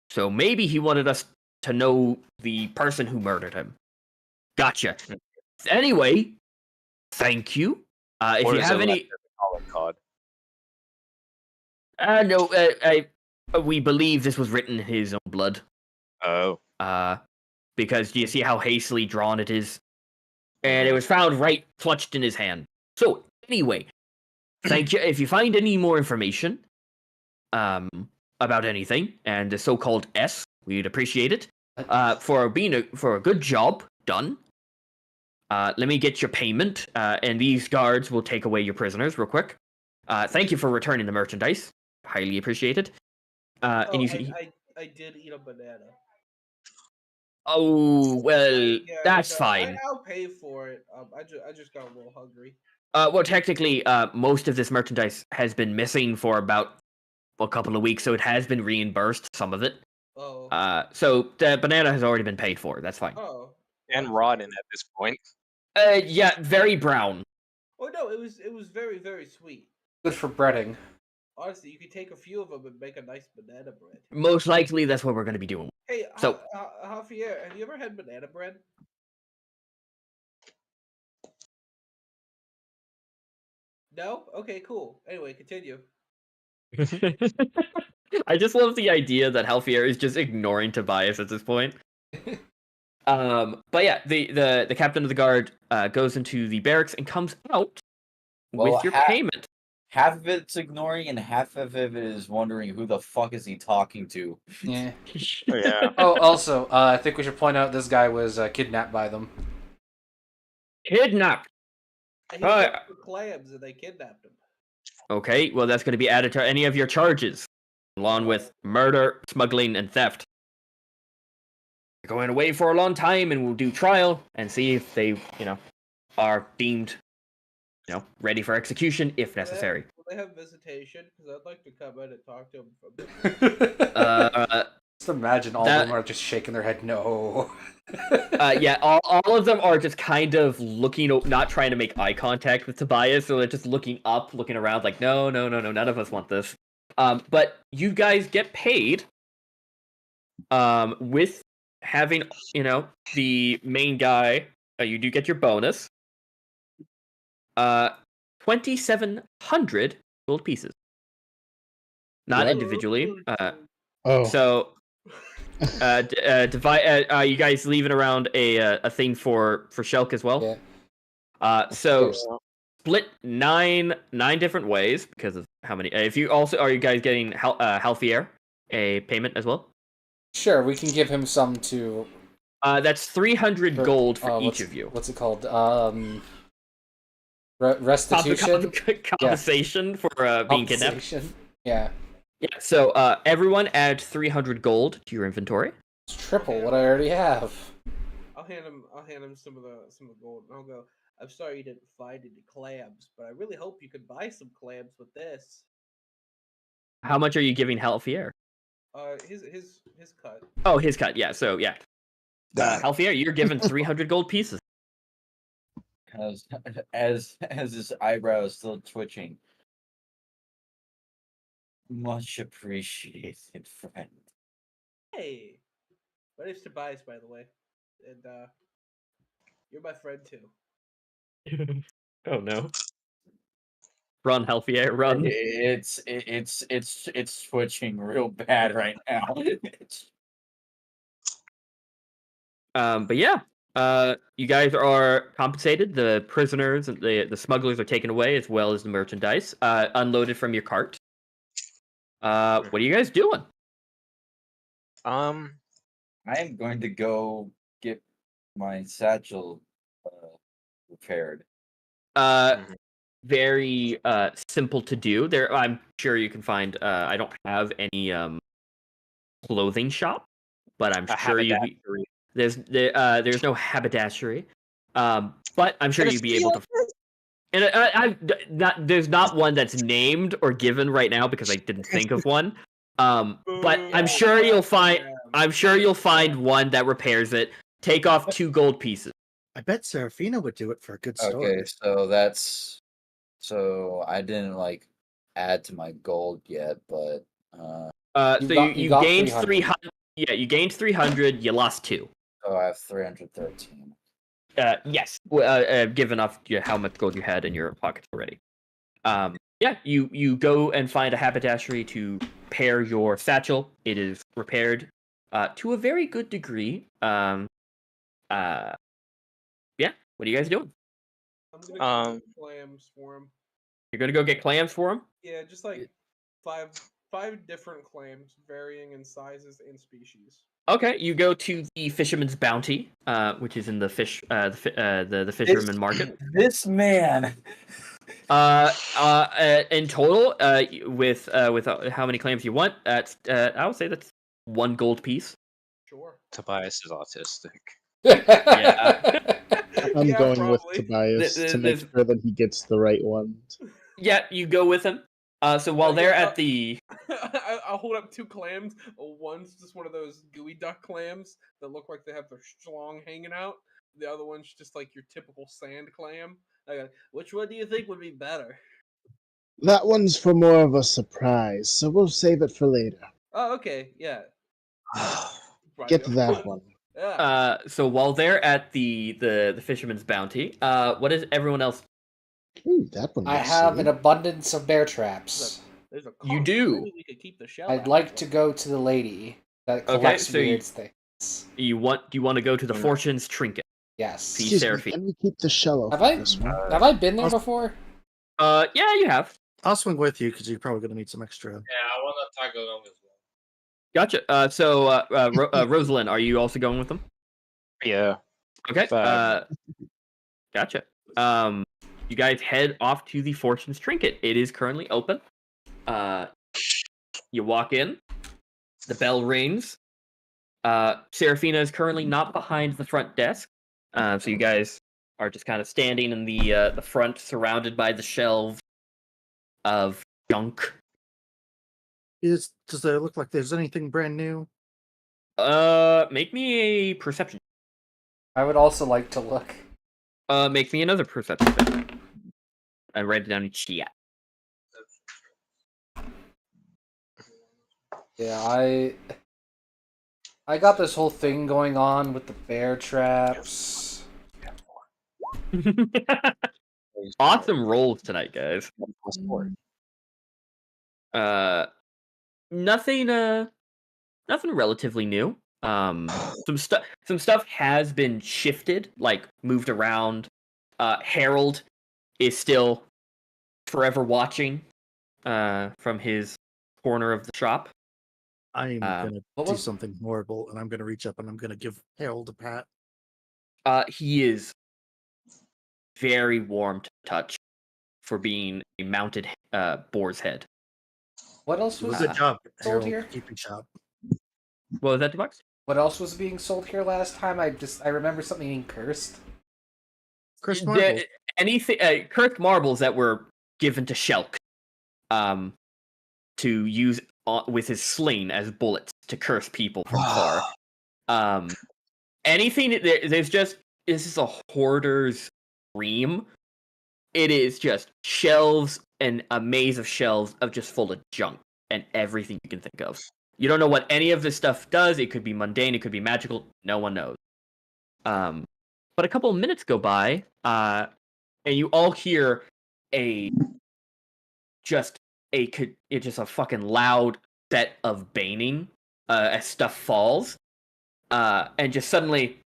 So maybe he wanted us to know the person who murdered him. Gotcha. Anyway, thank you. If or you is have it any, like a calling card? no, we believe this was written in his own blood. Oh, Because do you see how hastily drawn it is? And it was found right clutched in his hand. So anyway, thank you. If you find any more information, about anything, and the so-called S, we'd appreciate it. For a good job done. Let me get your payment, and these guards will take away your prisoners real quick. Thank you for returning the merchandise. Highly appreciated. And you, I did eat a banana. oh well, Yeah, that's no, fine. I'll pay for it. I just got a little hungry. Well, technically, most of this merchandise has been missing for about a couple of weeks, so it has been reimbursed, some of it. Oh. So the banana has already been paid for. That's fine. Oh. and rotten at this point. Yeah, very brown. Oh no, it was very very sweet. Good for breading. Honestly, you could take a few of them and make a nice banana bread. Most likely, that's what we're going to be doing. Hey, So- Javier, have you ever had banana bread? No? Okay, cool. Anyway, continue. I just love the idea that Halfier is just ignoring Tobias at this point. But yeah, the captain of the guard goes into the barracks and comes out Well, with your ha- payment. Half of it's ignoring, and half of it is wondering who the fuck is he talking to. Yeah. Yeah. Oh, also, I think we should point out this guy was kidnapped by them. Kidnapped. He Alright. worked for clams and they kidnapped him. Okay, well that's going to be added to any of your charges, along with murder, smuggling, and theft. You're going away for a long time, and we'll do trial and see if they, are deemed, ready for execution if necessary. Will they have visitation? Because I'd like to come in and talk to him. Just imagine all that- of them are just shaking their head no. Yeah, all of them are just kind of looking, not trying to make eye contact with Tobias, so they're just looking up, looking around, like, no, none of us want this. But you guys get paid, with having, the main guy. You do get your bonus. 2,700 gold pieces, not What? individually. Oh, So. Divide. Are you guys leaving around a thing for Shelk as well? Yeah. So course. split nine different ways because of how many. If you also are you guys getting Halfier a payment as well? Sure, we can give him some to. That's 300 gold for each what's- of you. What's it called? Restitution. Compensation for being kidnapped. Compensation. Yeah. Yeah. So everyone add 300 gold to your inventory. It's triple what I already have. hand him. I'll hand him some of the gold, and I'll go. I'm sorry you didn't find any clams, but I really hope you could buy some clams with this. How much are you giving Halfier? His cut. Oh, his cut. Yeah. So yeah, Halfier, you're given 300 gold pieces. As his eyebrow is still twitching. Much appreciated, friend. Hey, my name's Tobias, by the way, and you're my friend too. Oh no. Run, Halfier, run. It's twitching real bad right now. But yeah, you guys are compensated. The prisoners, the smugglers are taken away, as well as the merchandise, unloaded from your cart. What are you guys doing? Um, I am going to go get my satchel repaired. Very simple to do. There, I'm sure you can find. I don't have any clothing shop, but I'm sure you. There's no haberdashery, but I'm sure you'd be able to. And there's not one that's named or given right now because I didn't think of one. But I'm sure you'll find. I'm sure you'll find one that repairs it. Take off 2 gold pieces. I bet Serafina would do it for a good story. Okay, so I didn't like add to my gold yet, but You got gained 300. 300. Yeah, you gained 300. You lost 2. so I have 313. Yes. Given off how much gold you had in your pockets already. Yeah, you go and find a haberdashery to pair your satchel. It is repaired to a very good degree. Yeah. What are you guys doing? I'm gonna get clams for him. You're gonna go get clams for him? Yeah, just like five different clams, varying in sizes and species. Okay, you go to the Fisherman's Bounty, which is in the the fisherman market. This man. In total, with how many clams you want, I would say that's 1 gold piece. Sure. Tobias is autistic. Yeah. I'm Yeah, going probably. with Tobias to make sure that he gets the right ones. Yeah, you go with him. So while they're at the, I'll hold up 2 clams. One's just one of those gooey duck clams that look like they have their schlong hanging out. The other one's just like your typical sand clam. I go, which one do you think would be better? That one's for more of a surprise, so we'll save it for later. Oh, okay, yeah. Get that one. Yeah. so while they're at the Fisherman's Bounty, what is everyone else? Ooh, that one. I looks have silly. an abundance of bear traps. There's a You conch. do. Maybe we could keep the shell I'd out like of to it. go to the lady that Okay, collects so you- weird things. Do you want to go to the Fortune's Trinket? Yes. See Excuse me, Seraphine. can we keep the shell off Have I this one? have I been there I'll- before? Yeah, you have. I'll swing with you because you're probably going to need some extra. Yeah, I want to tag along as well. Gotcha. So Rosalin, are you also going with them? Yeah. Okay. Fab. Gotcha. You guys head off to the Fortune's Trinket. It is currently open. You walk in. The bell rings. Serafina is currently not behind the front desk. So you guys are just kind of standing in the front, surrounded by the shelves of junk. Does there look like there's anything brand new? Make me a perception. I would also like to look. Make me another perception check. I write it down in chat. Yeah, I got this whole thing going on with the bear traps. Awesome rolls tonight, guys. Nothing relatively new. Some stuff has been shifted, like moved around. Harold is still forever watching from his corner of the shop. I'm going to what do was- something horrible, and I'm going to reach up and I'm going to give Harold a pat. He is very warm to touch for being a mounted boar's head. What else was Good job, sold Harold. here? Keeping shop. What was that, Devox? What else was being sold here last time? I remember something being cursed. Chris Marbles. Anything cursed marbles that were given to Shelk, to use with his sling as bullets to curse people from far. Anything there's just this is a hoarder's dream. It is just shelves and a maze of shelves of just full of junk and everything you can think of. You don't know what any of this stuff does. It could be mundane. It could be magical. No one knows. But a couple of minutes go by, and you all hear just a fucking loud set of baning as stuff falls, and just suddenly,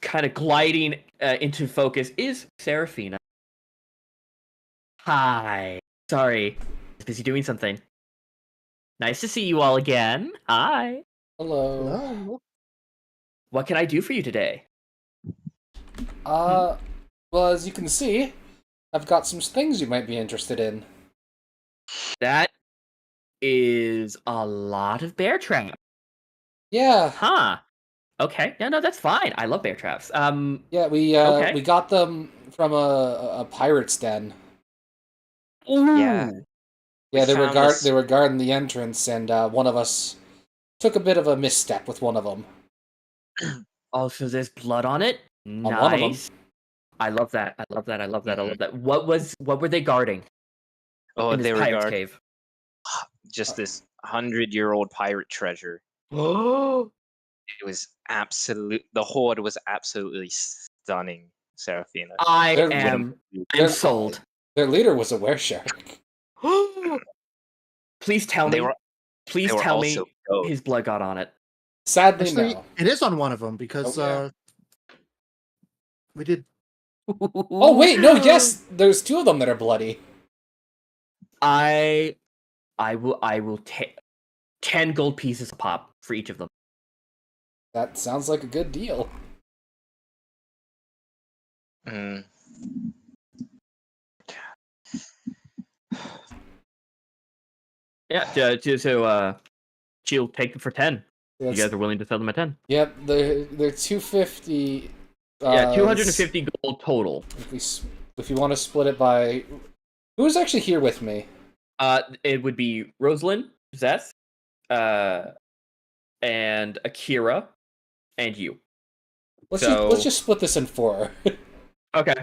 kind of gliding into focus is Seraphina. Hi. Sorry, I was busy doing something. Nice to see you all again. Hi. Hello. Hello. What can I do for you today? Well, as you can see, I've got some things you might be interested in. That is a lot of bear traps. Yeah. Huh. Okay. No, that's fine. I love bear traps. Yeah, we Okay. got them from a pirate's den. Ooh. Yeah. Yeah, they were found this- they were guarding the entrance, and one of us took a bit of a misstep with one of them. Oh, so there's blood on it? On one of them. Nice. I love that. I love that. I love that. I love that. What were they guarding Oh, in this they were pirate's guard cave? just this 100-year-old pirate treasure. Oh. It was the hoard was absolutely stunning, Seraphina. I They're- am they're- sold. Their leader was a wereshark. Please tell They me. were- Please they were tell me also goats. his blood got on it. Sadly, Actually, no. it is on one of them because Oh, we did. Oh wait, no, yes, there's two of them that are bloody. I will take 10 gold pieces a pop for each of them. That sounds like a good deal. Mm. Yeah, so she'll take them for 10. You That's- guys are willing to sell them at 10? Yep, they're 250. Yeah, 250 gold total. If you want to split it by, who's actually here with me? It would be Rosalin, Zhess, and Akira, and you. Let's just split this in 4. Okay.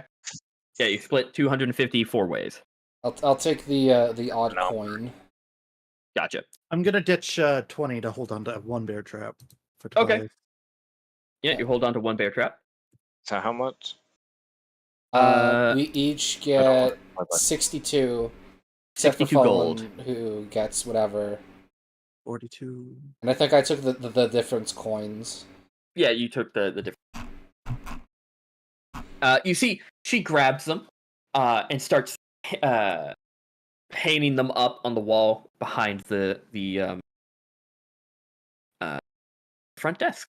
Yeah, you split 250 4 ways. I'll take the odd No. coin. Gotcha. I'm gonna ditch 20 to hold on to one bear trap for Okay. Tobias. Yeah, you hold on to one bear trap. So how much? We each I don't get know what- 62. Except for 62 gold. Fallen, who gets whatever. 42. And I think I took the difference coins. Yeah, you took the different. You see, she grabs them, and starts painting them up on the wall behind the front desk.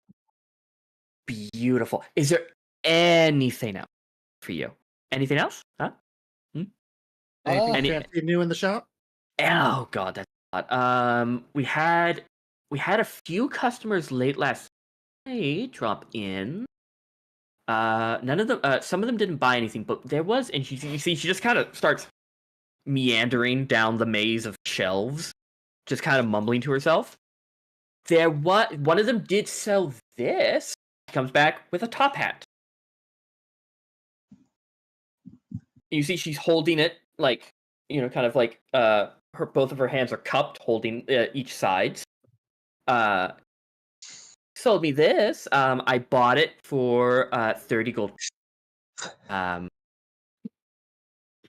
Beautiful. Is there anything else for you? Anything else? Huh? Anything Any- fancy new in the shop? Oh god, that's a lot. We had a few customers late last night drop in. None of them. Some of them didn't buy anything, but there was, and you see, she just kind of starts meandering down the maze of shelves, just kind of mumbling to herself. One of them did sell this. She comes back with a top hat. You see, she's holding it like, kind of like both of her hands are cupped, holding each side. Sold me this. I bought it for 30 gold.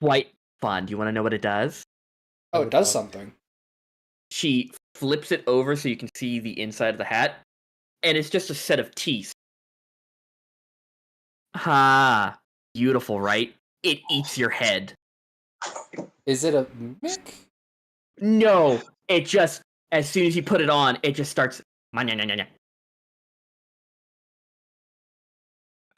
Quite fun. Do you want to know what it does? Oh, it does something. She flips it over so you can see the inside of the hat, and it's just a set of teeth. Ha! Beautiful, right? It eats your head. Is it a mick? No, it just, as soon as you put it on, it just starts.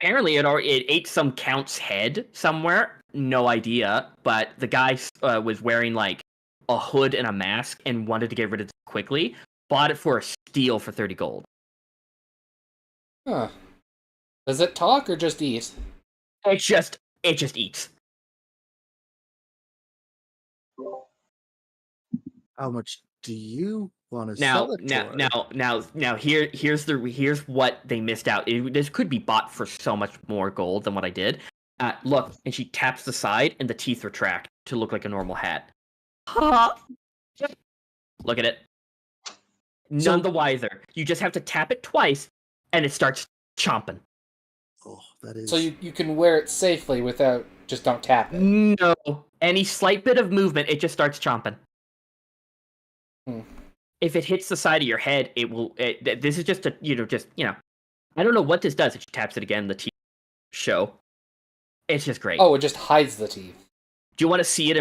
Apparently, it ate some count's head somewhere. No idea, but the guy was wearing like a hood and a mask and wanted to get rid of it quickly. Bought it for a steal for 30 gold. Huh. Does it talk or just eat? It just eats. How much do you want to sell it for? Here's what they missed out. This could be bought for so much more gold than what I did. Look, and she taps the side, and the teeth retract to look like a normal hat. Look at it. None the wiser. You just have to tap it twice, and it starts chomping. Oh, that is. So you can wear it safely without just don't tap it. No, any slight bit of movement, it just starts chomping. If it hits the side of your head, it will. This is just I don't know what this does. If she taps it again, the teeth show. It's just great. Oh, it just hides the teeth. Do you want to see it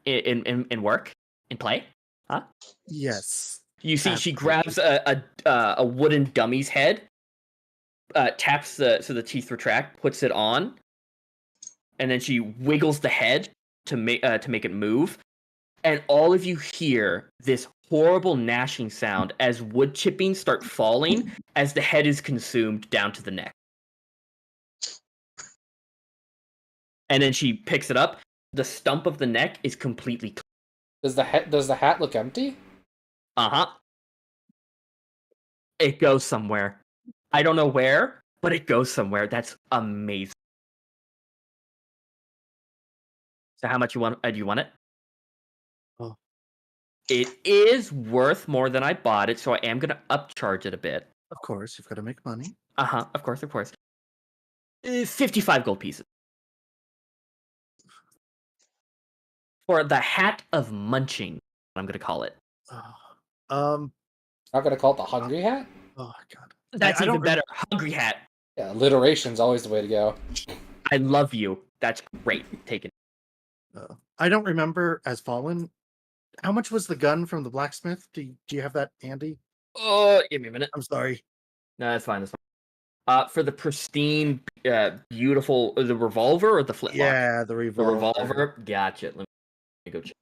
in work, in play? Huh? Yes. You see, she grabs a wooden dummy's head, taps so the teeth retract, puts it on, and then she wiggles the head to make it move, and all of you hear this horrible gnashing sound as wood chippings start falling as the head is consumed down to the neck. And then she picks it up. The stump of the neck is completely clean. Does the hat look empty? Uh-huh. It goes somewhere. I don't know where, but it goes somewhere. That's amazing. So how much you want? Do you want it? Oh. It is worth more than I bought it, so I am going to upcharge it a bit. Of course, you've got to make money. Uh-huh, of course. 55 gold pieces. For the Hat of Munching, I'm going to call it. Not gonna call it the Hungry Hat? Oh god. That's even better. Hungry Hat. Yeah, alliteration's always the way to go. I love you. That's great. Take it. I don't remember as Fallen. How much was the gun from the blacksmith? Do you have that handy? Give me a minute. I'm sorry. No, that's fine. For the pristine, beautiful, the revolver or the flintlock? Yeah, the revolver. The revolver. Gotcha. Let me go check.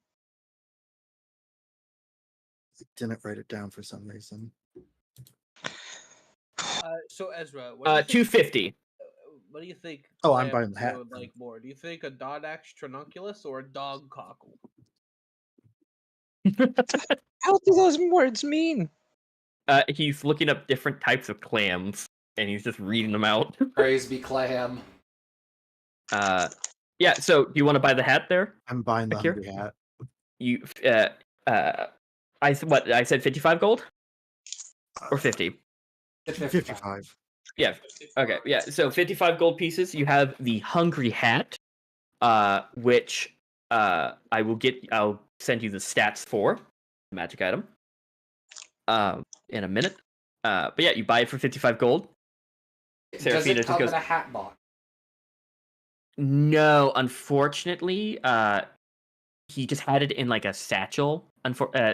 I didn't write it down for some reason. So Ezra, 250. What do you think? Oh, I'm buying the Clam hat. would like more? Do you think a Dodax Tronunculus or a dog cockle? How do those words mean? He's looking up different types of clams, and he's just reading them out. Praise be clam. Yeah. So, do you want to buy the hat there? I'm buying the Akira? hungry hat. You, I said 55 gold, or 50. 55. Yeah. Okay. Yeah. So 55 gold pieces. You have the Hungry Hat, which I'll send you the stats for the magic item. In a minute. But yeah, you buy it for 55 gold. Does it come in a hat box? No, unfortunately, he just had it in like a satchel.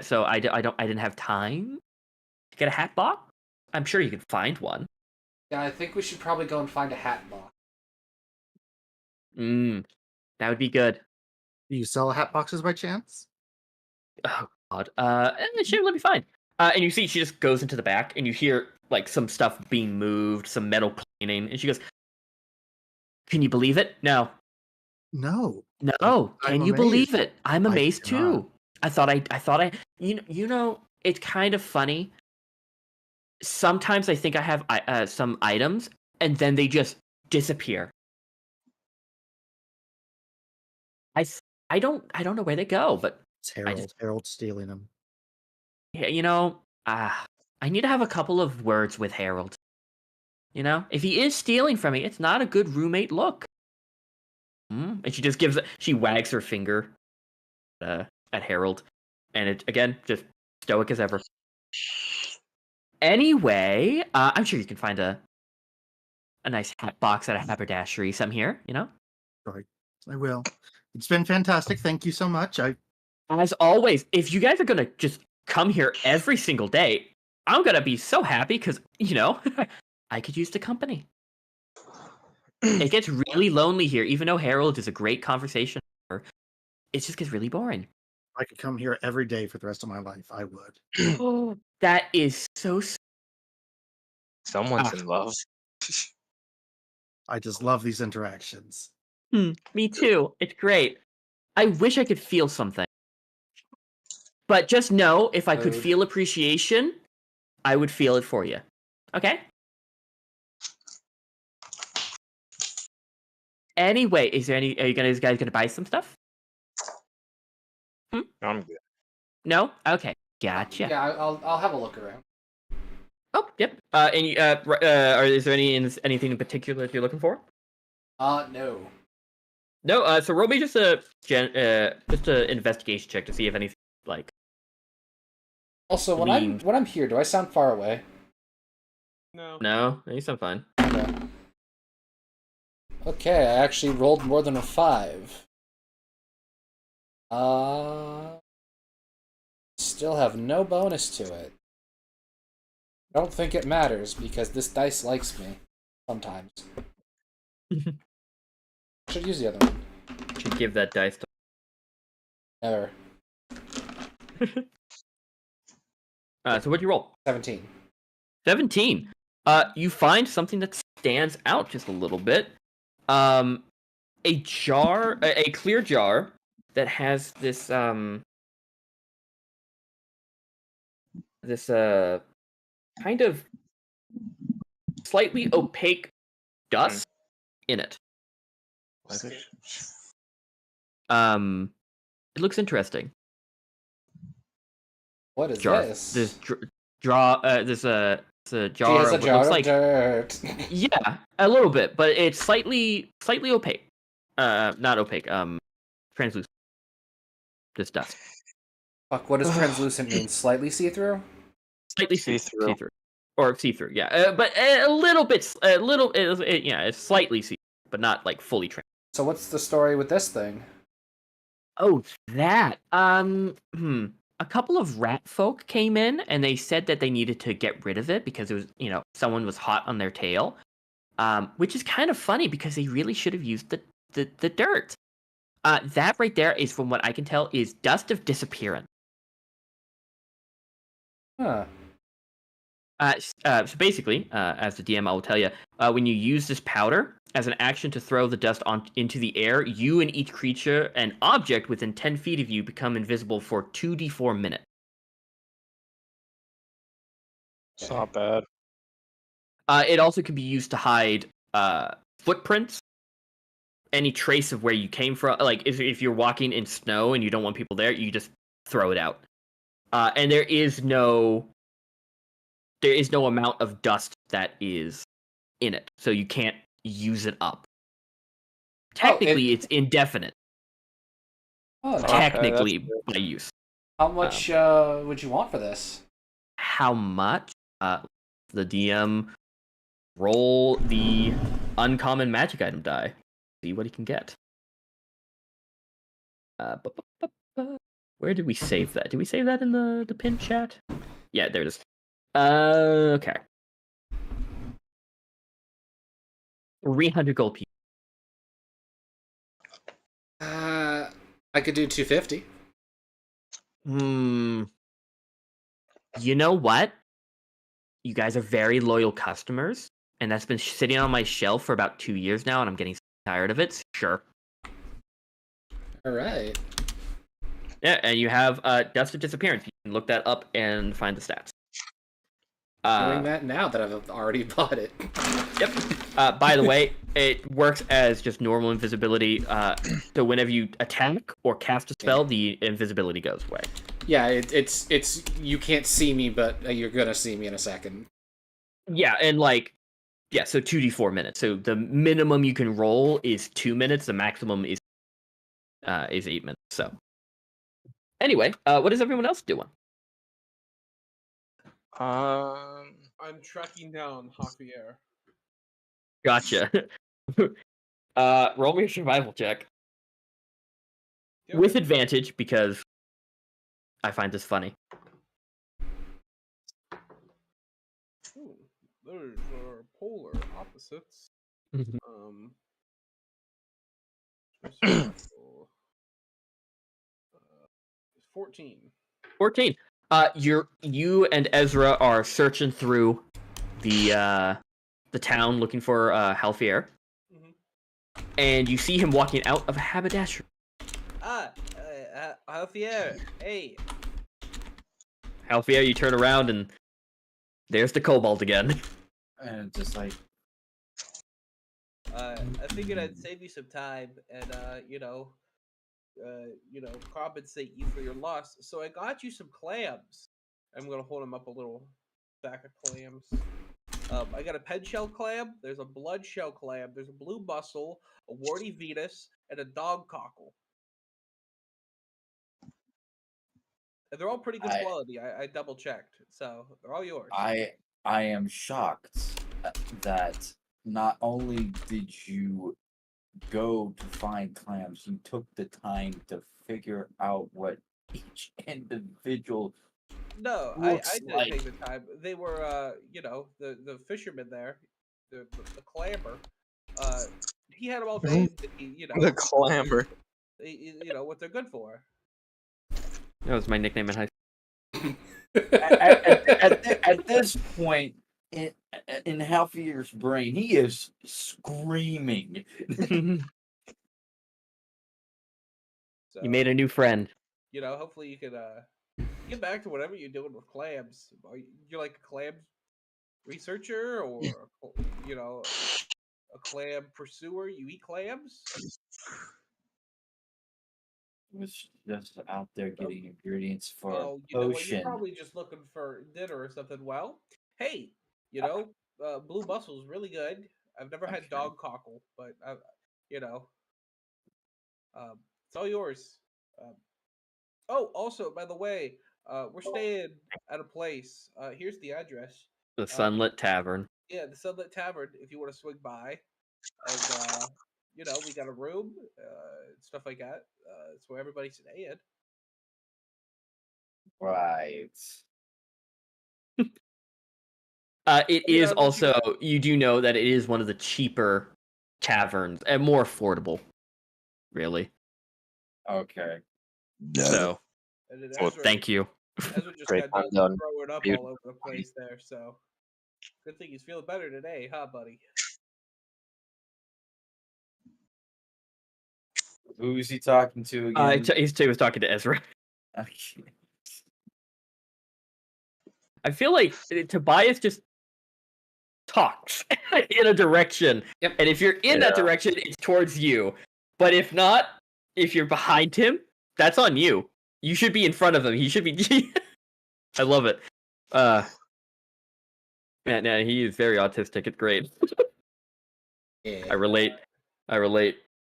So I didn't have time to get a hat box. I'm sure you could find one. Yeah, I think we should probably go and find a hat box. That would be good. Do you sell hat boxes by chance? Oh god. It should be fine. And you see, she just goes into the back, and you hear like some stuff being moved, some metal cleaning, and she goes, "Can you believe it? No. No. Can you believe it? I'm amazed too. I thought I. You know, it's kind of funny. Sometimes I think I have some items, and then they just disappear. I don't know where they go, but It's Harold. Harold's stealing them. yeah, I need to have a couple of words with Harold. You know, if he is stealing from me, it's not a good roommate look. And she wags her finger at Harold, and it again just stoic as ever. Anyway, I'm sure you can find a nice hat box at a haberdashery. Some here, you know. Right, I will. It's been fantastic. Thank you so much. As always, if you guys are gonna just come here every single day, I'm gonna be so happy because I could use the company. It gets really lonely here, even though Harold is a great conversation. It just gets really boring. If I could come here every day for the rest of my life, I would. Oh, that is so. Someone's in love. I just love these interactions. Me too. It's great. I wish I could feel something. But just know, if I could Ode. feel appreciation, I would feel it for you. Okay? Anyway, are you guys gonna buy some stuff? I'm good. No? Okay. Gotcha. Yeah, I'll have a look around. Oh, yep. Is there anything in particular that you're looking for? No. No. So roll me just a investigation check to see if anything like. Also, when I'm here, do I sound far away? No. No, you sound fine. Okay. Okay, I actually rolled more than a 5. Still have no bonus to it. Don't think it matters because this dice likes me sometimes. Should use the other one. Should give that dice to. Never. So what'd you roll? 17. 17. You find something that stands out just a little bit. A jar, a clear jar that has this kind of slightly opaque dust in it. It looks interesting. What is Jar. this? This jar. It's a jar. She has a of what jar looks of like dirt. yeah, a little bit, but it's slightly opaque. Not opaque. Translucent. This dust. Fuck, what does translucent mean? Slightly see-through? Slightly See-through. see-through. Or see-through, yeah. But a little bit, yeah, it's slightly see-through, but not like fully translucent. So what's the story with this thing? Oh, that. A couple of rat folk came in and they said that they needed to get rid of it because it was, someone was hot on their tail. Which is kind of funny because they really should have used the dirt. That right there is, from what I can tell, is dust of disappearance. Huh. So basically, as the DM, I will tell you, when you use this powder as an action to throw the dust into the air, you and each creature and object within 10 feet of you become invisible for 2d4 minutes. It's not bad. It also can be used to hide footprints, any trace of where you came from. Like if you're walking in snow and you don't want people there, you just throw it out. And there is no amount of dust that is in it, so you can't use it up. Technically, it's indefinite. Oh, Technically, by use. How much would you want for this? How much? The DM roll the uncommon magic item die. See what he can get. Where did we save that? Did we save that in the pin chat? Yeah, there it is. Okay. 300 gold pieces. I could do 250. You know what? You guys are very loyal customers, and that's been sitting on my shelf for about 2 years now, and I'm getting tired of it. So sure. All right. Yeah, and you have Dust of Disappearance. You can look that up and find the stats. Doing that now that I've already bought it. Yep. By the way, it works as just normal invisibility. So whenever you attack or cast a spell, the invisibility goes away. Yeah, it's you can't see me, but you're gonna see me in a second. Yeah, and so 2d4 minutes. So the minimum you can roll is 2 minutes. The maximum is 8 minutes. So anyway, what is everyone else doing? I'm tracking down Javier. Gotcha. Roll me a survival check. Yep. With advantage, because I find this funny. Ooh, those are polar opposites. Mhm. Survival, 14. 14. You and Ezra are searching through the the town looking for Halfier, Mhm. and you see him walking out of a haberdashery. Javier, hey. Halfier, you turn around and there's the kobold again. And just like, I figured I'd save you some time and compensate you for your loss. So I got you some clams. I'm gonna hold him up a little sack of clams. I got a pen shell clam. There's a blood shell clam. There's a blue mussel, a warty Venus, and a dog cockle. And they're all pretty good I- quality. I double checked, so they're all yours. I am shocked that not only did you go to find clams, you took the time to figure out what each individual. No, I looks didn't like. take the time. They were, the fisherman there, the clamber. He had them all named. The clamber. What they're good for. That was my nickname in high At this point in Halfier's brain, he is screaming. school. So, You made a new friend. hopefully you can get back to whatever you're doing with clams. Are you like a clam researcher or a clam pursuer? You eat clams? Was just out there getting ingredients for Oh, a you know what? You're potion. probably just looking for dinner or something. Well, hey, blue mussel's really good. I've never had Okay. dog cockle, but it's all yours. Oh, also, by the way, we're staying at a place. Here's the address. The Sunlit Tavern. Yeah, the Sunlit Tavern. If you want to swing by, and we got a room, stuff like that. It's where everybody's staying. Right. It You is know, don't you- also, you do know that it is one of the cheaper taverns and more affordable, really. Okay. So, And then Well, Ezra, thank you. Ezra just Great got time done done. throwing up Beautiful. all over the place there. So good thing he's feeling better today, huh, buddy? Who's he talking to again? He was talking to Ezra. Okay. I feel like Tobias just talks in a direction. Yep. And if you're in that direction, it's towards you. But if not, if you're behind him, that's on you. You should be in front of him. He should be. I love it. Man, he is very autistic. It's great. Yeah. I relate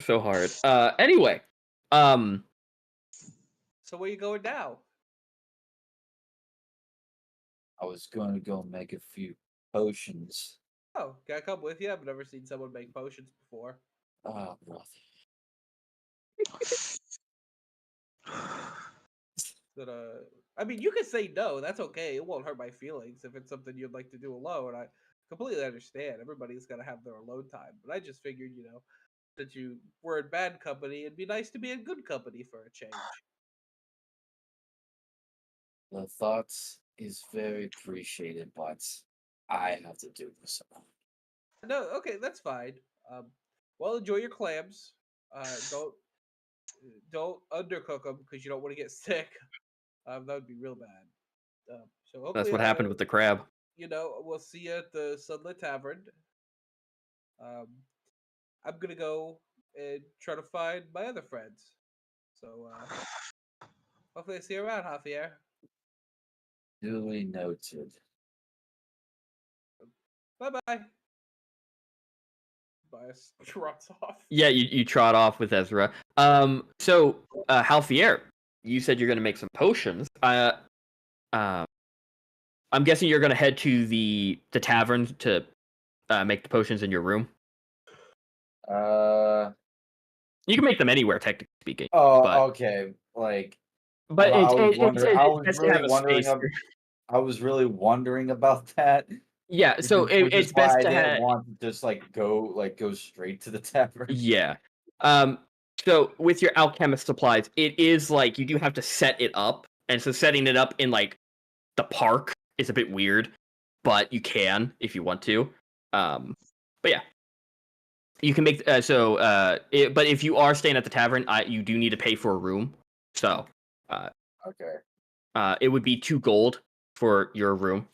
so hard. Anyway, So where you going now? I was going to go make a few potions. Oh, can I come with you? I've never seen someone make potions before. Oh, brother. But I mean, you can say no. That's okay. It won't hurt my feelings if it's something you'd like to do alone. I completely understand. Everybody's got to have their alone time. But I just figured, that you were in bad company, it'd be nice to be in good company for a change. The thoughts is very appreciated, but I have to do this alone. No, okay, that's fine. Well, enjoy your clams. Don't undercook them because you don't want to get sick. That would be real bad. So hopefully, that's what happened with the crab. We'll see you at the Sunlit Tavern. I'm gonna go and try to find my other friends. So hopefully, I see you around, Javier. Duly noted. Bye bye. Bias trots off. Yeah, you trot off with Ezra. So Halfier, you said you're gonna make some potions. I'm guessing you're gonna head to the tavern to make the potions in your room. You can make them anywhere, technically speaking. Oh, but, okay. Like, but I was it's best to have a wondering. space. I was really wondering about that. Yeah, so which is it's why best I to didn't have. want to just go straight to the tavern. Yeah. So with your alchemist supplies, it is like you do have to set it up, and so setting it up in like the park is a bit weird, but you can if you want to. But yeah, you can make but if you are staying at the tavern, you do need to pay for a room. So, Okay. it would be 2 gold for your room.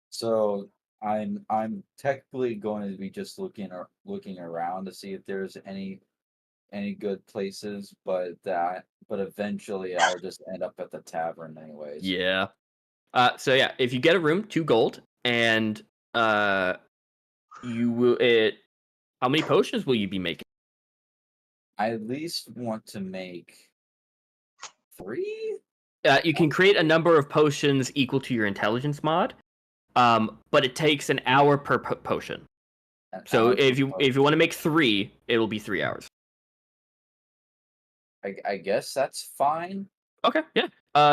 So I'm technically going to be just looking around to see if there's any good places, but eventually I'll just end up at the tavern anyways. Yeah. So yeah, if you get a room, 2 gold, and you will it. How many potions will you be making? I at least want to make 3. You can create a number of potions equal to your intelligence mod, but it takes an hour per potion. So if you want to make 3, it'll be 3 hours. I guess that's fine. Okay, yeah.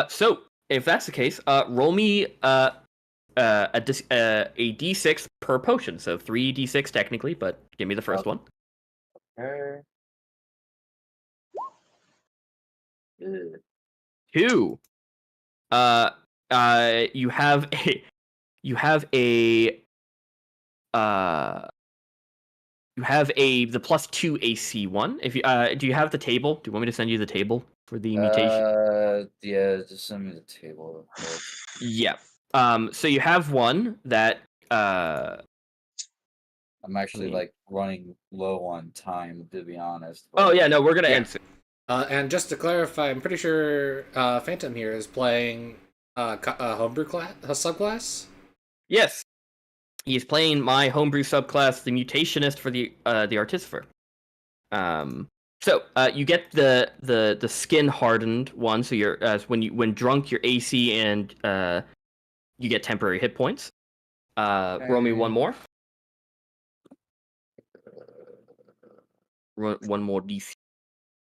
So if that's the case, roll me a d6 per potion. So 3 d6 technically, but give me the first one. Okay. 2. You have a the +2 AC one. If you do you have the table? Do you want me to send you the table for the mutation? Yeah, just send me the table real quick. Yeah. So you have one that I'm actually like running low on time, to be honest. Oh yeah, no, we're gonna end soon. And just to clarify, I'm pretty sure Phantom here is playing homebrew subclass. Yes, he's playing my homebrew subclass, the mutationist for the artificer. So you get the skin hardened one. So you're when drunk, your AC and you get temporary hit points. Roll me one more. One more DC.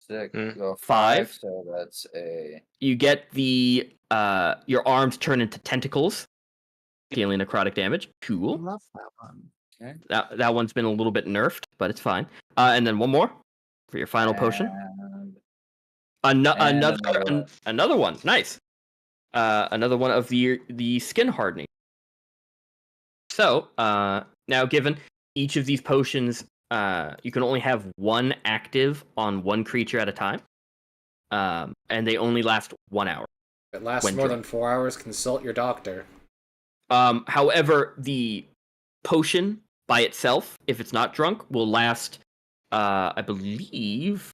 6, 5. So that's a. You get the your arms turn into tentacles, dealing necrotic damage. Cool. Love that one. Okay. That one's been a little bit nerfed, but it's fine. And then one more for your final potion. Another one. Nice. Another one of the skin hardening. So now, given each of these potions, you can only have one active on one creature at a time, and they only last 1 hour. If it lasts more than 4 hours, consult your doctor. However, the potion by itself, if it's not drunk, will last, I believe,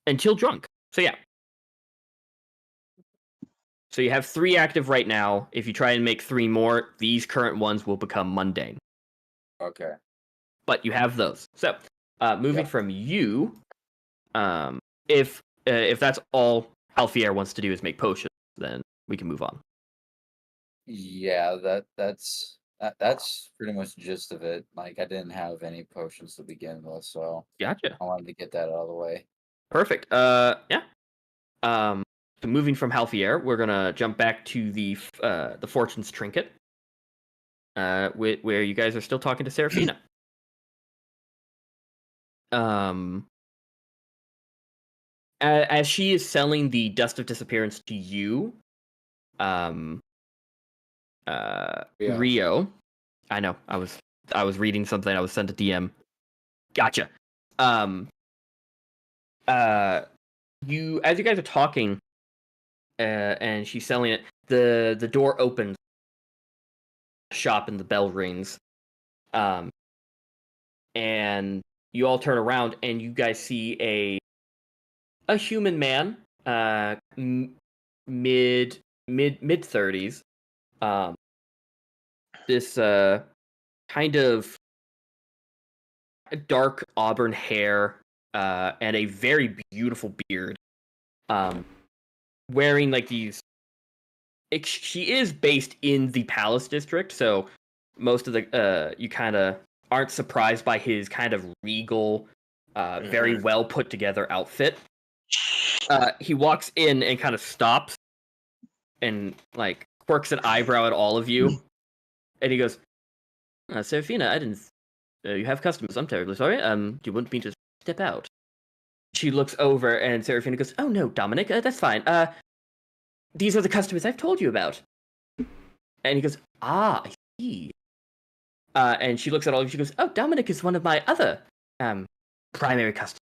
until drunk. So yeah. So you have 3 active right now. If you try and make 3 more, these current ones will become mundane. Okay. But you have those. So moving from you, if that's all Alfier wants to do is make potions, then we can move on. Yeah, that's pretty much the gist of it. Like, I didn't have any potions to begin with, so Gotcha. I wanted to get that out of the way. Perfect. Yeah. So moving from Halfier, we're gonna jump back to the Fortune's Trinket, where you guys are still talking to Seraphina. As she is selling the Dust of Disappearance to you, Rio. I know. I was reading something. I was sent a DM. Gotcha. As you guys are talking, and she's selling it, the door opens, shop, and the bell rings, and you all turn around and you guys see a human man, mid 30s, this kind of dark auburn hair, and a very beautiful beard, wearing like these. She is based in the Palace District, so most of the you kind of aren't surprised by his kind of regal, very well put together outfit. He walks in and kind of stops and like quirks an eyebrow at all of you, and he goes, "Seraphina, I didn't. You have customers. I'm terribly sorry. Do you want me to step out?" She looks over, and Seraphina goes, "Oh no, Dominic, that's fine. These are the customers I've told you about." And he goes, "Ah, I see. And she looks at all of you. She goes, "Oh, Dominic is one of my other primary customers."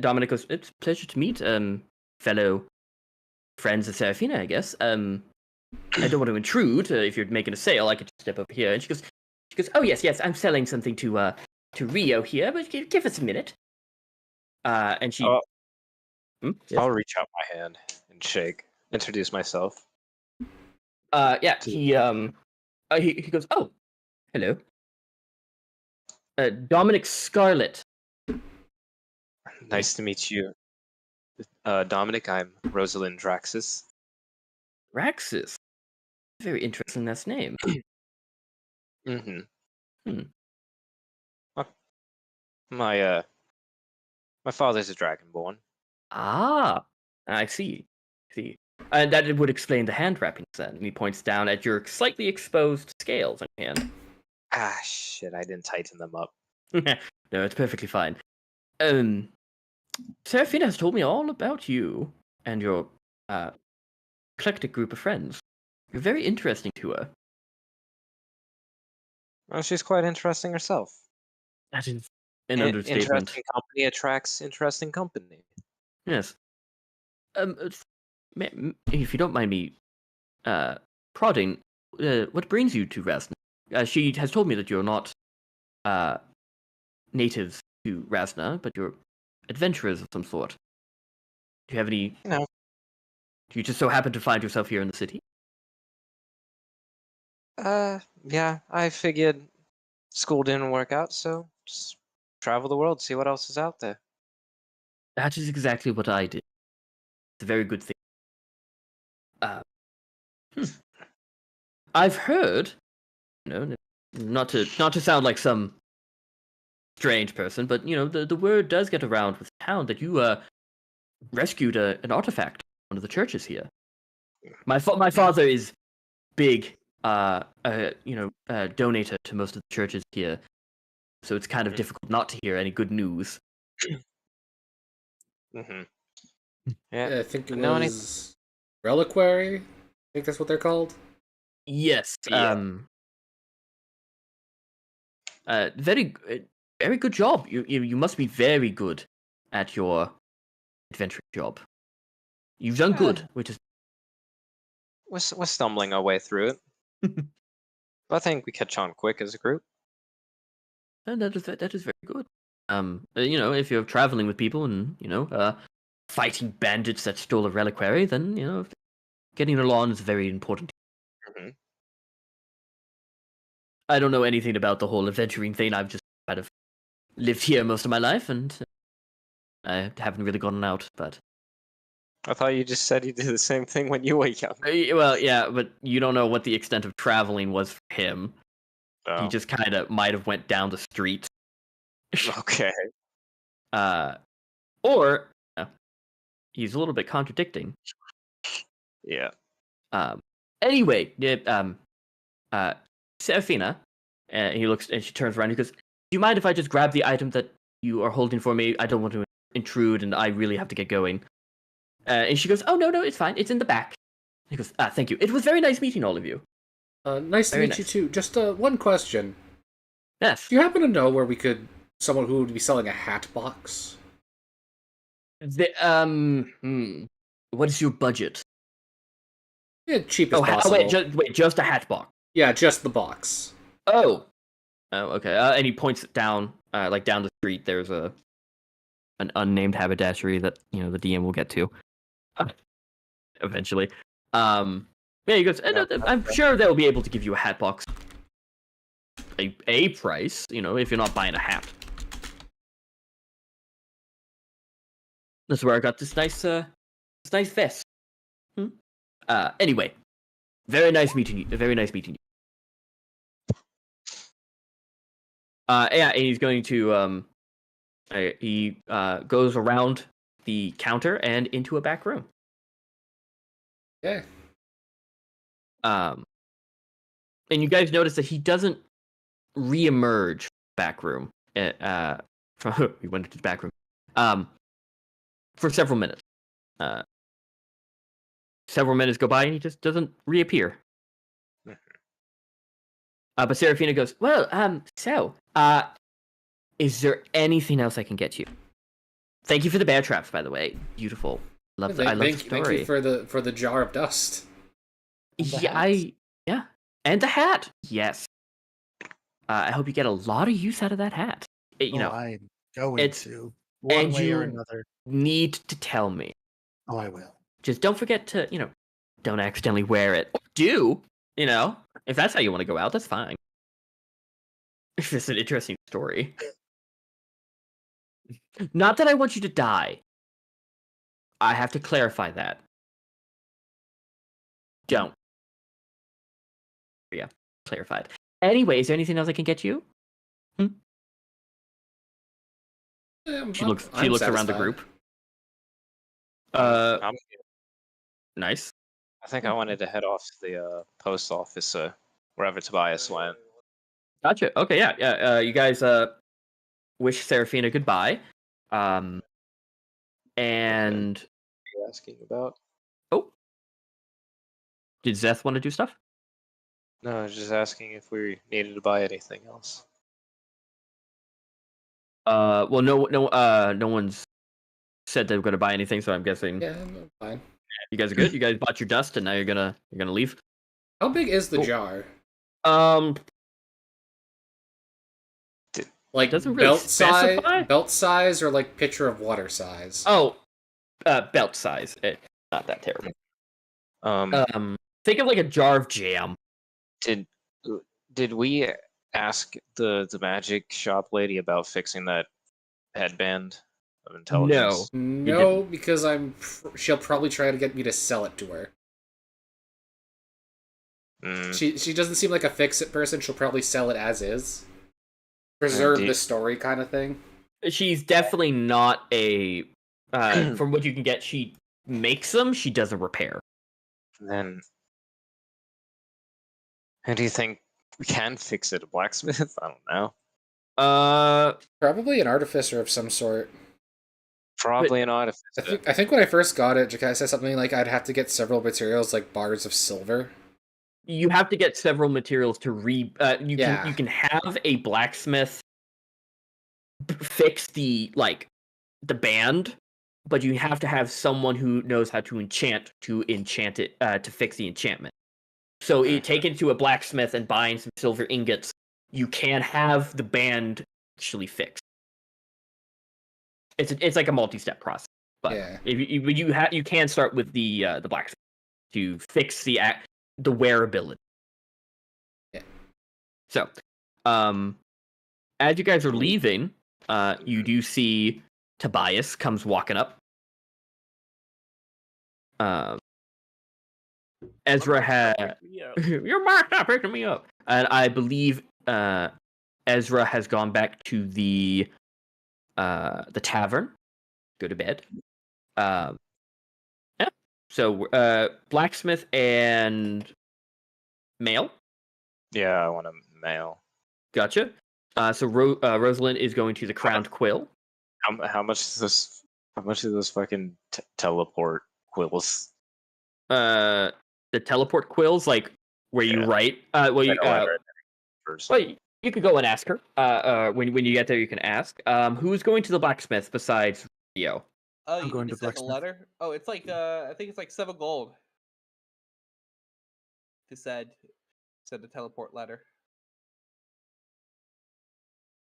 Dominic goes, "It's a pleasure to meet fellow friends of Serafina, I guess. I don't want to intrude. If you're making a sale, I could just step over here." And she goes, "Oh yes, I'm selling something to Rio here, but give us a minute." And she, Oh, yes? I'll reach out my hand and shake. Introduce myself. Yeah, he goes, "Oh, hello, Dominic Scarlet." Nice to meet you. Dominic, I'm Rosalin Draxus. Raxus. Very interesting last name. Mm-hmm. Hmm. My father's a dragonborn. Ah, I see. And that would explain the hand wrappings then. And he points down at your slightly exposed scales on your hand. Ah, shit! I didn't tighten them up. No, it's perfectly fine. Serafina has told me all about you and your eclectic group of friends. You're very interesting to her. Well, she's quite interesting herself. That is an understatement. Interesting company attracts interesting company. Yes. If you don't mind me prodding, what brings you to Rasna? She has told me that you're not natives to Rasna, but you're adventurers of some sort. Do you have any? No. Do you just so happen to find yourself here in the city? Yeah, I figured school didn't work out, so just travel the world, see what else is out there. That is exactly what I did. It's a very good thing. I've heard, not to sound like some strange person, but the word does get around with town that you rescued an artifact from one of the churches here. My father is big, donator to most of the churches here, so it's kind of difficult not to hear any good news. Mm-hmm. Yeah, I think it No, was reliquary. I think that's what they're called. Yes. Yeah. Very, very good job. You must be very good at your adventuring job. You've done good, which is we're stumbling our way through it. But I think we catch on quick as a group. and that is very good. If you're traveling with people and fighting bandits that stole a reliquary, then getting along is very important. Mm-hmm. I don't know anything about the whole adventuring thing. I've just kind of lived here most of my life, and I haven't really gone out. But I thought you just said you did the same thing when you were young. well, yeah, but you don't know what the extent of traveling was for him. Oh. He just kind of might have went down the street. Okay. Or he's a little bit contradicting. Yeah. Anyway, Serafina, he looks and she turns around. He goes, "Do you mind if I just grab the item that you are holding for me? I don't want to intrude, and I really have to get going." And she goes, "Oh no, it's fine. It's in the back." He goes, "Thank you. It was very nice meeting all of you." Nice to Very meet you nice. too. Just one question. Yes. Do you happen to know where we could someone who would be selling a hat box? What is your budget? Yeah, cheap as possible. Just a hat box. Yeah, just the box. Oh, okay. And he points it down, like down the street. There's an unnamed haberdashery that the DM will get to eventually. Yeah, he goes. I'm sure they'll be able to give you a hat box, a price. If you're not buying a hat. That's where I got this nice vest. Anyway, very nice meeting you. Very nice meeting you. Yeah, and he's going to he goes around the counter and into a back room. Okay. And you guys notice that he doesn't reemerge back room. From he went into the back room. For several minutes. Several minutes go by and he just doesn't reappear. But Serafina goes, well, is there anything else I can get you? Thank you for the bear traps, by the way. Beautiful. I love the story. Thank you for the jar of dust. And the Yeah, and the hat. Yes. I hope you get a lot of use out of that hat. I'm going it's- to one and way or you- another. Need to tell me. Oh, I will. Just don't forget to, don't accidentally wear it. Or do, if that's how you want to go out, that's fine. It's just an interesting story. Not that I want you to die. I have to clarify that. Don't. Yeah, clarified. Anyway, is there anything else I can get you? She looks around the group. I'm- Nice. I think I wanted to head off to the post office, wherever Tobias went. Gotcha. Okay, yeah. You guys wish Serafina goodbye. And What are you asking about? did Zhess want to do stuff? No, I was just asking if we needed to buy anything else. Well, no one's said they were gonna buy anything, so I'm guessing Yeah, I'm fine. you guys are good. You guys bought your dust, and now you're gonna leave. How big is the Cool. jar? Like Doesn't really specify? belt size, or like pitcher of water size? Oh, belt size. Not that terrible. Think of like a jar of jam. Did we ask the magic shop lady about fixing that headband of intelligence? No, because she'll probably try to get me to sell it to her. She doesn't seem like a fix-it person. She'll probably sell it as is. Preserve the story kind of thing. She's definitely not a. From what you can get, she makes them. She doesn't repair. Then, how do you think we can fix it? A blacksmith? I don't know. Probably an artificer of some sort. Probably an artificer. I think when I first got it, Jakai said something like I'd have to get several materials, like bars of silver. You have to get several materials to you can have a blacksmith fix the band, but you have to have someone who knows how to enchant it to fix the enchantment. So take it to a blacksmith and buying some silver ingots, you can have the band actually fixed. It's like a multi-step process, but Yeah. if you can start with the blacksmith to fix the wearability. Yeah. So, as you guys are leaving, you do see Tobias comes walking up. Ezra had your mark's not picking me up, and I believe Ezra has gone back to the tavern, go to bed. Yeah. So blacksmith and mail. Yeah, I want a mail. Gotcha. So Rosalin is going to the Crowned Quill. How much is this? How much is this fucking teleport quills? The teleport quills, like where you write. First. Well, you could go and ask her. When you get there, you can ask. Who's going to the blacksmith besides Rio? Oh, I'm you going need to send a blacksmith. letter. Oh, it's like I think it's like 7 gold. To send a teleport letter.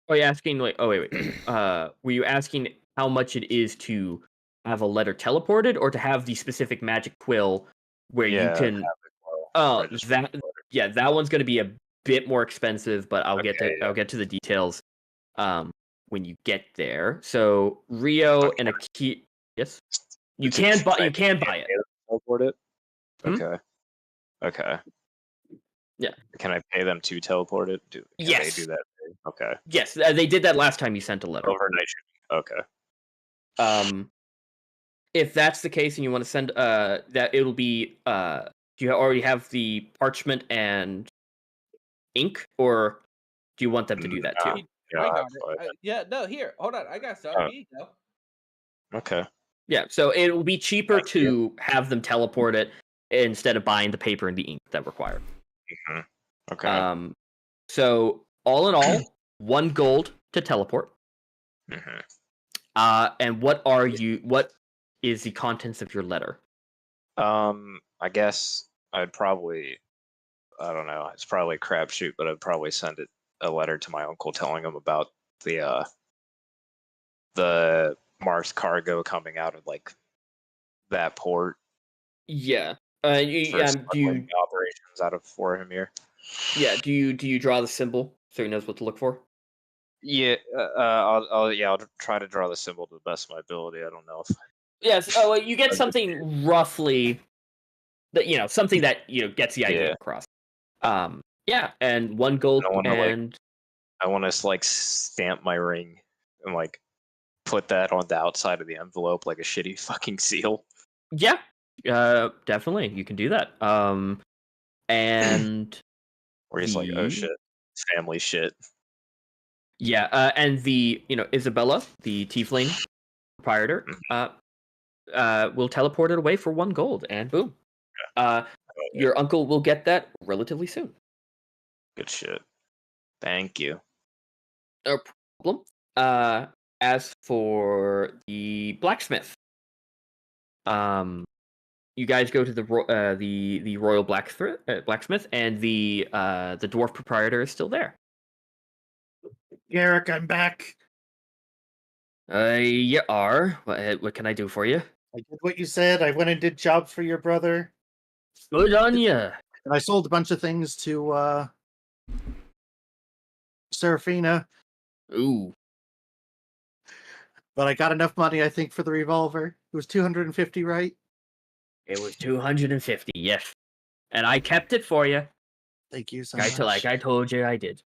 Are you asking like? Oh wait. Were you asking how much it is to have a letter teleported, or to have the specific magic quill where you can? Oh, that one's going to be a bit more expensive, but I'll get to the details when you get there. So Rio and a key. Yes, you can buy it. Teleport it. Hmm? Okay. Yeah. Can I pay them to teleport it? Can Yes. they do that? Okay. Yes, they did that last time you sent a letter. Overnight shipping. Okay. If that's the case and you want to send that, it'll be do you already have the parchment and ink, or do you want them to do that too? Yeah, I I'll got buy it. No, here, hold on. I got some. Oh. Here you go. Okay. Yeah, so it will be cheaper to have them teleport it instead of buying the paper and the ink that required. Okay. So all in all, 1 gold to teleport. Mhm. And what is the contents of your letter? I guess I'd probably, I don't know, it's probably a crapshoot, but I'd probably send a letter to my uncle telling him about the Mars cargo coming out of like that port Yeah. for Do smuggling you operations out of for him here. do you draw the symbol so he knows what to look for? Yeah, I'll try to draw the symbol to the best of my ability. I don't know if Yes. Oh, well, you get something roughly that something that gets the idea Yeah. across. Yeah, and 1 gold I wanna, like- and I want to like stamp my ring and like put that on the outside of the envelope like a shitty fucking seal. yeah, definitely you can do that. And Where he's like, oh the- shit, family shit. yeah, and the Isabella, the tiefling proprietor, will teleport it away for 1 gold, and boom. Your uncle will get that relatively soon. Good shit. Thank you. No problem. As for the blacksmith, you guys go to the royal blacksmith, and the dwarf proprietor is still there. Garrick, I'm back. You are. What can I do for you? I did what you said. I went and did jobs for your brother, Good on you. and I sold a bunch of things to Serafina. Ooh. But I got enough money, I think, for the revolver. It was 250, right? It was 250. Yes, and I kept it for you. Thank you so Like much. I told you, I did.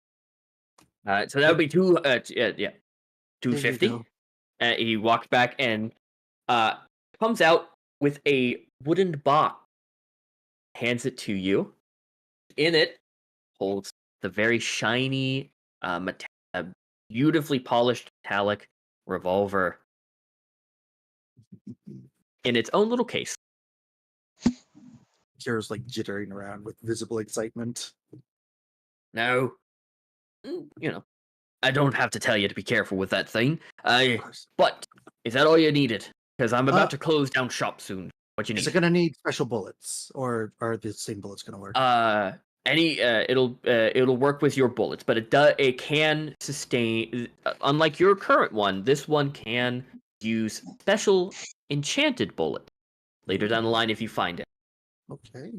So that would be 250. go. He walks back and comes out with a wooden box, hands it to you. In it holds the very shiny, beautifully polished metallic revolver in its own little case. Kira's like jittering around with visible excitement. Now, I don't have to tell you to be careful with that thing. Of course. But is that all you needed? Because I'm Uh, about to close down shop soon. What you need? Is it going to need special bullets, or are the same bullets going to work? It'll work with your bullets, but it can sustain. Unlike your current one, this one can use special enchanted bullet later down the line if you find it. Okay.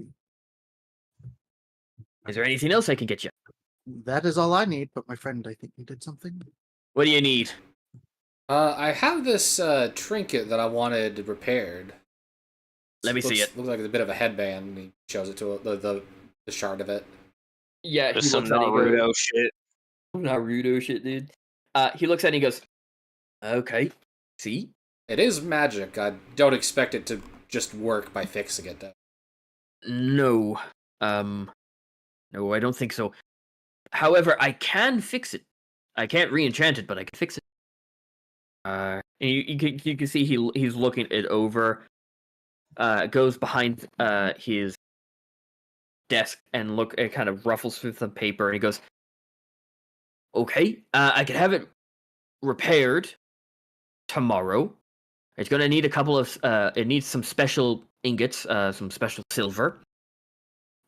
Is there anything else I can get you? That is all I need, but my friend, I think, needed something. What do you need? I have this trinket that I wanted repaired. Let me see it. Looks like it's a bit of a headband. And he shows it to the shard of it. Yeah, Just he some looks at it and goes, Naruto shit. Naruto shit, dude. He looks at it and he goes, okay, see? It is magic. I don't expect it to just work by fixing it, though. No. No, I don't think so. However, I can fix it. I can't re-enchant it, but I can fix it. And you can see he's looking it over. Goes behind his desk and it kind of ruffles through some paper, and he goes, okay, I can have it repaired tomorrow. It's gonna need a couple of it needs some special ingots, some special silver.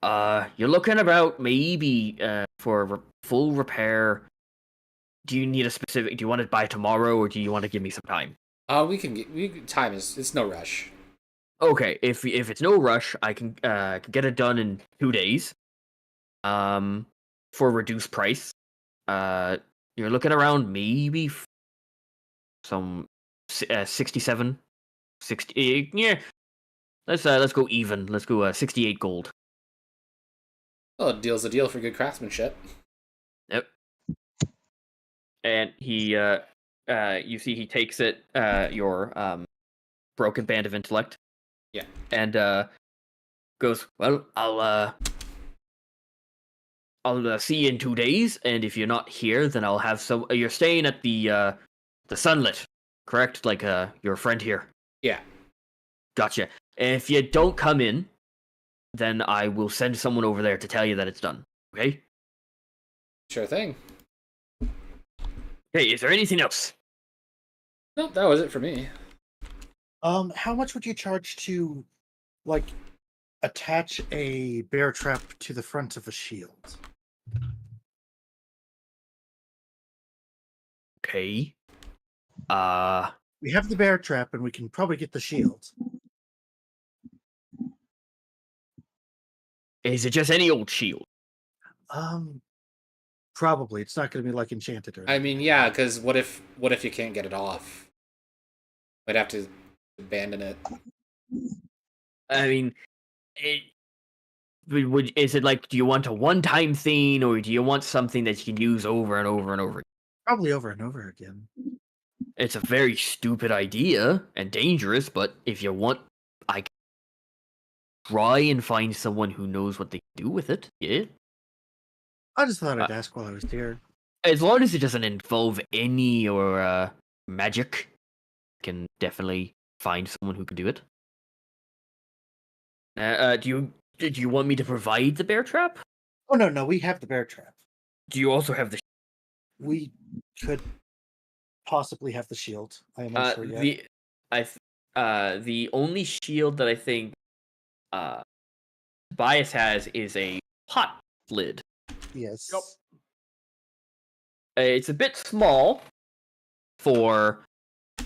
You're looking about maybe for full repair. Do you need do you want it by tomorrow, or do you want to give me some time? Time it's no rush. Okay, if it's no rush, I can get it done in 2 days. For a reduced price. You're looking around maybe some 67, 60. Yeah, let's go even. Let's go 68 gold. Well, a deal's a deal for good craftsmanship. Yep. And he you see he takes it your broken band of intellect. Yeah. And goes, well, I'll see you in 2 days, and if you're not here, then I'll have some. You're staying at the Sunlit, correct? Like your friend here. Yeah. Gotcha. If you don't come in, then I will send someone over there to tell you that it's done. Okay? Sure thing. Hey, is there anything else? Nope, that was it for me. How much would you charge to, like, attach a bear trap to the front of a shield? Okay. We have the bear trap, and we can probably get the shield. Is it just any old shield? Probably. It's not going to be like enchanted or I anything. mean, yeah, because what if you can't get it off? We'd have to abandon it. I mean, is it like, do you want a one-time thing, or do you want something that you can use over and over and over? Probably over and over again. It's a very stupid idea and dangerous, but if you want, I can try and find someone who knows what they can do with it. Yeah. I just thought I'd ask while I was here. As long as it doesn't involve any or magic, I can definitely find someone who can do it. Do you want me to provide the bear trap? Oh, no, we have the bear trap. Do you also have the We could possibly have the shield. I am not sure yet. the only shield that I think Bias has is a pot lid. Yes. Yep. It's a bit small for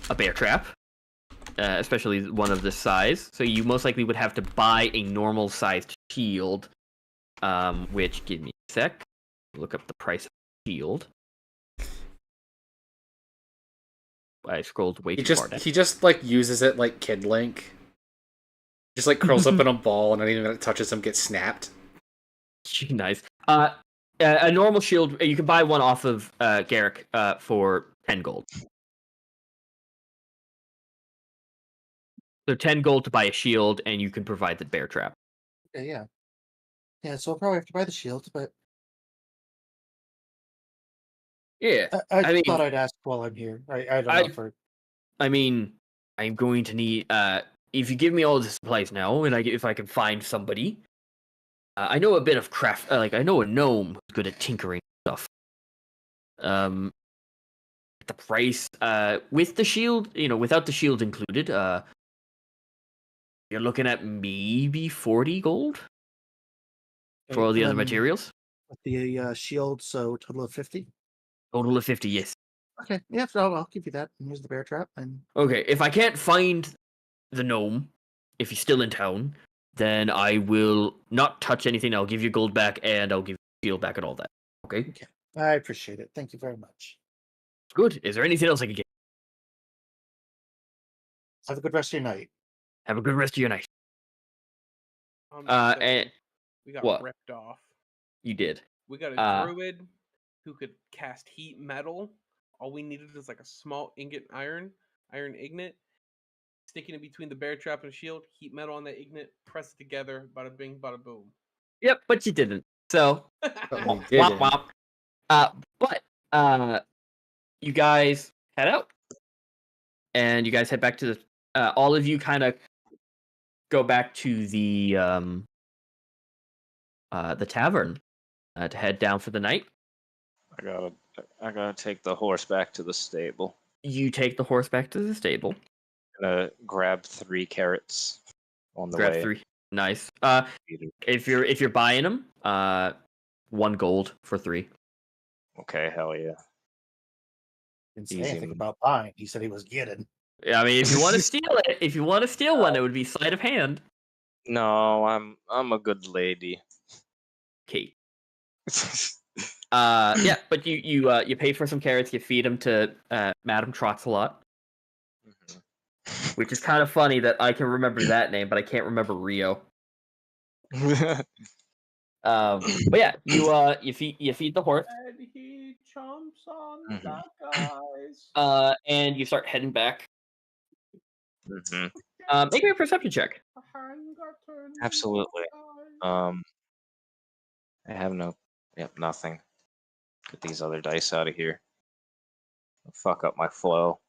a bear trap, especially one of this size. So you most likely would have to buy a normal sized shield, which, give me a sec, look up the price of the shield. I scrolled way too far down. He just like uses it like Kid Link. Just like curls up in a ball, and anything that touches him gets snapped. Nice. A normal shield, you can buy one off of Garrick for 10 gold. So 10 gold to buy a shield, and you can provide the bear trap. Okay, yeah. Yeah, so I'll probably have to buy the shield, but Yeah. I mean, thought I'd ask while I'm here. I don't know for... I mean, I'm going to need if you give me all the supplies now, and if I can find somebody, I know a bit of craft. Like, I know a gnome who's good at tinkering stuff. The price with the shield, without the shield included, you're looking at maybe 40 gold for all the other materials. With the shield, so total of 50? Total of 50, yes. Okay, yeah, so I'll give you that. And here's the bear trap. And Okay, if I can't find the gnome, if he's still in town, then I will not touch anything. I'll give you gold back, and I'll give you shield back and all that. Okay? I appreciate it. Thank you very much. Good. Is there anything else I can get? Have a good rest of your night. Have a good rest of your night. And we got what? ripped off. You did. We got a druid who could cast heat metal. All we needed is like a small iron ignet. Sticking it between the bear trap and shield, heat metal on that ignet, press it together, bada bing, bada boom. Yep, but you didn't. So, You didn't. but you guys head out, and you guys head back to the. All of you kind of go back to the tavern to head down for the night. I gotta take the horse back to the stable. You take the horse back to the stable. Gonna grab 3 carrots on the Grab way. 3. Nice. If you're buying them, 1 gold for 3. Okay, hell yeah. Didn't say Easy. anything about buying. He said he was getting. I mean, if you want to steal one, it would be sleight of hand. No, I'm a good lady. Okay. Yeah, but you pay for some carrots. You feed them to Madame Trots-a-Lot, which is kind of funny that I can remember that name, but I can't remember Rio. But yeah, you feed the horse. And he chomps on Mhm. that guys. And you start heading back. Mm-hmm. Make me a perception check. Absolutely. I have nothing. Get these other dice out of here. Fuck up my flow.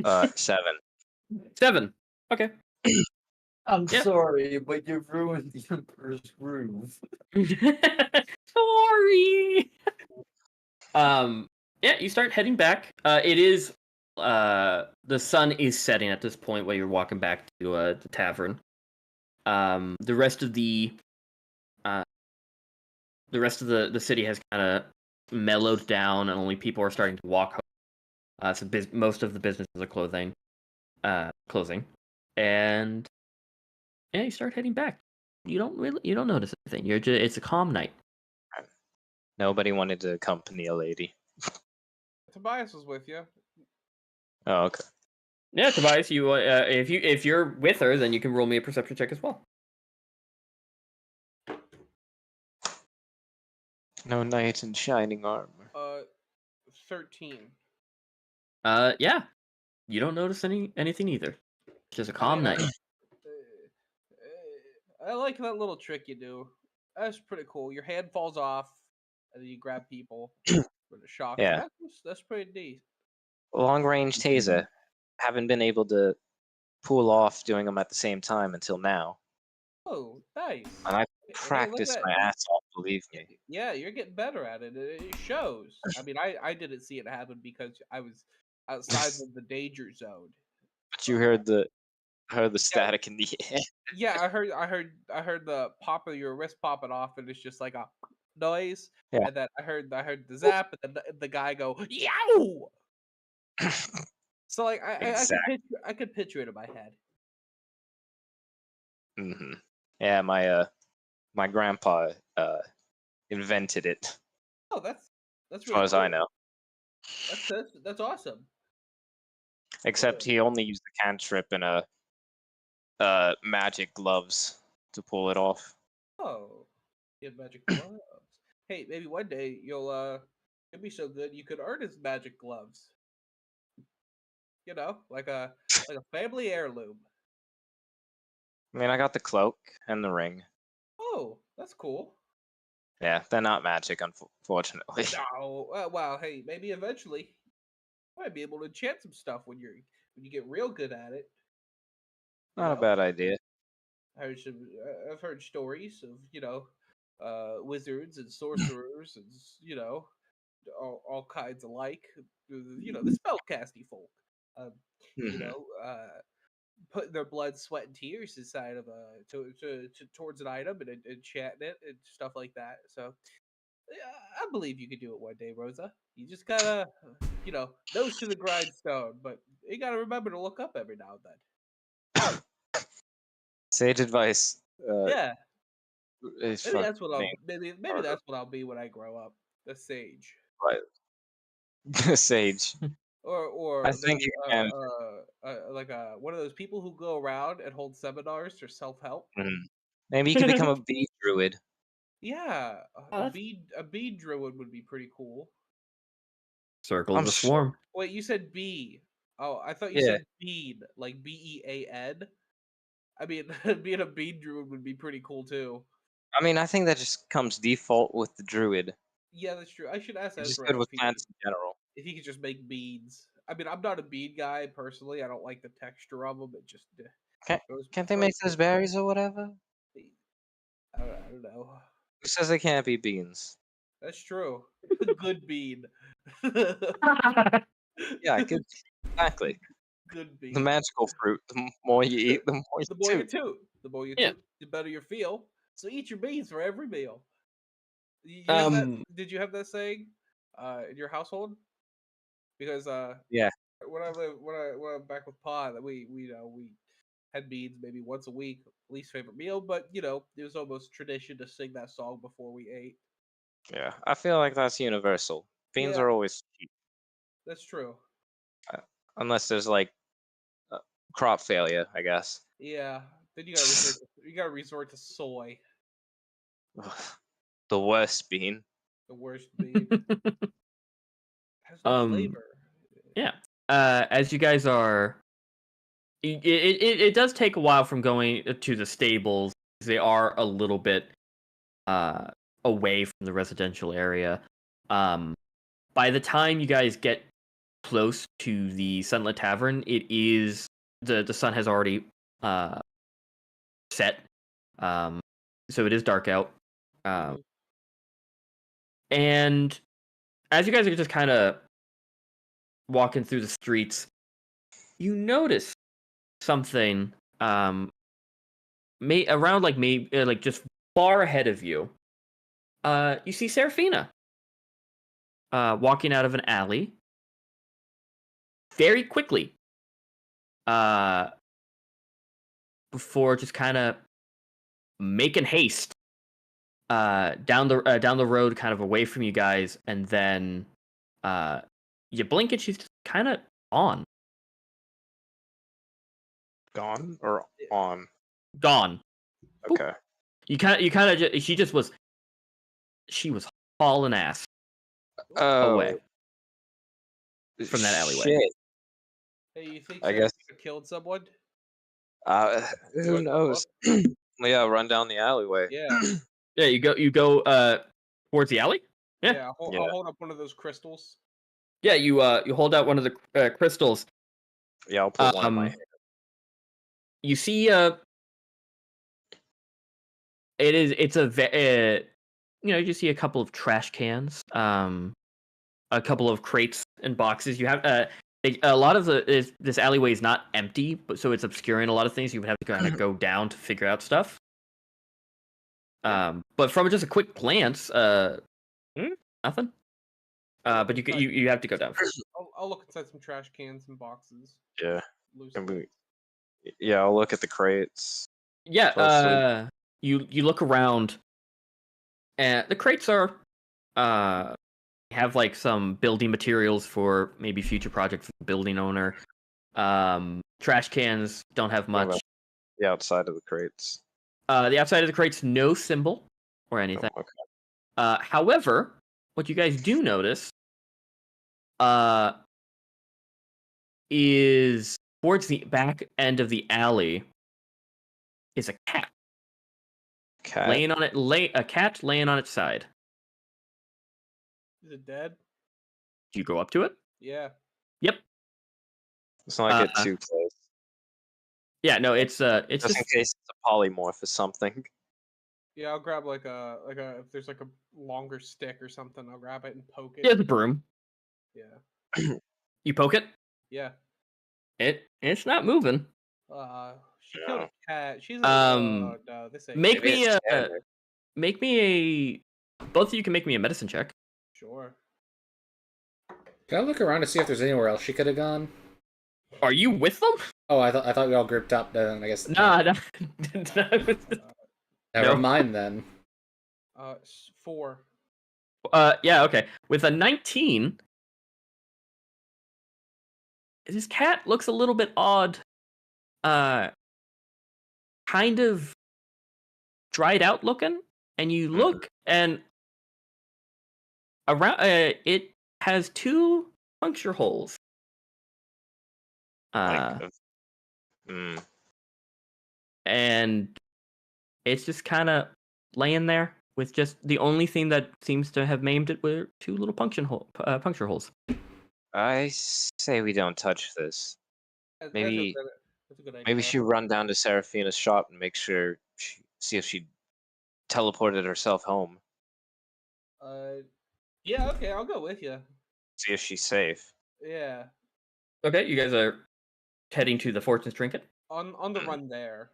7. 7. Okay. I'm Yeah. sorry, but you've ruined the Emperor's groove. Sorry. Yeah, you start heading back. It is the sun is setting at this point while you're walking back to the tavern. The rest of the the city has kind of mellowed down, and only people are starting to walk home. So most of the businesses are closing, and yeah, you start heading back. You don't notice anything. It's a calm night. Nobody wanted to accompany a lady. Tobias was with you. Oh, okay. Yeah, Tobias, you if you're with her, then you can roll me a perception check as well. No knight in shining armor. 13. Yeah, you don't notice anything either. It's just a calm night. I like that little trick you do. That's pretty cool. Your hand falls off, and then you grab people with a shock. Yeah. That's pretty neat. Long range taser. Haven't been able to pull off doing them at the same time until now. Oh, nice. And I Hey, look at practiced that. my ass off, believe me. Yeah, you're getting better at it. It shows. I mean, I didn't see it happen because I was outside of the danger zone. But you heard the static in the air. Yeah, I heard the pop of your wrist popping off, and it's just like a noise. Yeah. And then I heard the zap, and then the guy go yow. So like Exactly. I could picture it in my head. Mm-hmm. Yeah, my grandpa invented it, Oh, that's as really far as I cool. know. That's awesome. Except he only used the cantrip and magic gloves to pull it off. Oh, you have magic gloves. Hey, maybe one day you'll be so good you could earn his magic gloves. You know, like a family heirloom. I mean, I got the cloak and the ring. Oh, that's cool. Yeah, they're not magic, unfortunately. Oh, wow. Hey, maybe eventually you might be able to enchant some stuff when you get real good at it. You Not a know, bad idea. I've heard stories of wizards and sorcerers and all kinds alike. The spellcasty folk. Um, you Mhm. know, putting their blood, sweat, and tears inside of towards an item and enchanting it and stuff like that. So yeah, I believe you could do it one day, Rosa. You just gotta, nose to the grindstone, but you gotta remember to look up every now and then. Sage advice. Yeah, Is maybe fucking that's what maybe that's what I'll be when I grow up, a sage, Sage. I or think maybe you can. like one of those people who go around and hold seminars for self help. Maybe you could become a bee druid. Yeah, Oh, that's- a bead druid would be pretty cool. Circle I'm of the sure. swarm. Wait, you said bee? Oh, I thought you Yeah. said bead, like BEAN. I mean, being a bead druid would be pretty cool too. I mean, I think that just comes default with the druid. Yeah, that's true. I should ask It's just Ezra good with plants in general. if he could just make beads. I mean, I'm not a bead guy personally. I don't like the texture of them. It just Can't they make those berries or whatever? I don't know. Who says they can't be beans? That's true. Good bean. Yeah, good. Exactly. Good bean. The magical fruit. The more you eat, the more you The more you toot. toot, the more you Yeah. toot, the better you feel. So eat your beans for every meal. You have that? Did you have that saying in your household? Because Yeah. when I'm back with Pa, that we had beans maybe once a week, least favorite meal, but it was almost tradition to sing that song before we ate. Yeah. I feel like that's universal. Beans Yeah, are always cheap. that's true. Unless there's like crop failure, I guess. Yeah, then you gotta resort to soy, The worst bean. the worst bean. Has no flavor. Yeah. As you guys are, it does take a while from going to the stables. They are a little bit away from the residential area. By the time you guys get close to the Sunlit Tavern, it is the sun has already set. So it is dark out. And as you guys are just kind of walking through the streets, you notice something around like just far ahead of you. You see Seraphina walking out of an alley very quickly. Before just kind of making haste down the road, kind of away from you guys, and then you blink and she's just kind of on. Gone or on? Gone. Okay. She was hauling ass Oh, away from that alleyway. Shit. Hey, you think I guess. Sarah killed someone? Who wanna go knows? Yeah, run down the alleyway. Yeah. Yeah, you go towards the alley. Yeah. Yeah. I'll hold up one of those crystals. Yeah, you hold out one of the crystals. Yeah, I'll put one in my hand. You see you see a couple of trash cans, a couple of crates and boxes. You have a lot of this alleyway is not empty, but so it's obscuring a lot of things. You would have to kind of go down to figure out stuff. But from just a quick glance, nothing. But you have to go down. I'll look inside some trash cans and boxes. Yeah. Loose And things. yeah, I'll look at the crates. Yeah. Closely. You look around, and the crates are have like some building materials for maybe future projects for the building owner. Trash cans don't have What much. about the outside of the crates? The outside of the crates, no symbol or anything. Oh, okay. However, what you guys do notice is towards the back end of the alley is a cat Cat. laying on it. A cat laying on its side. Is it dead? Do you go up to it? Yeah. Yep. Let's not get too close. Yeah, no, it's Just in just case it's a polymorph or something. Yeah, I'll grab like a if there's like a longer stick or something, I'll grab it and poke it. yeah, the broom. Yeah. You poke it. Yeah. It's not moving. She killed a cat. She's Um, no, this ain't Make Maybe me it's a standard. make me a both of you can make me a medicine check. sure. Can I look around to see if there's anywhere else she could have gone? Are you with them? Oh, I thought we all grouped up. Then I guess. Nah. Never no. mind then. 4. Yeah, okay. With a 19, this cat looks a little bit odd. Kind of dried out looking, and you look and around it has 2 puncture holes. And it's just kind of laying there with just the only thing that seems to have maimed it were 2 little puncture holes. I say we don't touch this. Maybe That's a good idea. maybe she run down to Seraphina's shop and make sure see if she teleported herself home. Yeah, okay, I'll go with you. See if she's safe. Yeah. Okay, you guys are heading to the Fortune's Trinket. On the run there,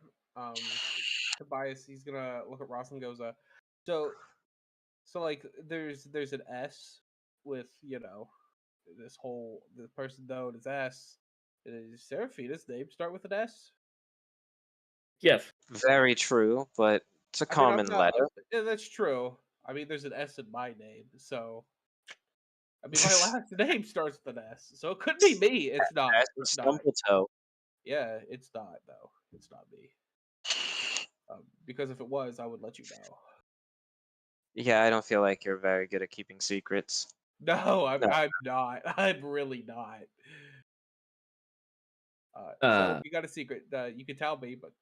Tobias, he's gonna look at Ross and goes, so like there's an S with, the person known as S. Is Seraphina's name start with an S? Yes. Very true, but it's a common letter. Yeah, that's true. I mean, there's an S in my name, so I mean, my last name starts with an S, so it could be me. It's not. It's not. Stumbletoe. Yeah, it's not though. It's not me. Because if it was, I would let you know. Yeah, I don't feel like you're very good at keeping secrets. No, I'm not. I'm really not. So if you got a secret, you can tell me, but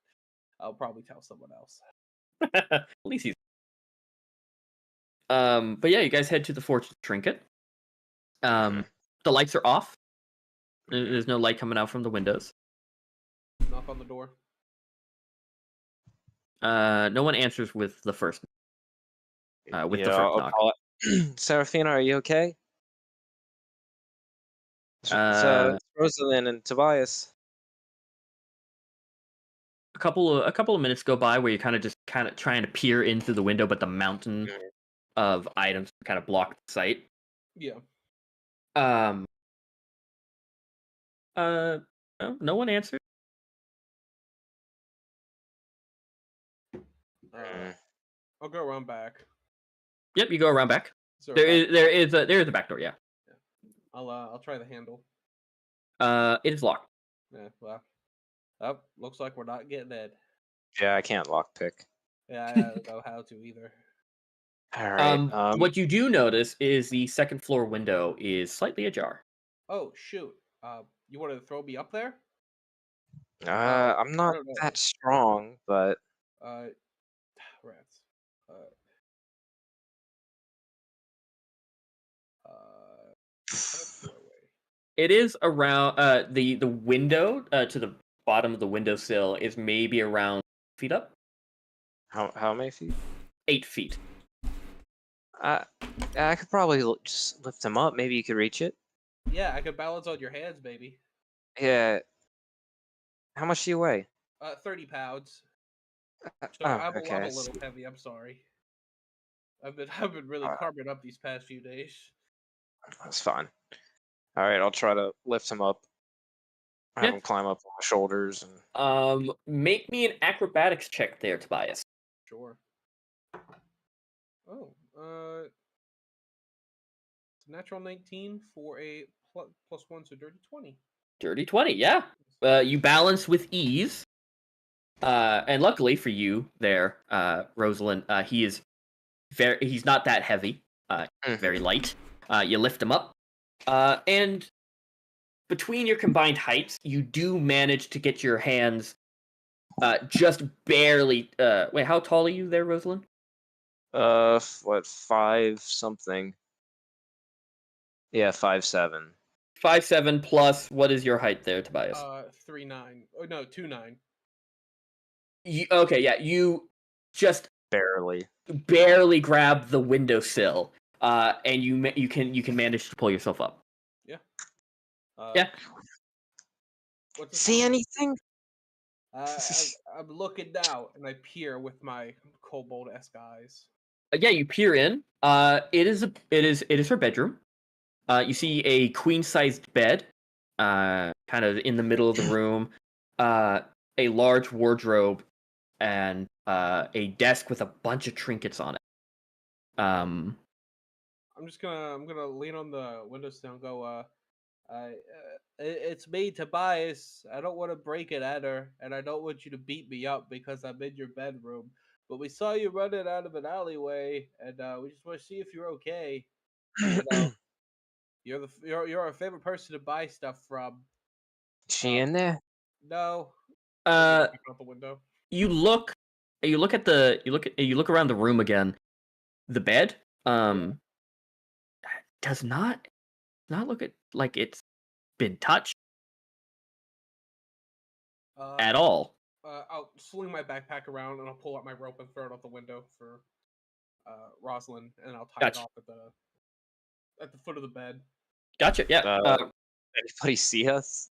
I'll probably tell someone else. At least he's. But yeah, you guys head to the Fortune Trinket. The lights are off. There's no light coming out from the windows. Knock on the door. No one answers with the first. With the first knock. Serafina, are you okay? It's it's Rosalin and Tobias. A couple of minutes go by where you're kind of trying to peer in through the window, but the mountain of items kind of block the sight. Yeah. No, no one answered. I'll go around back. Yep, you go around back. Is there a There back- is a back door. Yeah. I'll try the handle. It is locked. Yeah, well. Oh, looks like we're not getting in. Yeah, I can't lockpick. Yeah, I don't know how to either. All right. What you do notice is the second floor window is slightly ajar. Oh shoot. You want to throw me up there? I'm not don't know. that strong, but Rats. How much do I weigh? It is around the window to the bottom of the windowsill is maybe around feet up. how many feet? 8 feet. I could probably just lift him up. Maybe you could reach it. Yeah, I could balance on your hands, baby. Yeah. How much do you weigh? 30 pounds. So Oh, I'm okay. a I little see. heavy. I'm sorry. I've been really carving up these past few days. That's fine. All right, I'll try to lift him up. Have Yeah. him climb up on my shoulders and. Make me an acrobatics check there, Tobias. Sure. Oh, it's a natural 19 for a plus 1, so dirty 20. Dirty 20, yeah. You balance with ease. And luckily for you there, Rosalin, he's not that heavy. Very light. You lift him up. And between your combined heights, you do manage to get your hands just barely. Wait, how tall are you there, Rosalin? What, 5 something? Yeah, 5'7". 5'7" plus. What is your height there, Tobias? 3'9". Oh no, 2'9". Okay, yeah, you just Barely. grab the windowsill, and you can manage to pull yourself up. Yeah. Yeah. What's See anything? I'm looking now, and I peer with my kobold-esque eyes. Yeah, you peer in. It is her bedroom. You see a queen-sized bed, kind of in the middle of the room. A large wardrobe, and a desk with a bunch of trinkets on it. I'm gonna lean on the windowsill and go. It's me, Tobias. I don't want to break it at her, and I don't want you to beat me up because I'm in your bedroom. But we saw you running out of an alleyway, and we just want to see if you're okay. You know, you're our favorite person to buy stuff from. She in there? No. Uh, Out the window. you look around the room again. The bed does not look like it's been touched at all. I'll sling my backpack around and I'll pull out my rope and throw it out the window for Rosalin, and I'll tie it off at the foot of the bed. Gotcha. Yeah. Anybody see us?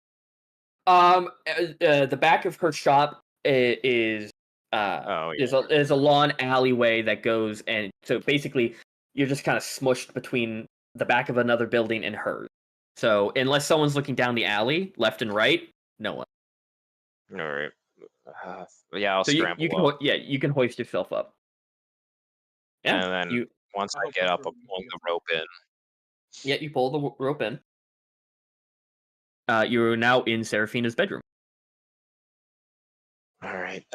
The back of her shop is a lawn alleyway that goes, and so basically you're just kind of smushed between the back of another building and hers. So unless someone's looking down the alley, left and right, no one. All right. Yeah, I'll So scramble up. you can hoist yourself up. Yeah. And then once I get up, I'll pull the rope in. Yeah, you pull the rope in. You're now in Serafina's bedroom. All right.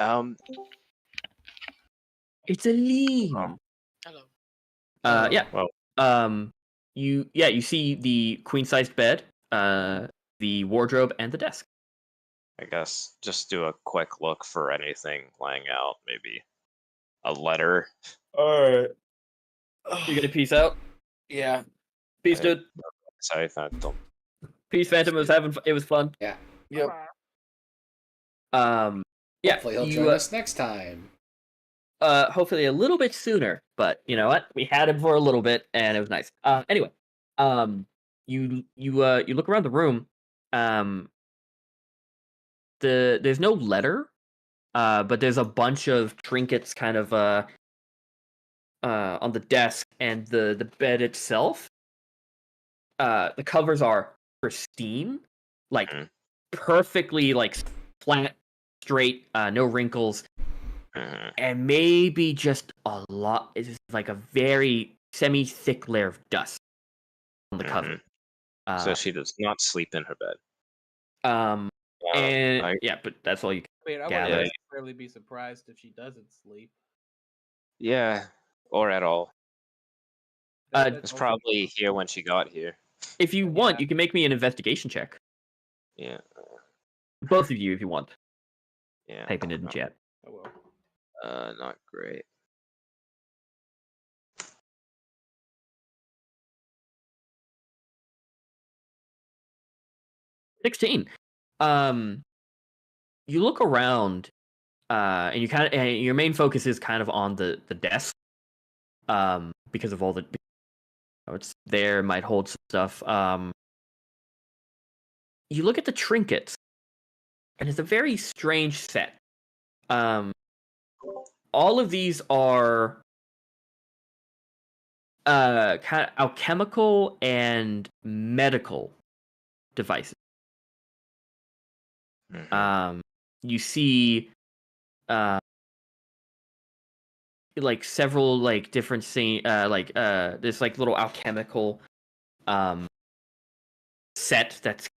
It's a lean. Oh. Hello. Yeah. Well. You see the queen-sized bed, the wardrobe, and the desk. I guess just do a quick look for anything laying out. Maybe a letter. Alright. You gonna peace out? Yeah. Peace, dude. Sorry, don't. Peace, Phantom. It was fun. Yep. Yeah. Hopefully he'll join us next time. hopefully a little bit sooner. But you know what? We had him for a little bit, and it was nice. Anyway, you look around the room. There's no letter, but there's a bunch of trinkets kind of on the desk, and the bed itself. The covers are pristine, like perfectly like flat, straight, no wrinkles, and maybe just a lot. It's like a very semi-thick layer of dust on the cover. So she does not sleep in her bed. And yeah, but that's all you can I mean, I gather. wouldn't necessarily be surprised if she doesn't sleep. Yeah, or at all. That's It's also probably here when she got here. If you want, Yeah. you can make me an investigation check. Yeah. Both of you, if you want. Yeah. Typing it in chat. I will. Not great. $16. You look around, and you kind of, and your main focus is kind of on the desk, because of all the, it's there, might hold some stuff. You look at the trinkets, and it's a very strange set. All of these are kind of alchemical and medical devices. You see like several like different this like little alchemical set that's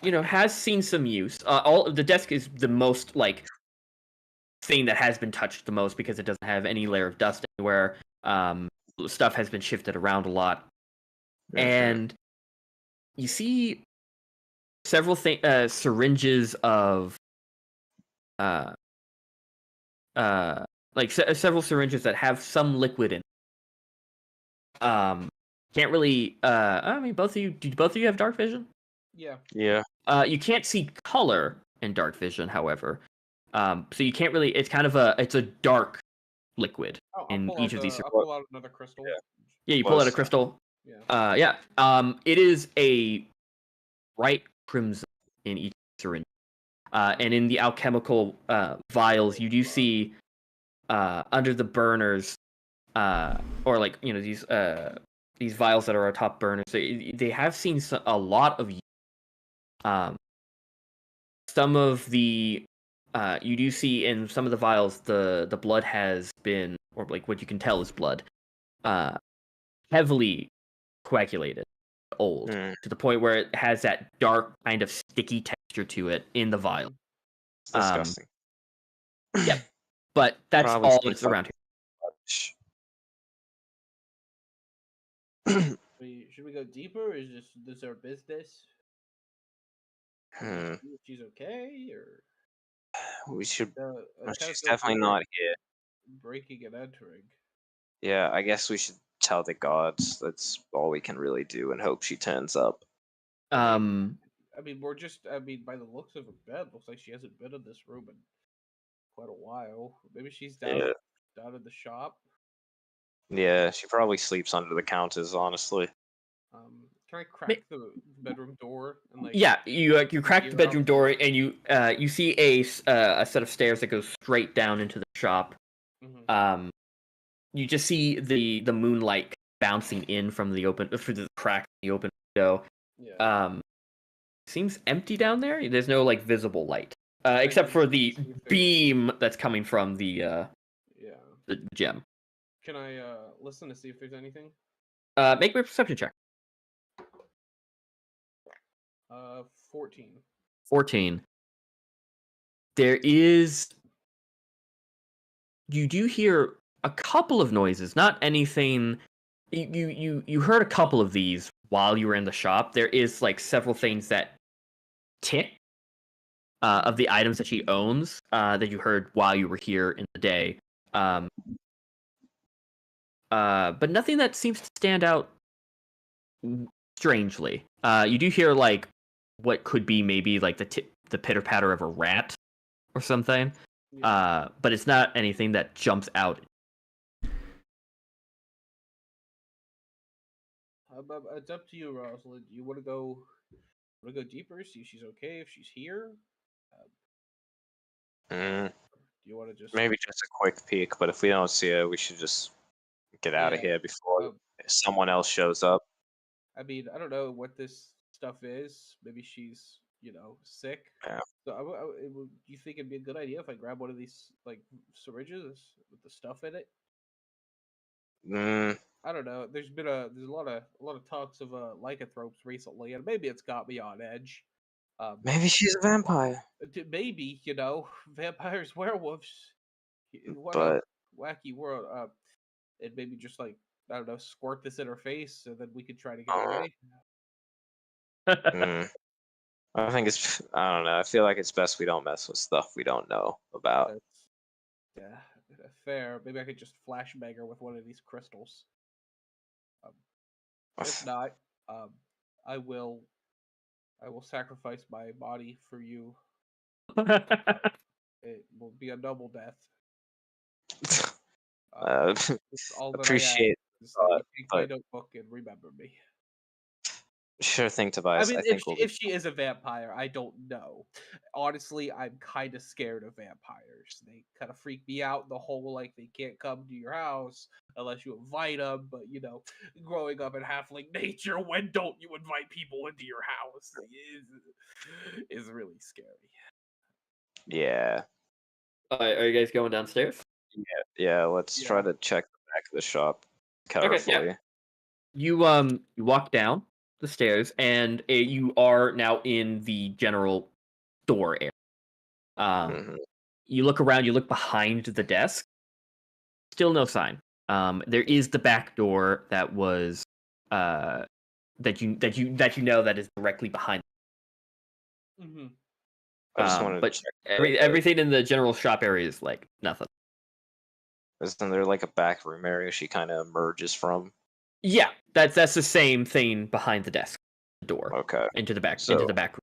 has seen some use. All the desk is the most like thing that has been touched the most because it doesn't have any layer of dust anywhere. Stuff has been shifted around a lot, and you see several syringes of several syringes that have some liquid in. Can't really. I mean, both of you. Do both of you have dark vision? Yeah. Yeah. You can't see color in dark vision, however. So you can't really. It's kind of it's a dark liquid in each of these. I'll pull out another crystal. Yeah, you pull out a crystal. Yeah. It is a bright crimson in each syringe. And in the alchemical vials, you do see under the burners, or like these vials that are atop burners. They have seen a lot of use. Some of the you do see in some of the vials the blood has been, or like what you can tell is blood, heavily coagulated, old, to the point where it has that dark kind of sticky texture to it in the vial. It's disgusting. Yep. But that's Probably all some that's around here. Should we go deeper? Or is this our business? She's okay, or We should. kinda She's feel definitely weird not here. breaking and entering. Yeah, I guess we should tell the gods. That's all we can really do, and hope she turns up. I mean, we're just. I mean, by the looks of her bed, looks like she hasn't been in this room in quite a while. Maybe she's down in the shop. Yeah, she probably sleeps under the counters. Honestly. Can I crack the bedroom door and like? Yeah, you crack the bedroom door and you see a set of stairs that goes straight down into the shop. You just see the moonlight bouncing in from the through the crack in the open window. Yeah. Seems empty down there. There's no like visible light, except for the beam that's coming from the gem. Can I listen to see if there's anything? Make me a perception check. 14. 14. There is. You do hear a couple of noises, not anything. You heard a couple of these while you were in the shop. There is like several things that tick of the items that she owns that you heard while you were here in the day. But nothing that seems to stand out strangely. You do hear like what could be maybe like the pitter patter of a rat or something. But it's not anything that jumps out. It's up to you, Rosalin. Do you want to go? Want to go deeper? See if she's okay. If she's here, Mm, do you want to just maybe just a quick peek, but if we don't see her, we should just get out of Yeah. here before Um, someone else shows up. I mean, I don't know what this stuff is. Maybe she's, sick. Yeah. So, do you think it'd be a good idea if I grab one of these like syringes with the stuff in it? Mm, I don't know. There's a lot of talks of lycanthropes recently, and maybe it's got me on edge. maybe she's a vampire. Maybe vampires, werewolves. What a But wacky world. And maybe just like I don't know, squirt this in her face, so then we could try to get uh, away. mm, I think it's. I don't know. I feel like it's best we don't mess with stuff we don't know about. That's yeah, fair. Maybe I could just flashbang her with one of these crystals. Um, if not, um, I will. I will sacrifice my body for you. It will be a double death. It's all that I ask Appreciate is that you thought, take my but notebook and remember me. sure thing, I Tobias. mean, I think we'll if she is a vampire, I don't know. Honestly, I'm kind of scared of vampires. They kind of freak me out. The whole like they can't come to your house unless you invite them. But growing up in halfling nature, when don't you invite people into your house? Is really scary. yeah. Are you guys going downstairs? Yeah, let's try Yeah. to check the back of the shop Okay, carefully. yeah. You walk down the stairs, and you are now in the general store area. Mhm. You look around. You look behind the desk. Still no sign. There is the back door that was that you know that is directly behind. Mm-hmm. I just wanted to But check. everything in the general shop area is like nothing. Isn't there like a back room area she kind of emerges from? Yeah, that's the same thing behind the desk door Okay. into the back So- back room.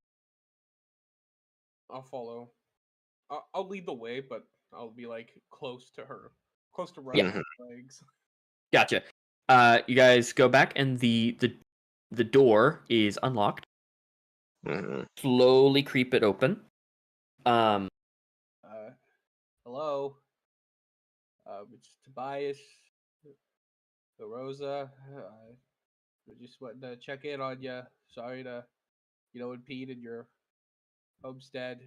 I'll follow. I'll lead the way, but I'll be like close to her, close to Rosal's legs. Gotcha. You guys go back, and the door is unlocked. Mhm. Slowly creep it open. Hello. It's Tobias. Rosa. I just wanted to check in on you. Sorry to, impede in your homestead.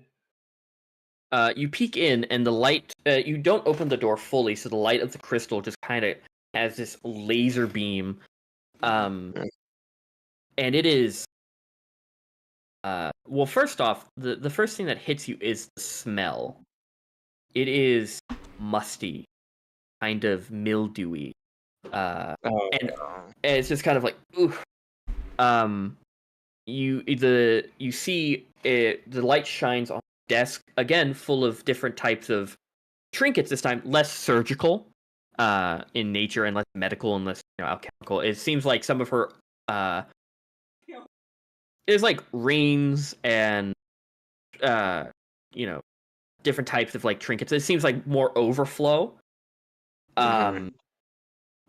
You peek in, and the light. You don't open the door fully, so the light of the crystal just kind of has this laser beam. And it is. Well, first off, the first thing that hits you is the smell. It is musty, kind of mildewy, and it's just kind of like oof. You see it, the light shines on the desk again, full of different types of trinkets. This time, less surgical, in nature, and less medical, and less alchemical. It seems like some of her it's like rings and different types of like trinkets. It seems like more overflow.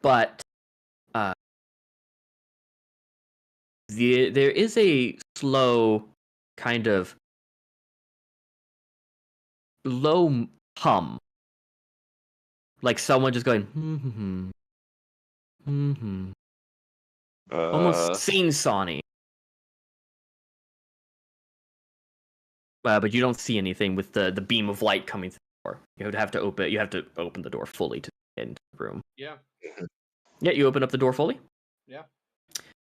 But there is a slow kind of low hum, like someone just going almost sing-songy. But you don't see anything with the beam of light coming through the door. You have to open the door fully to get into the room. Yeah. Yeah, you open up the door fully. Yeah.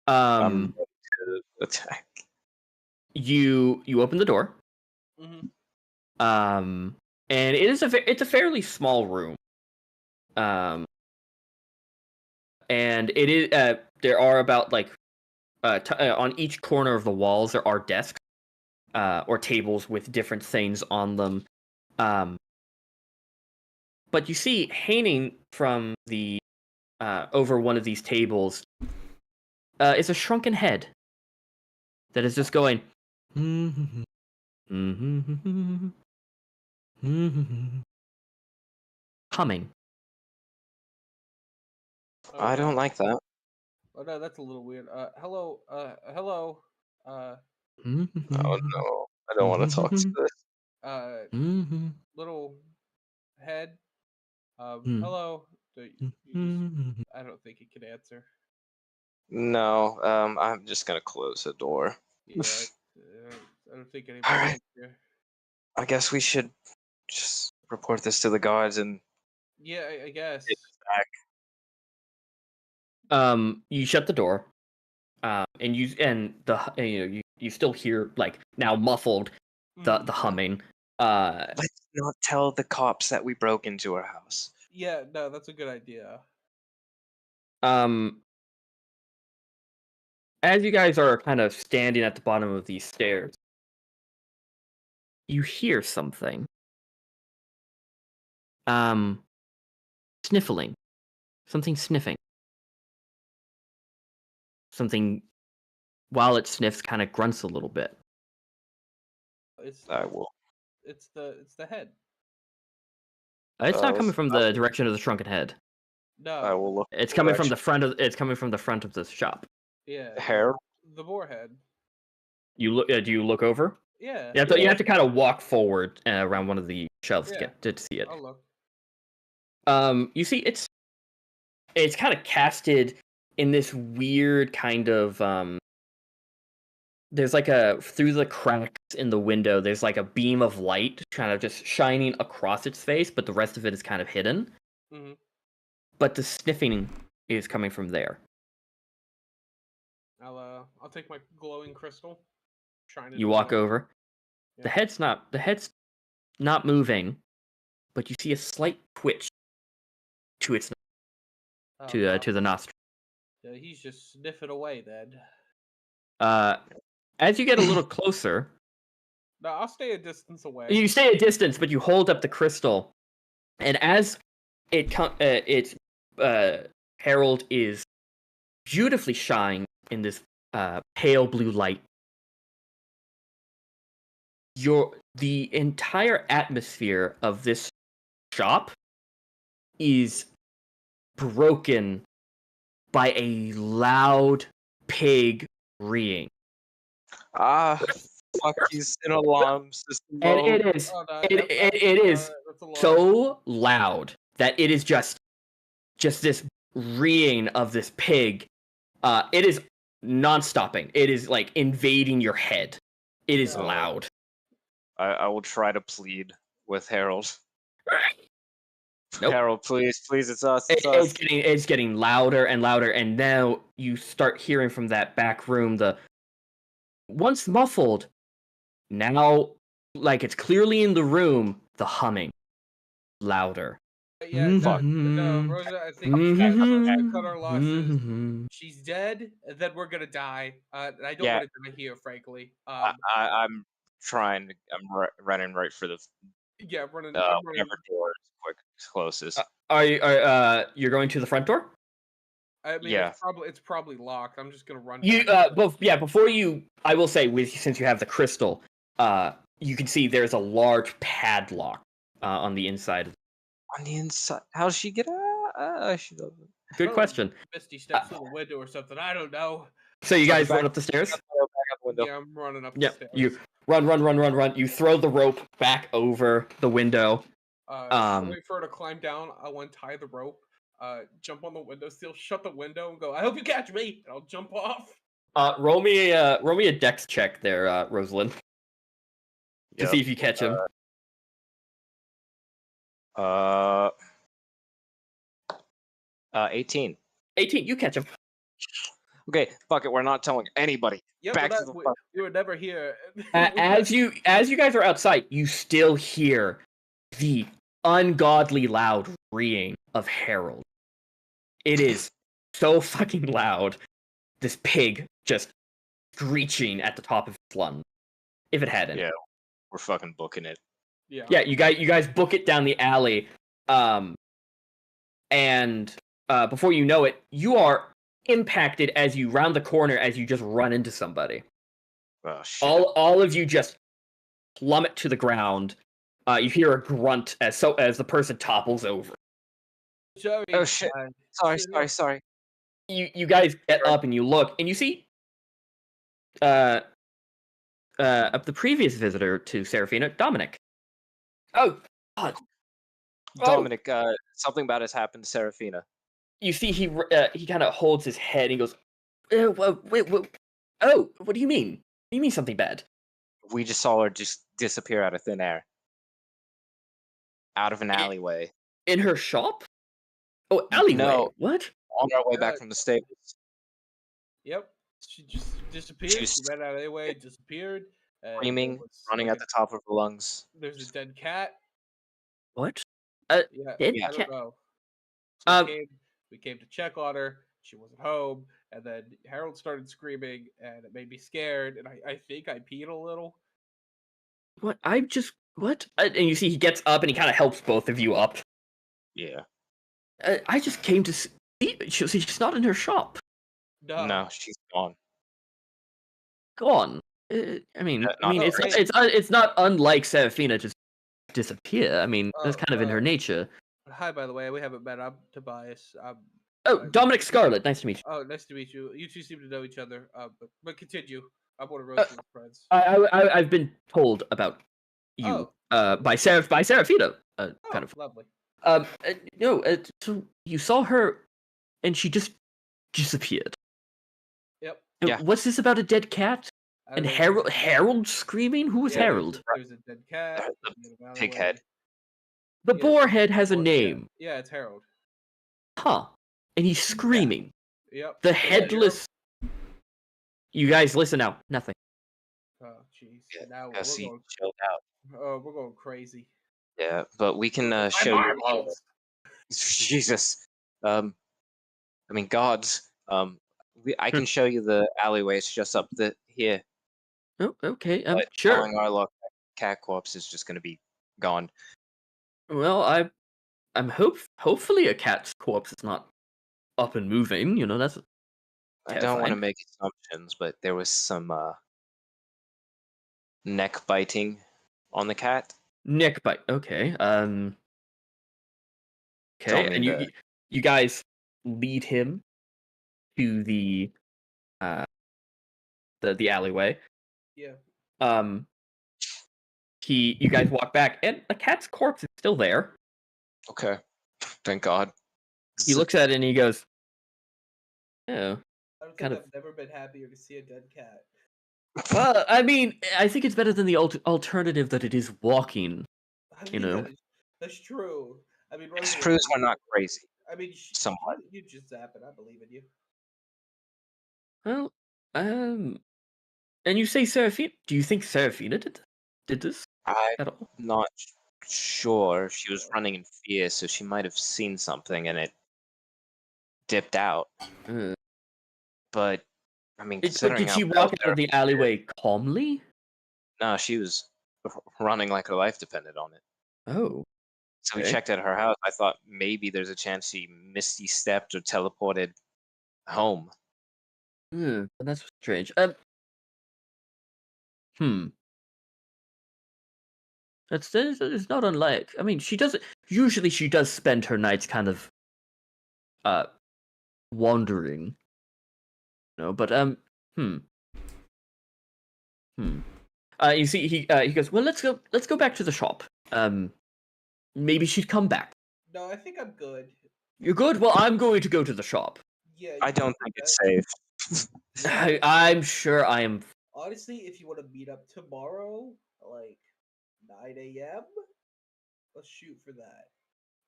I'm ready to attack. You open the door. Mm-hmm. And it's a fairly small room. And it is there are about like on each corner of the walls there are desks or tables with different things on them. But you see hanging from the over one of these tables is a shrunken head that is just going Humming. Oh, I don't like that. Oh no, that's a little weird. Hello. Hello. Oh no, I don't want to talk to this. Little head. Hello. I don't think he can answer. No, I'm just gonna close the door. Yeah, I don't think anybody Alright. can hear. I guess we should just report this to the guards and Yeah, I guess. take this back. You shut the door, and you still hear like now muffled the humming. Let's not tell the cops that we broke into our house. Yeah, no, that's a good idea. As you guys are kind of standing at the bottom of these stairs, you hear something. Sniffling. Something sniffing. Something, while it sniffs, kind of grunts a little bit. I will. It's the head. It's not coming let's from the direction of the shrunken head. No. I will look. It's coming from the front of. It's coming from the front of the shop. Yeah. Hair. The boar head. You look. Do you look over? Yeah. You have to kind of walk forward around one of the shelves Yeah. to see it. I'll look. You see, it's kind of casted in this weird kind of there's like through the cracks in the window, there's like a beam of light kind of just shining across its face, but the rest of it is kind of hidden. Mm-hmm. But the sniffing is coming from there. I'll take my glowing crystal. Shine it. You walk over. Yeah. The head's not moving, but you see a slight twitch to its to the nostril. Yeah, he's just sniffing away then. As you get a little closer, No, I'll stay a distance away. you stay a distance, but you hold up the crystal, and as Harold is beautifully shine in this pale blue light. The entire atmosphere of this shop is broken by a loud pig reeing. Fuck, he's an alarm system. And it is Oh, no, it is that's a lot. so loud that it is just this reeing of this pig. It is non-stopping. It is like invading your head. It is loud. I will try to plead with Harold. Nope. Harold, please, it's us. It's us. It's getting louder and louder, and now you start hearing from that back room the once muffled, now like it's clearly in the room, the humming louder. Yeah, no, Rosa, I think we should cut our losses. She's dead, and then we're gonna die. And I don't want to die here, frankly. I'm trying. I'm running right for the. Yeah, running. Whatever door is closest. You're going to the front door? I mean, Yeah. it's probably locked. I'm just gonna run. Before you, I will say, since you have the crystal, you can see there's a large padlock on the inside. On the inside, how does she get out? She doesn't. Good question. Misty steps through the window or something. I don't know. So you guys run up the stairs? Back out the window. Yeah, I'm running up the Yeah, stairs. you run. You throw the rope back over the window. Wait for her to climb down. I'll untie the rope. Jump on the windowsill, shut the window, and go. I hope you catch me. And I'll jump off. Roll me a dex check there, Rosalin, to see if you catch him. 18. 18, you catch him. Okay, fuck it. We're not telling anybody. Yeah, Back but to the front. we were never here. As you guys are outside, you still hear the ungodly loud reeing of Harold. It is so fucking loud. This pig just screeching at the top of its lungs. If it hadn't. Yeah, we're fucking booking it. Yeah, you guys book it down the alley. And before you know it, you are impacted as you round the corner as you just run into somebody. Oh shit. All of you just plummet to the ground. You hear a grunt as the person topples over. Joey, Oh shit! Sorry, sit sorry, up. sorry. You guys get up and you look and you see of the previous visitor to Serafina, Dominic. Oh God! Dominic, something bad has happened to Serafina. You see, he kind of holds his head and he goes, wait, oh, what do you mean? What do you mean something bad? We just saw her just disappear out of thin air. Out of an alleyway. In her shop? Oh, alleyway. No. What? On our way back from the stables. Yep. She just disappeared. She She was ran out of the way, disappeared. And screaming, there was, running like, at the top of her lungs. There's a dead cat. What? Yeah, Dead I cat? don't know. So Um, we came to check on her. She wasn't home, and then Harold started screaming, and it made me scared. And I think I peed a little. What? What? And you see, he gets up and he kind of helps both of you up. Yeah. I just came to see. She's not in her shop. No, she's gone. Gone. I mean, it's not unlike Serafina just disappear. I mean, that's kind of in her nature. Hi, by the way, we haven't met. I'm Tobias. Oh, Dominic Scarlett. Nice to meet you. Oh, nice to meet you. You two seem to know each other. But continue. I'm one of Rosal's friends. I've been told about you. By Serafina. Kind of. Lovely. So you saw her, and she just disappeared. Yep. Yeah. What's this about a dead cat? And Harold screaming? Who was Harold? There's a dead cat. Pig head. The boar head has a name. Yeah, it's Harold. Huh. And he's screaming. Yep. The headless. You guys listen now. Nothing. Oh, jeez. Yeah, Now Gussie, we're going. chilled out. Oh, we're going crazy. Yeah, but we can show you. Jesus. I mean, gods. I can show you the alleyway. It's just up here. Oh, okay. But Sure. following our luck, cat corpse is just going to be gone. Well, I'm hopefully a cat's corpse is not up and moving. You know, that's. I don't want to make assumptions, but there was some neck biting on the cat. Neck bite. Okay. Okay, and you guys lead him to the alleyway. Yeah. You guys walk back, and the cat's corpse is still there. Okay, thank God. He looks at it and he goes, "Oh." I don't think I've never been happier to see a dead cat. Well, I mean, I think it's better than the alternative that it is walking. You know, that's true. I mean, it proves we're not crazy. I mean, somewhat. You just zap it. I believe in you. Well, and you say Serafina? Do you think Serafina did this at all? I'm not sure. She was running in fear, so she might have seen something and it dipped out. But I mean, considering did she walk out of the alleyway calmly? No, she was running like her life depended on it. Oh. So we checked at her house. I thought maybe there's a chance she misty stepped or teleported home. That's strange. It's not unlike. I mean, she does. Usually, she does spend her nights kind of, wandering. You know, but You see, he goes. Well, let's go back to the shop. Maybe she'd come back. No, I think I'm good. You're good. Well, I'm going to go to the shop. Yeah. I don't think it's safe. I'm sure I am. Honestly, if you want to meet up tomorrow, like 9 a.m., let's shoot for that.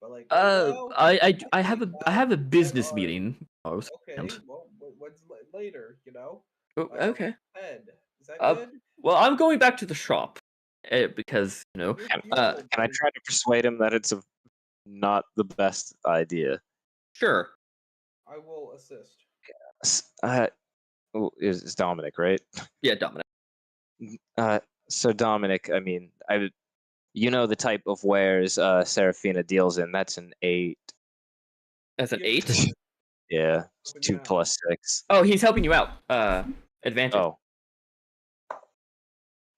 But like, I have a business meeting. Okay. Well, when's later? You know. Okay. 10. Is that good? Well, I'm going back to the shop because you know. Can I try to persuade him that it's not the best idea? Sure. I will assist. Is Dominic, right? Yeah, Dominic. So Dominic, I mean, you know the type of wares Serafina deals in. That's an 8. That's an 8? Yeah, 2 plus 6. Oh, he's helping you out. Advantage. Oh.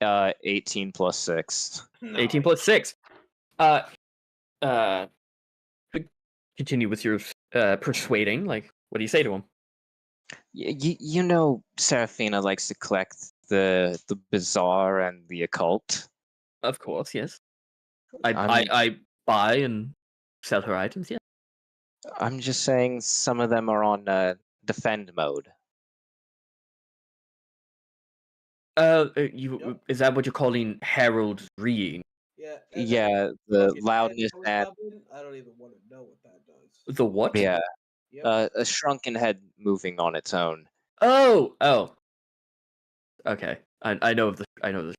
18 plus 6. 18 plus 6. Uh, continue with your persuading. Like, what do you say to him? You know, Seraphina likes to collect the bizarre and the occult. Of course, yes. I'm- I buy and sell her items, yeah. I'm just saying some of them are on defend mode. You is that what you're calling Harold's reading? Yeah. Yeah, the loudness and I don't even want to know what that does. The what? yeah, Yep. a shrunken head moving on its own. Oh. Okay. I know of the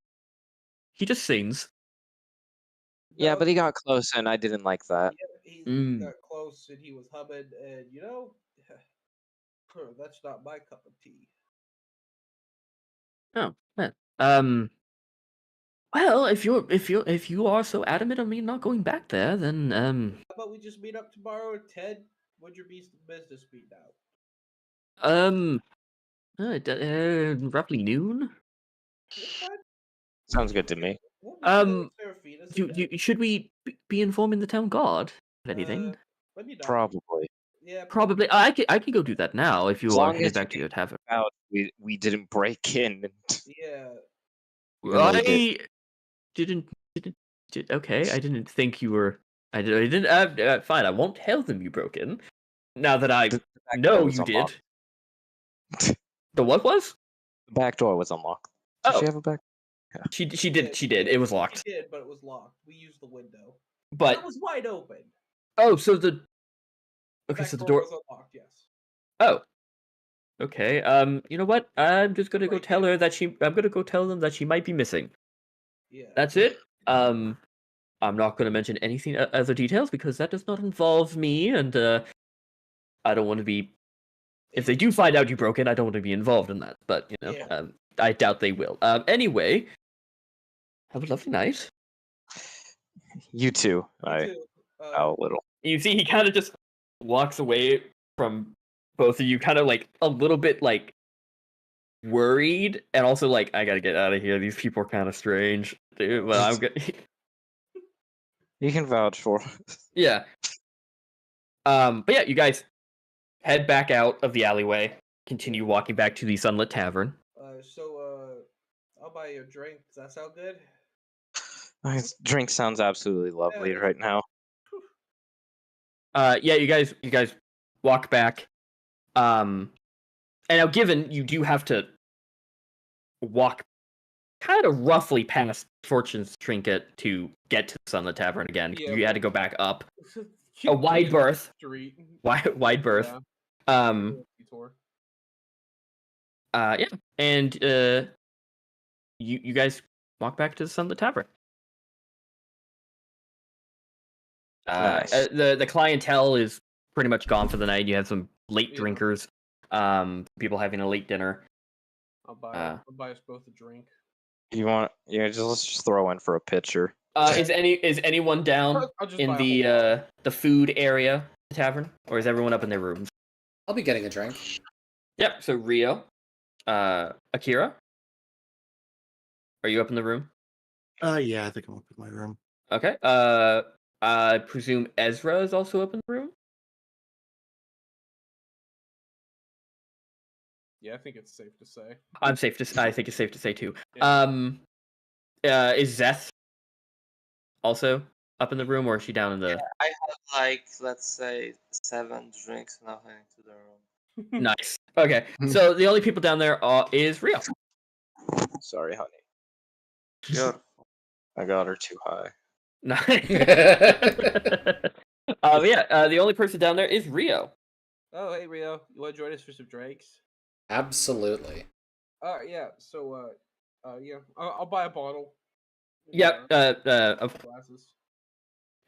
He just sings. Yeah, No, but he got close, and I didn't like that. he Mm. got close and he was humming, and that's not my cup of tea. Oh, man. Well, if you are so adamant on me not going back there, then How about we just meet up tomorrow at 10? When's your business meeting out? Roughly noon. That's fine. Sounds good to me. We'll be there at Seraphina's at 10. Should we be informing the town guard of anything? Let me know. Probably. Yeah, Probably. I can go do that now if you As are long heading as back to your tavern. Out, we didn't break in. Yeah. Really Okay, I didn't think you were. I didn't. Fine, I won't tell them you broke in. Now that I The back know door was you did. unlocked. The what was? The back door was unlocked. Did Oh. she have a back? She did. It was locked. She did, but it was locked. We used the window. But It was wide open. so the okay, so the door. was unlocked. Yes. Oh. Okay. You know what? I'm just gonna go Right tell there. her that she. I'm gonna go tell them that she might be missing. Yeah. That's it. I'm not gonna mention anything other details because that does not involve me, and I don't want to be. If they do find out you broke in, I don't want to be involved in that. But Yeah. I doubt they will. Anyway, have a lovely night. You too. Me I too. a little. You see, he kind of just walks away from both of you, kind of like a little bit like worried, and also like, I gotta get out of here. These people are kind of strange. Dude, well, I'm good. You can vouch for. Yeah. But yeah, you guys head back out of the alleyway. Continue walking back to the Sunlit Tavern. I'll buy you a drink. Does that sound good? My drink sounds absolutely lovely right now. Yeah, you guys walk back. And now, given you do have to walk kind of roughly past Fortune's Trinket to get to the Sunlit Tavern again, Yeah, you had to go back up a wide berth. Street. Wide berth. Yeah. Detour. Yeah, and you guys walk back to the Sunlit Tavern. Nice. The clientele is pretty much gone for the night. You have some late Yeah. drinkers, people having a late dinner. I'll buy us both a drink. You want? Yeah, let's just throw in for a pitcher. Is anyone down I'll just in buy a whole the food area of the tavern, or is everyone up in their rooms? I'll be getting a drink. Yep. So Rio, Akira, are you up in the room? Yeah, I think I'm up in my room. Okay. I presume Ezra is also up in the room. Yeah, I think it's safe to say. I think it's safe to say too. Yeah. Is Zhess also up in the room, or is she down in the? I have like, let's say, 7 drinks now heading to the room. Nice. Okay, so the only people down there is Rio. Sorry, honey. Beautiful. I got her too high. Nice. The only person down there is Rio. Oh, hey Rio, you want to join us for some drinks? Absolutely. Yeah. So, yeah, I'll buy a bottle. Yep. Of Glasses.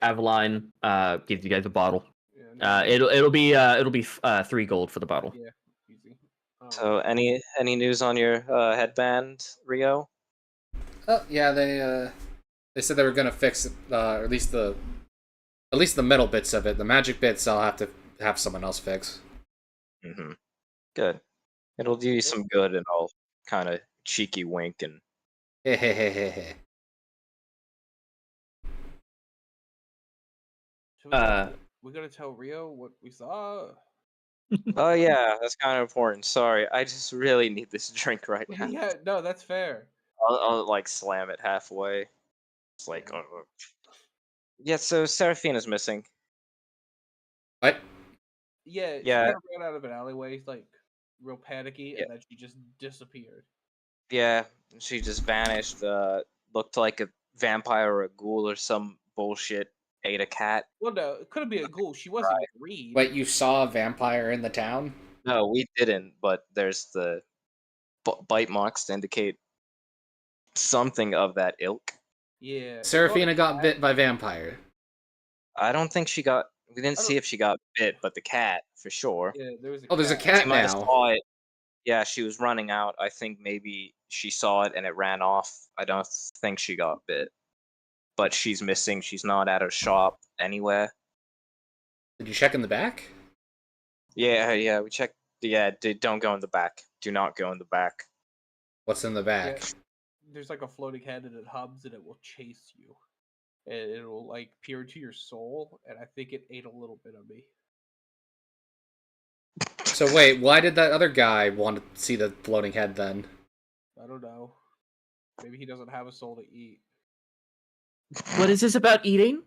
Aveline gives you guys a bottle. Yeah. It'll be 3 gold for the bottle. Yeah. Easy. So, any news on your headband, Rio? Oh yeah, they said they were gonna fix it, or at least the metal bits of it. The magic bits I'll have to have someone else fix. Mm-hmm. Good. It'll do you some good, and I'll kind of cheeky wink and Hehehehe. We gotta tell Rio what we saw. Oh yeah, that's kind of important. Sorry, I just really need this drink right now. Yeah, no, that's fair. I'll like slam it halfway. It's like, Yeah. yeah. So Seraphina's missing. What? Yeah, she Yeah. kind of ran out of an alleyway, like real panicky, Yeah. and then she just disappeared. Yeah, she just vanished. Looked like a vampire or a ghoul or some bullshit. Ate a cat. Well, no, it couldn't be a ghoul. She wasn't green. Wait, you saw a vampire in the town? No, we didn't. But there's the bite marks to indicate something of that ilk. Yeah. it's not Seraphina a got cat. bit by vampire. I don't think she got. We didn't I see don't- if she got bit, but the cat for sure. Yeah, there was a Oh, there's a cat. cat She might have now. saw it. Yeah, she was running out. I think maybe she saw it and it ran off. I don't think she got bit. But she's missing. She's not at her shop anywhere. Did you check in the back? Yeah, we checked. Yeah, don't go in the back. Do not go in the back. What's in the back? Yeah. There's like a floating head, and it hubs, and it will chase you. And it will like peer into your soul, and I think it ate a little bit of me. So wait, why did that other guy want to see the floating head then? I don't know. Maybe he doesn't have a soul to eat. What is this about eating?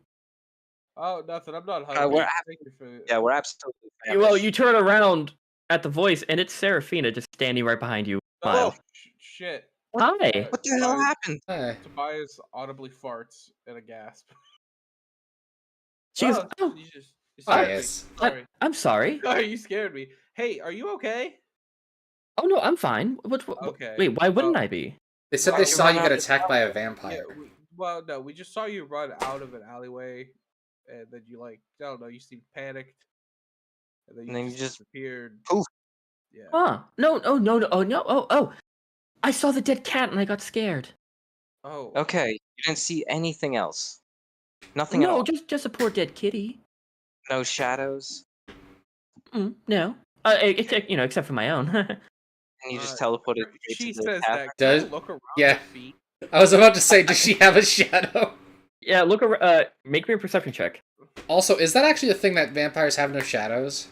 Oh, nothing. I'm not hungry. we're Thank you for. Yeah, we're absolutely Well, famished. you turn around at the voice, and it's Seraphina just standing right behind you. Oh, Smile. shit. Hi. What the hell happened? Hey. Tobias audibly farts in a gasp. She goes, "Oh, you scared me. Bias. Sorry. I'm sorry. Sorry, you scared me. Hey, are you okay? Oh no, I'm fine. Okay. Wait, why wouldn't I be? They said Well, they you saw ran you out get of attacked by a Yeah, vampire. well, no, we just saw you run out of an alleyway, and then you I don't know, you seemed panicked, and then And then you you just just disappeared. poof. Yeah. Huh? No, oh. I saw the dead cat and I got scared. Oh. Okay, you didn't see anything else. Nothing at No, all. just a poor dead kitty. No shadows. No. Except for my own. And you just teleported straight She to the says tavern. that. Can I Does- look around yeah. her feet? I was about to say, does she have a shadow? Yeah, look. Make me a perception check. Also, is that actually a thing that vampires have no shadows?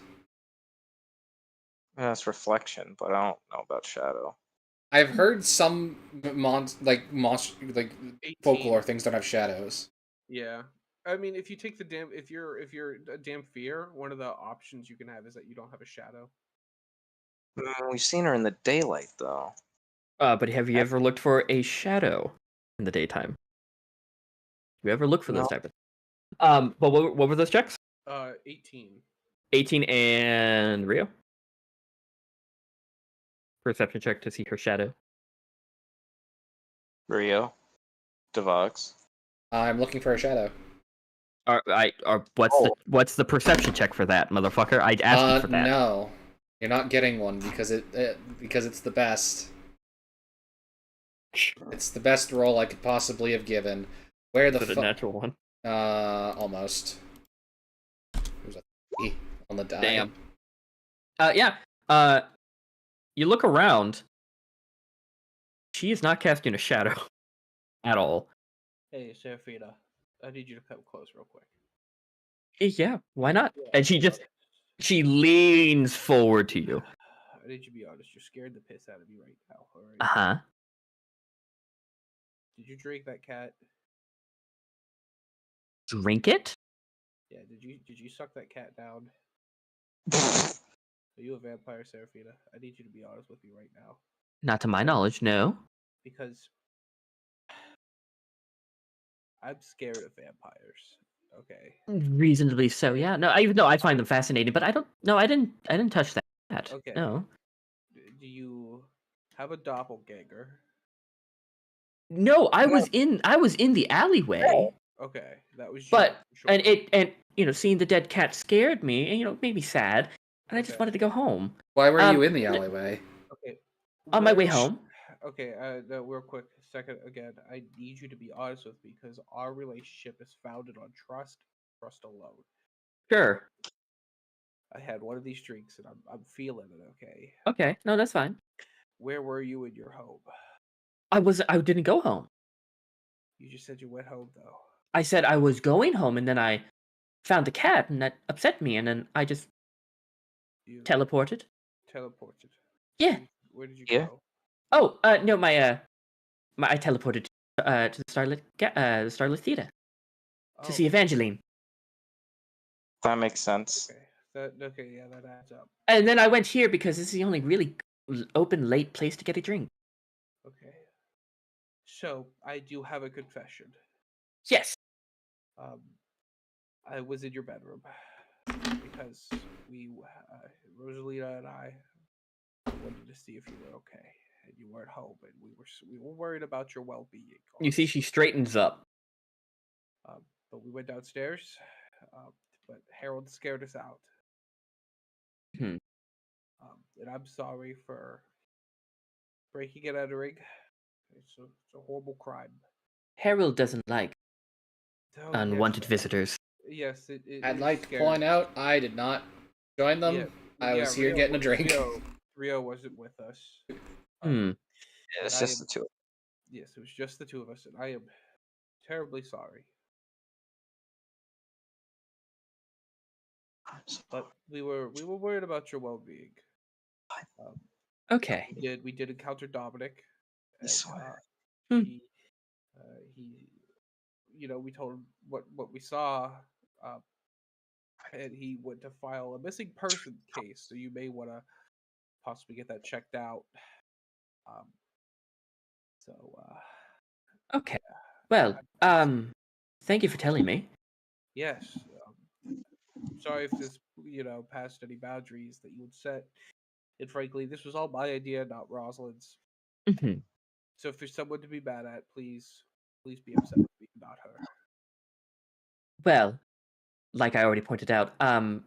That's reflection, but I don't know about shadow. I've heard some monster 18. folklore things don't have shadows. Yeah. I mean, if you take the if you're a damn fear, one of the options you can have is that you don't have a shadow. We've seen her in the daylight, though. But have you ever looked for a shadow in the daytime? You ever look for those No. type of? But what were those checks? 18. 18 and Rio. Perception check to see her shadow. Rio. Devox. I'm looking for a shadow. What's the perception check for that, motherfucker? I asked you for that. No, you're not getting one because because it's the best. It's the best roll I could possibly have given. Where the Is it a fuck? natural one? Almost. There's a E on the die. Damn. Yeah. You look around. She is not casting a shadow at all. Hey, Seraphina, I need you to come close real quick. Yeah, why not? Yeah, And she leans forward to you. I need you to be honest. You're scared the piss out of me right now. All right. Uh-huh. Did you drink that cat? Drink it? Yeah. Did you suck that cat down? Are you a vampire, Seraphina? I need you to be honest with me right now, Not to my knowledge, no. because I'm scared of vampires. Okay. Reasonably so, yeah. No, even though I find them fascinating, but I didn't touch that. Okay. No. Do you have a doppelganger? No, I was in the alleyway. Okay, that was you. But for and sure. seeing the dead cat scared me and made me sad, and I just Okay. wanted to go home. Why were you in the alleyway? Okay. On my way where- home. Okay, no, real quick, second again. I need you to be honest with me because our relationship is founded on trust alone. Sure. I had one of these drinks and I'm feeling it. Okay, Okay. No, that's fine. where were you in your home? I didn't go home. You just said you went home though. I said I was going home, and then I found the cat, and that upset me, and then I just You teleported. teleported. Yeah. Where did you Yeah. go? Oh, no, my I teleported to the Starlit Theater to see Oh, Evangeline, That makes sense. okay, yeah, that adds up. and then I went here because this is the only really open late place to get a drink. Okay. So I do have a confession. Yes. I was in your bedroom because Rosalina and I wanted to see if you were okay, and you weren't home, and we were worried about your well-being. You see, she straightens up. But we went downstairs, but Harold scared us out. Hmm. And I'm sorry for breaking and entering. It's a horrible crime. Harold doesn't like Oh, unwanted visitors. Yes, I'd it like to scared point us. out I did not join them. Yeah, I was here Rio getting a wa- drink. Rio wasn't with us. Hmm. Yeah, it's I just am- the two. Yes, it was just the two of us, and I am terribly sorry. But we were worried about your well-being. Okay. We did encounter Dominic, and Hmm. he we told him what we saw, and he went to file a missing person case. So you may want to possibly get that checked out. Um, so Okay. Well, thank you for telling me. yes, sorry if this passed any boundaries that you would set. And frankly, this was all my idea, not Rosalind's. Mhm. So if there's someone to be mad at, please be upset with me, not her. Well, like I already pointed out, I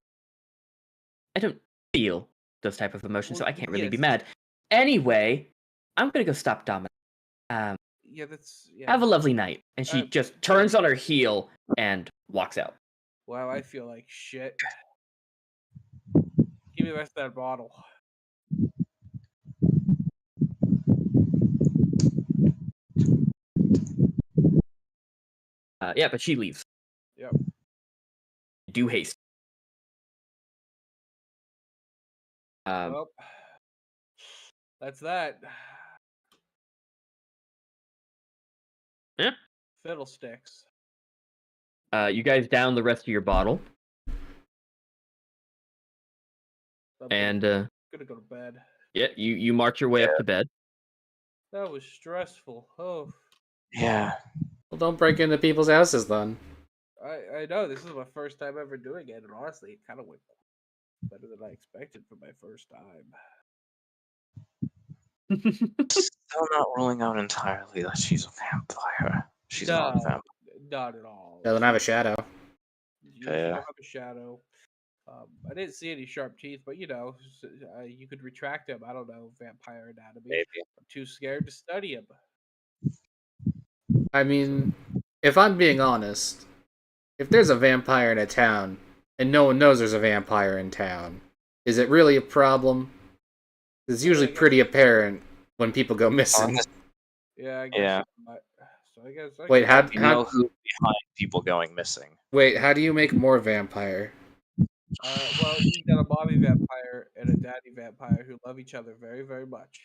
don't feel those type of emotions, so Well, I can't really be yes. mad. Anyway, I'm gonna go stop Dominic. Yeah, that's Have a lovely night. And she just turns on her heel and walks out. Wow, I feel like shit. Give me the rest of that bottle. Yeah, but she leaves. Yep. Do haste. Well, that's that. Yeah. Fiddlesticks. You guys down the rest of your bottle. And gonna go to bed. yeah, you march your way up to bed. That was stressful. Oh, Yeah. Well, don't break into people's houses then. I know this is my first time ever doing it, and honestly, it kind of went better than I expected for my first time. Still not ruling out entirely that she's a vampire. She's not a vampire. Not at all. Doesn't have a shadow. She don't have a shadow. I didn't see any sharp teeth, but you could retract them. I don't know vampire anatomy. Maybe. I'm too scared to study him. I mean, if I'm being honest, if there's a vampire in a town and no one knows there's a vampire in town, is it really a problem? It's usually pretty apparent when people go missing. Yeah, I guess. Yeah. So I guess. Wait, how know who's behind people going missing? Wait, how do you make more vampire? Well, you got a mommy vampire and a daddy vampire who love each other very, very much.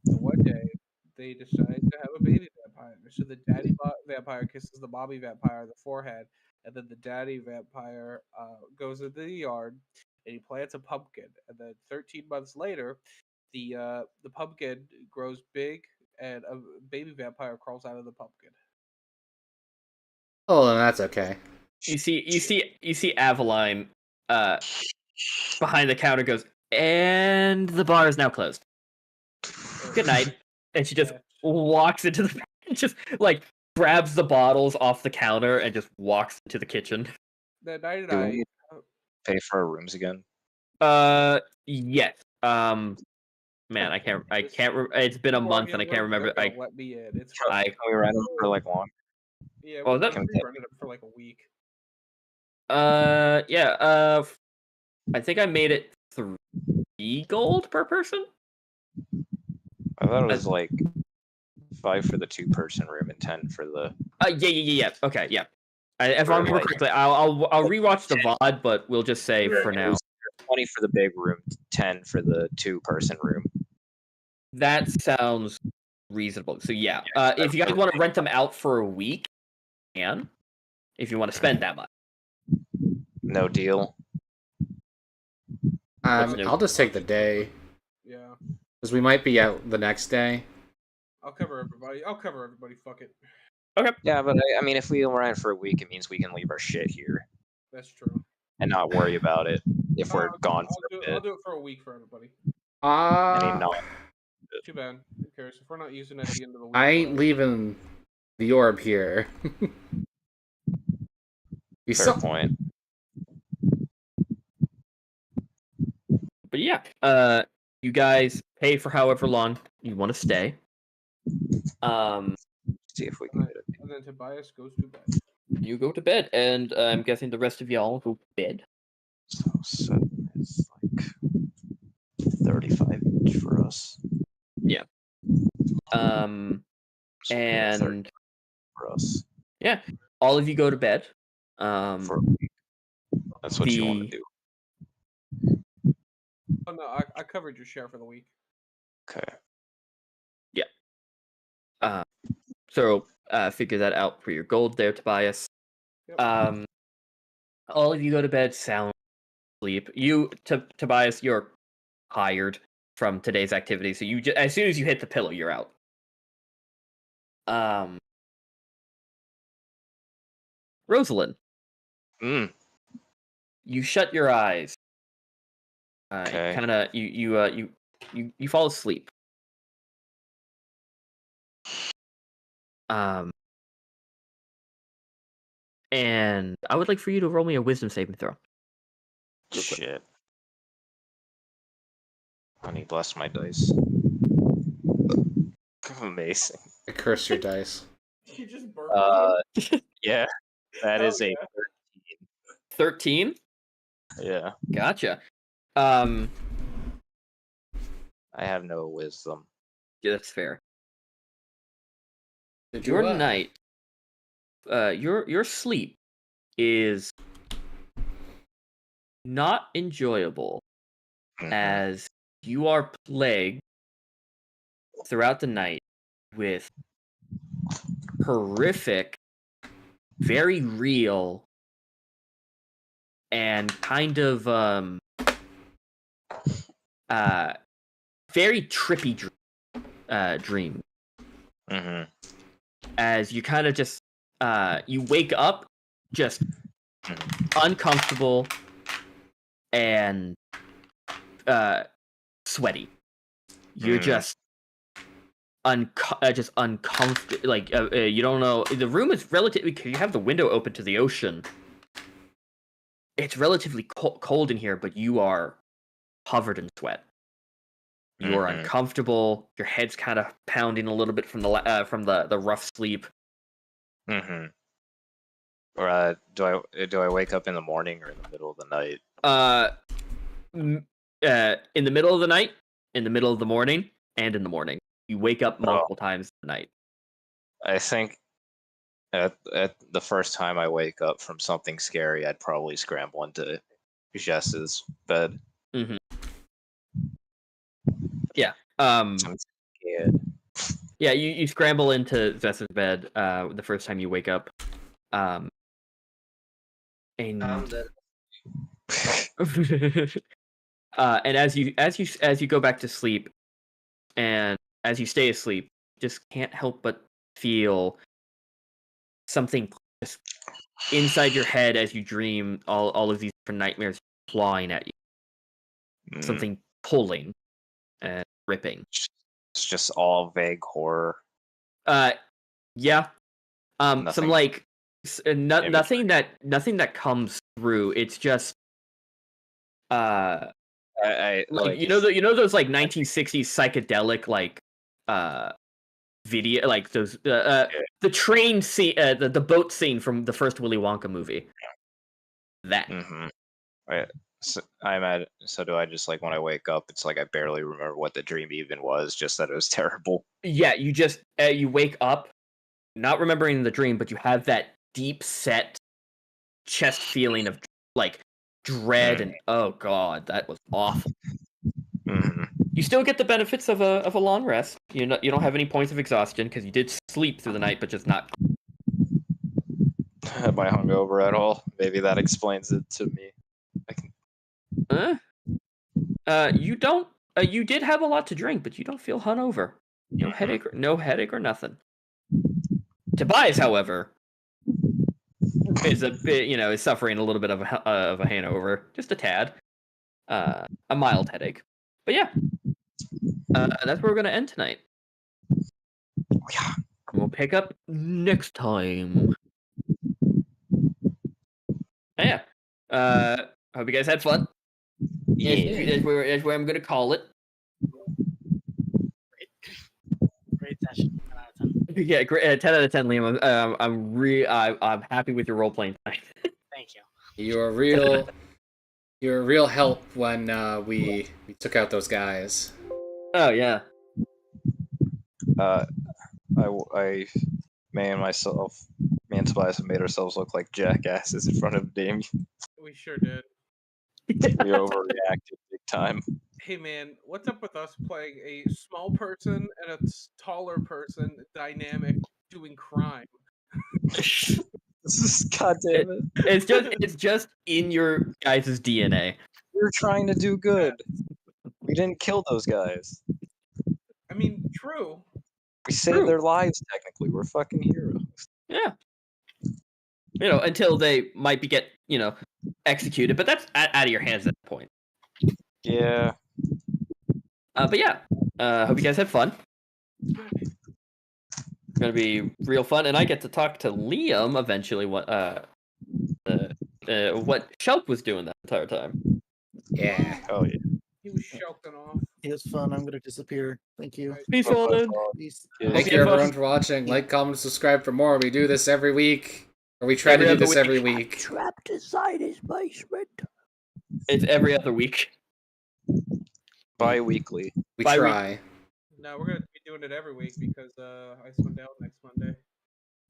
And one day, they decide to have a baby vampire. So the daddy vampire kisses the mommy vampire on the forehead, and then the daddy vampire goes into the yard and he plants a pumpkin. And then 13 months later, the pumpkin grows big, and a baby vampire crawls out of the pumpkin. Oh, then that's okay. You see Aveline behind the counter goes, and the bar is now closed. Good night. And she just walks into the just like grabs the bottles off the counter and just walks into the kitchen. That night, Do we need to pay for our rooms again? Yes. Man, I can't. It's been a month and I can't remember. Let me in. It's Can we rent them for like long? Yeah, Oh, we that- rented it for like a week. Yeah. I think I made it 3 gold per person. I thought it was like 5 for the 2-person room and 10 for the. Yeah. Okay, yeah. If I Or, remember like- correctly, I'll rewatch the VOD, but we'll just say for now 20 for the big room, 10 for the 2-person room. that sounds reasonable. So yeah, if you guys want to rent them out for a week, you can. If you want to spend that much, No deal. What's new? I'll just take the day Yeah, because we might be out the next day. I'll cover everybody. Fuck it. Yeah, but I mean, if we rent for a week, it means we can leave our shit here That's true. and not worry about it if we're gone for a I'll bit. do it for a week for everybody. Any non- Too bad. Who cares? If we're not using it at the end of the week, I ain't whatever. leaving the orb here. You Fair saw- point. but yeah, you guys pay for however long you want to stay. See if we can get it. And then Tobias goes to bed. You go to bed, and I'm guessing the rest of y'all go to bed. So it's like 35 each for us. And For us. all of you go to bed. For a week. That's what you want to do. Oh no, I covered your share for the week. Okay. So figure that out for your gold there, Tobias. Yep. All of you go to bed, sound sleep. You, Tobias, you're tired from today's activity, so you as soon as you hit the pillow, you're out. Rosalin, you shut your eyes. Okay. Kind of you fall asleep. And I would like for you to roll me a wisdom saving throw. Shit. Honey, bless my dice. Amazing. I curse your dice. You just burnt one. Yeah, that is a 13? yeah. Gotcha. I have no wisdom. Yeah, that's fair. Did Your what? night, your sleep is not enjoyable as you are plagued throughout the night with horrific, very real, and kind of very trippy dream. As you kind of just you wake up just uncomfortable and sweaty. You're just uncomfortable. Like you don't know. The room is relatively. You have the window open to the ocean. It's relatively cold in here, but you are covered in sweat. You are uncomfortable. Your head's kind of pounding a little bit from the rough sleep. Or do I wake up in the morning or in the middle of the night? In the middle of the night, in the middle of the morning, and in the morning. You wake up multiple times in the night. I think at the first time I wake up from something scary, I'd probably scramble into Zhess's bed. Yeah. I'm scared. Yeah, you scramble into Zess's bed the first time you wake up. And I'm dead. and as you go back to sleep, and as you stay asleep, just can't help but feel something just inside your head as you dream all of these different nightmares clawing at you. Something pulling and ripping. It's just all vague horror. Yeah. Some Nothing. like nothing that comes through. It's just I like you know those like 1960s psychedelic like video, like those the train scene, the boat scene from the first Willy Wonka movie. That. Right. So, I'm at. So do I just like when I wake up? It's like I barely remember what the dream even was. Just that it was terrible. Yeah, you just you wake up, not remembering the dream, but you have that deep set chest feeling of like dread and oh god, that was awful. Hmm. You still get the benefits of a long rest. You don't have any points of exhaustion because you did sleep through the night, but just not. Am I hungover at all? Maybe that explains it to me. I can... You don't. You did have a lot to drink, but you don't feel hungover. No headache or nothing. Tobias, however, is a bit, is suffering a little bit of a hangover, just a tad, a mild headache. But yeah, that's where we're gonna end tonight. Yeah. And we'll pick up next time. Yeah. Hope you guys had fun. Yeah. That's where I'm gonna call it. Great session. 10 out of 10. Yeah, great. 10 out of 10, Liam. I'm happy with your role playing tonight. Thank you. You're a real help when we took out those guys. Oh yeah. Me and Tobias have made ourselves look like jackasses in front of Damien. We sure did. We overreacted big time. Hey man, what's up with us playing a small person and a taller person dynamic doing crime? God damn it. It's just in your guys' DNA. We're trying to do good. We didn't kill those guys. I mean, true. We saved their lives, technically. We're fucking heroes. Yeah. Until they might get, executed, but that's out of your hands at that point. Yeah. But yeah, hope you guys had fun. It's gonna be real fun, and I get to talk to Liam eventually. What Shelp was doing that entire time. Yeah. Oh yeah. He was shouting off. It was fun. I'm gonna disappear. Thank you. Peace, Walden. Peace. Thank you everyone for watching. Like, comment, subscribe for more. We do this every week. Or we try to do this every week. Trapped inside his basement. It's every other week. Bi-weekly. We try. No, we're gonna be doing it every week because Icewind Dale next Monday.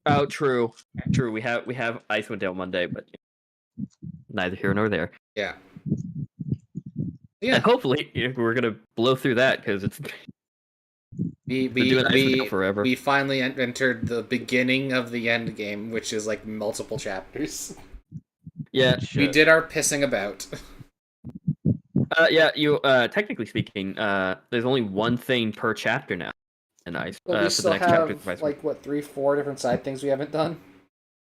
Oh, true. We have Icewind Dale Monday, but neither here nor there. Yeah. And hopefully we're gonna blow through that because it's forever. We finally entered the beginning of the end game, which is like multiple chapters. Yeah, we did our pissing about. Yeah, you technically speaking, there's only one thing per chapter now. And Well, we for still the next have chapter. like what 3-4 different side things we haven't done.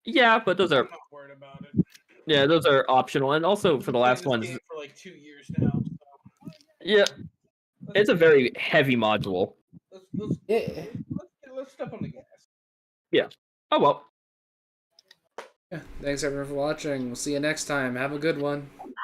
Yeah, but those are. I'm not worried about it. Yeah, those are optional, and also for the last Playing ones. this game for like 2 years now. So. Yeah, it's a very heavy module. Let's step on the gas. Yeah. Oh well. Yeah. Thanks everyone for watching. We'll see you next time. Have a good one.